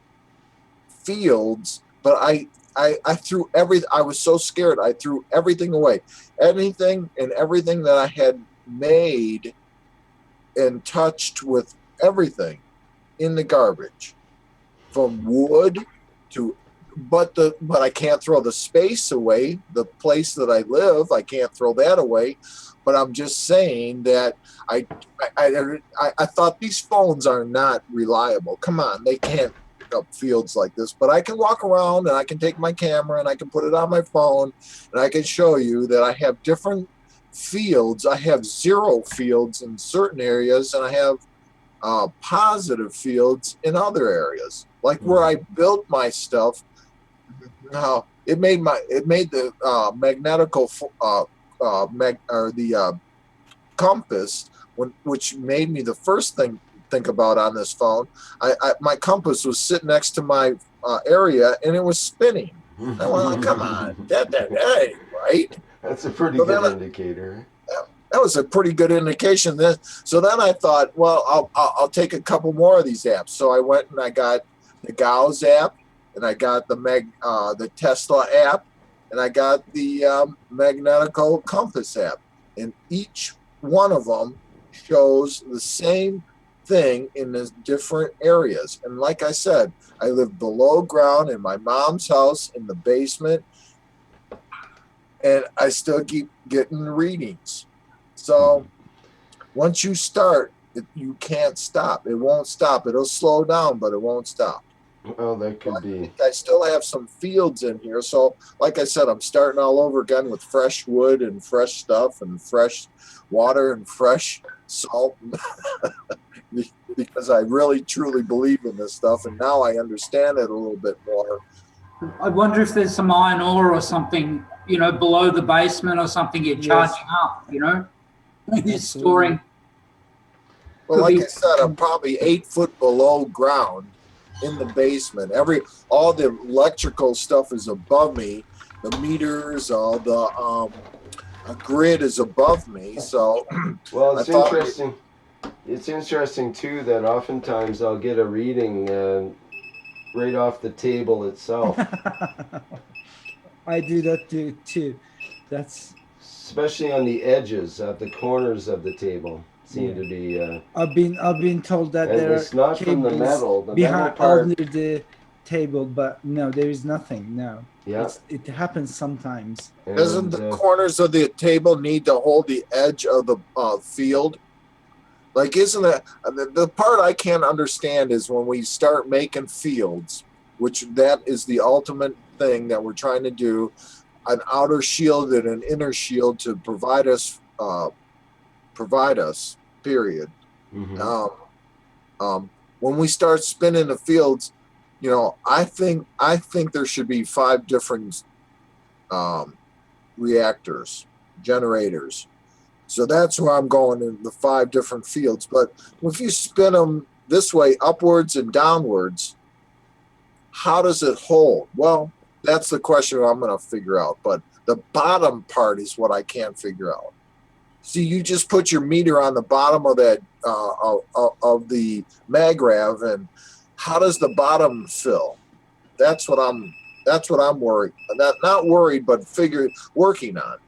fields, but I threw everything. I was so scared. I threw everything away. Anything and everything that I had made and touched with everything in the garbage, from wood to but I can't throw the space away. The place that I live, I can't throw that away. But I'm just saying that I thought these phones are not reliable. Come on, they can't pick up fields like this. But I can walk around and I can take my camera and I can put it on my phone and I can show you that I have different fields. I have zero fields in certain areas and I have positive fields in other areas, like where I built my stuff. Now it made the magnetical compass, which made me the first thing think about on this phone. My compass was sitting next to my area and it was spinning. I went, come on, that ain't right. That's a pretty good indicator. That was a pretty good indication. So then I thought, well, I'll take a couple more of these apps. So I went and I got the Gauss app, and I got the Tesla app, and I got the magnetical compass app. And each one of them shows the same thing in the different areas. And like I said, I live below ground in my mom's house in the basement, and I still keep getting readings. So once you start, you can't stop. It won't stop. It'll slow down, but it won't stop. Well, that could be. I still have some fields in here. So like I said, I'm starting all over again with fresh wood and fresh stuff and fresh water and fresh salt because I really, truly believe in this stuff. And now I understand it a little bit more. I wonder if there's some iron ore or something, below the basement or something you're charging up, You're Absolutely. storing. Well, Could like be. I said, I'm probably 8 foot below ground in the basement. All the electrical stuff is above me. The meters, all the a grid is above me. So Well, I it's thought, interesting. It's interesting too that oftentimes I'll get a reading right off the table itself, I do that too. That's especially on the edges of the corners of the table. Seem yeah. to be, I've been told that and there are it's not from the cables metal. The metal behind part, under the table, but no, there is nothing. No, yeah, it happens sometimes. doesn't and the corners of the table need to hold the edge of the field? Like, isn't it the part I can't understand is when we start making fields, which that is the ultimate thing that we're trying to do, an outer shield and an inner shield to provide us, period. mhm. Um, when we start spinning the fields, I think there should be 5 different um, reactors, generators. So that's where I'm going in the 5 different fields. But if you spin them this way, upwards and downwards, how does it hold? Well, that's the question I'm going to figure out. But the bottom part is what I can't figure out. See, you just put your meter on the bottom of that of the magrav, and how does the bottom fill? That's what I'm worried. Not worried, but working on.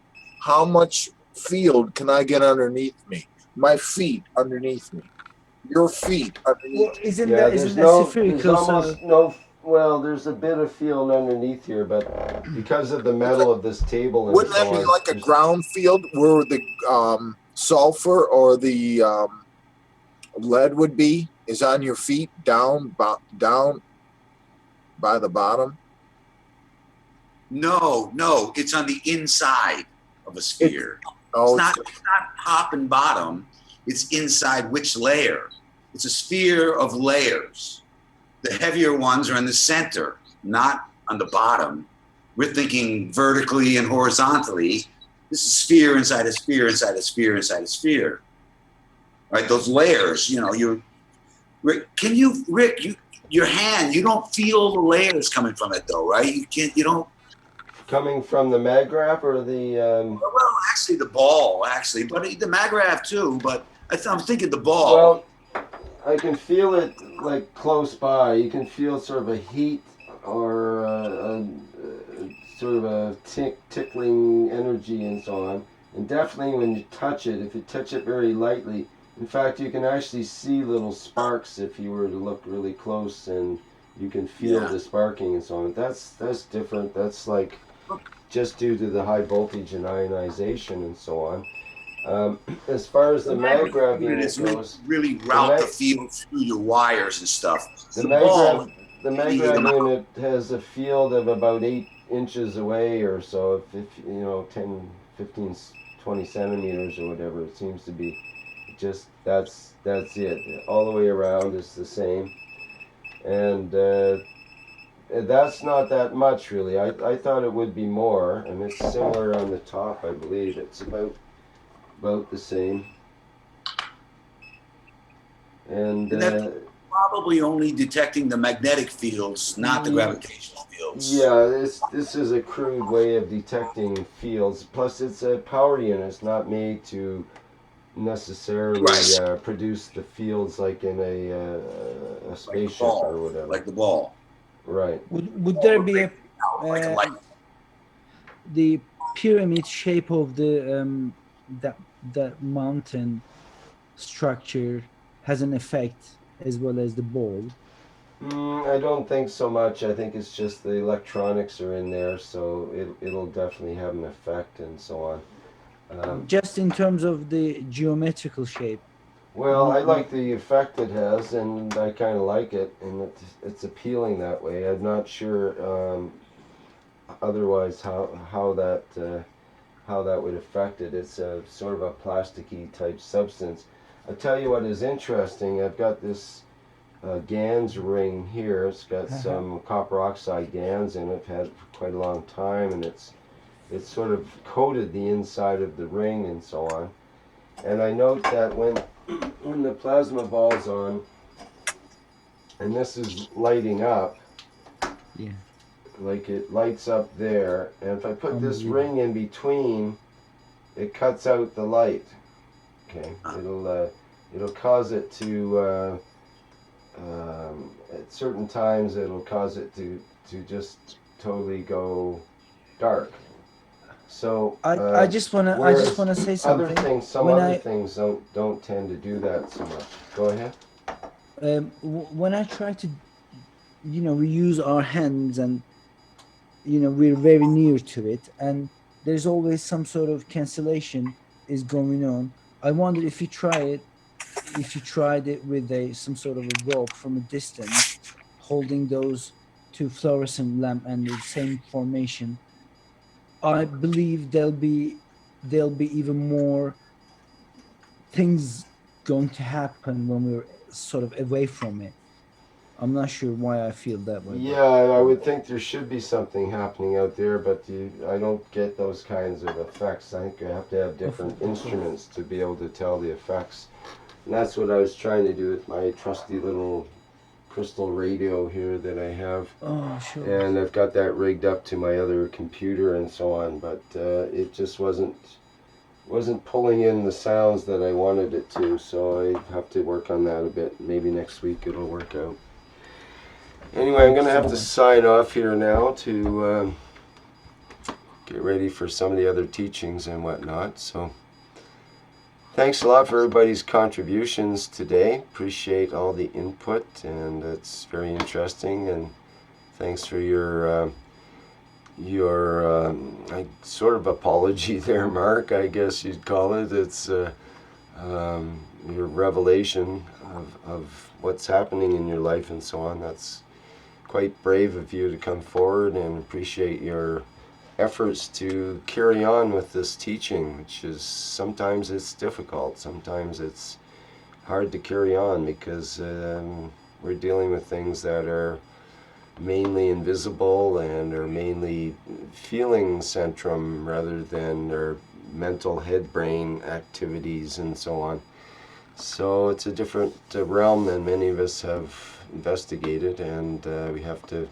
How much field can I get underneath me? My feet underneath me. Your feet Well, underneath. Yeah, isn't there's that there's spherical? So almost no. Well, there's a bit of field underneath here, but because of the metal of this table and Wouldn't so that be on, like a ground field where the sulfur or the lead would be? Is on your feet down by the bottom? No, it's on the inside of a sphere. Oh, It's not top and bottom. It's inside which layer. It's a sphere of layers. The heavier ones are in the center, not on the bottom. We're thinking vertically and horizontally. This is sphere inside a sphere inside a sphere inside a sphere. Right? Those layers, Rick, your hand, you don't feel the layers coming from it though, right? You don't. coming from the magraph or the Well, actually, the ball, but the magrav too. But I'm thinking the ball. well, I can feel it like close by. You can feel sort of a heat or sort of a tickling energy and so on. And definitely when you touch it, if you touch it very lightly, in fact, you can actually see little sparks if you were to look really close, and you can feel Yeah. the sparking and so on. That's different. That's like just due to the high voltage and ionization and so on. As far as the magrav unit It's goes, really route the field through your wires and stuff. the ball, the magrav unit has a field of about 8 inches away or so. If 10, 15, 20 centimeters or whatever it seems to be. Just that's it. All the way around is the same, and that's not that much really. I thought it would be more, and it's similar on the top. I believe it's about the same. And probably only detecting the magnetic fields, not the gravitational fields. yeah, this is a crude way of detecting fields. Plus, it's a power unit. It's not made to necessarily produce the fields like in a spaceship ball, or whatever. like the ball. Right. would there be like a light? the pyramid shape of the that mountain structure has an effect as well as the ball? I don't think so much. I think it's just the electronics are in there, so it'll definitely have an effect and so on. Just in terms of the geometrical shape. Well, I like the effect it has, and I kind of like it, and it's appealing that way. I'm not sure otherwise how that would affect it. It's a sort of a plasticky type substance. I'll tell you what is interesting. I've got this GANS ring here. It's got some copper oxide GANS in it. I've had it for quite a long time, and it's sort of coated the inside of the ring and so on. And I note that when the plasma ball's on, and this is lighting up, Yeah. like it lights up there, and if I put this Unbelievable. ring in between, it cuts out the light. Okay, it'll cause it to at certain times it'll cause it to just totally go dark. So I just wanna say something. some When other I things don't tend to do that so much. Go ahead. when I try to, we use our hands, and we're very near to it, and there's always some sort of cancellation is going on. I wonder if you tried it with some sort of a rope from a distance, holding those two fluorescent lamp and the same formation. I believe there'll be even more things going to happen when we're sort of away from it. I'm not sure why I feel that way, Yeah, but I would think there should be something happening out there, but I don't get those kinds of effects. I think you have to have different instruments to be able to tell the effects. And that's what I was trying to do with my trusty little crystal radio here that I have. oh sure. And I've got that rigged up to my other computer and so on, but it just wasn't pulling in the sounds that I wanted it to, so I have to work on that a bit. Maybe next week it'll work out. Anyway, I'm going to have to sign off here now to get ready for some of the other teachings and whatnot. So thanks a lot for everybody's contributions today. Appreciate all the input, and it's very interesting. And thanks for your sort of apology there, Mark, I guess you'd call it. It's your revelation of what's happening in your life and so on. That's quite brave of you to come forward, and appreciate your efforts to carry on with this teaching, which is sometimes it's difficult, sometimes it's hard to carry on, because we're dealing with things that are mainly invisible and are mainly feeling centrum rather than our mental head brain activities and so on. So it's a different realm than many of us have investigated, and we have to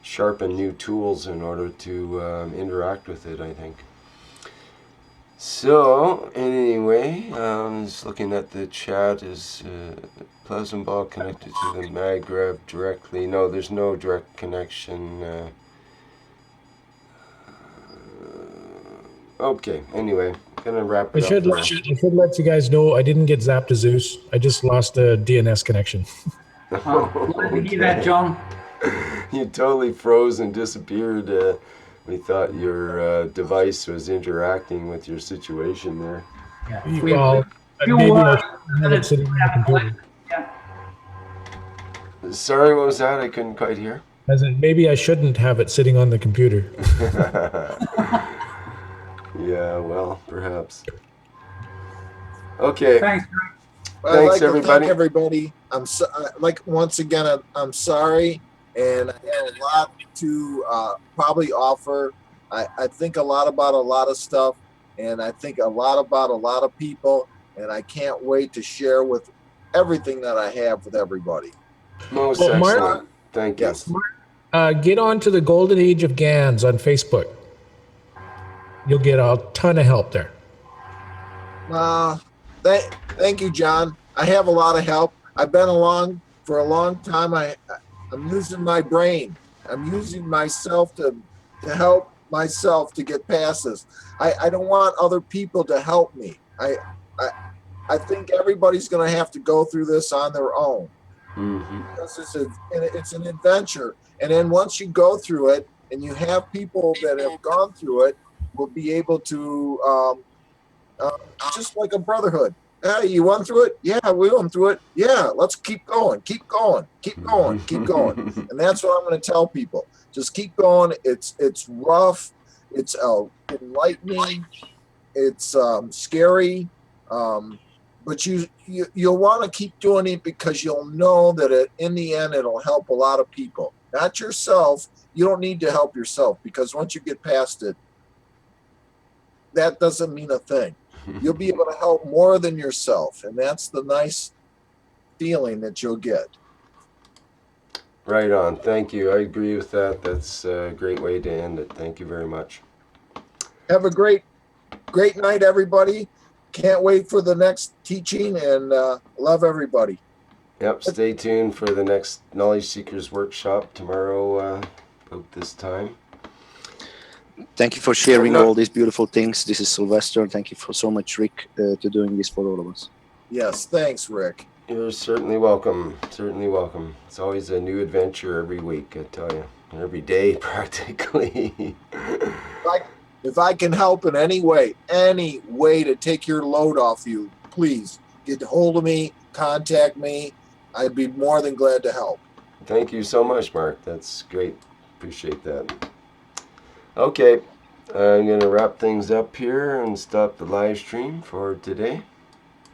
sharpen new tools in order to interact with it, I think. So anyway, just looking at the chat, is plasma ball connected to the maggrav directly? No, there's no direct connection. Okay, anyway, gonna wrap I it up. should let you guys know I didn't get zapped to Zeus. I just lost a DNS connection. Glad to hear that, John. You totally froze and disappeared. We thought your device was interacting with your situation there. Yeah. Well, maybe I should have it sitting on the computer. Sorry, what was that? I couldn't quite hear. As in, maybe I shouldn't have it sitting on the computer. Yeah, well, perhaps. Okay. Thanks. Well, I'd like to everybody. thank everybody. Once again, I'm sorry, and I have a lot to probably offer. I think a lot about a lot of stuff, and I think a lot about a lot of people, and I can't wait to share with everything that I have with everybody. Most Well, Mark- excellent. Thank you. Yes. Get on to the Golden Age of GANs on Facebook. You'll get a ton of help there. Thank you, John. I have a lot of help. I've been along for a long time. I'm using my brain. I'm using myself to help myself to get past this. I don't want other people to help me. I think everybody's going to have to go through this on their own. Mm-hmm. Because it's an adventure. And then once you go through it and you have people that have gone through it, will be able to just like a brotherhood. Hey, you went through it? Yeah, we went through it. Yeah, let's keep going, keep going, keep going, keep going. And that's what I'm going to tell people. Just keep going. It's rough. It's enlightening. It's scary. But you'll want to keep doing it, because you'll know that in the end, it'll help a lot of people. Not yourself. You don't need to help yourself, because once you get past it, that doesn't mean a thing. you'll be able to help more than yourself. And that's the nice feeling that you'll get. Right on. Thank you. I agree with that. That's a great way to end it. Thank you very much. Have a great night, everybody. Can't wait for the next teaching, and love everybody. Yep, stay tuned for the next Knowledge Seekers workshop tomorrow about this time. Thank you for sharing all these beautiful things. This is Sylvester. Thank you for so much, Rick, to doing this for all of us. Yes, thanks, Rick. You're certainly welcome. Certainly welcome. It's always a new adventure every week, I tell you. Every day, practically. If I can help in any way to take your load off you, please get a hold of me, contact me. I'd be more than glad to help. Thank you so much, Mark. That's great. Appreciate that. Okay, I'm going to wrap things up here and stop the live stream for today.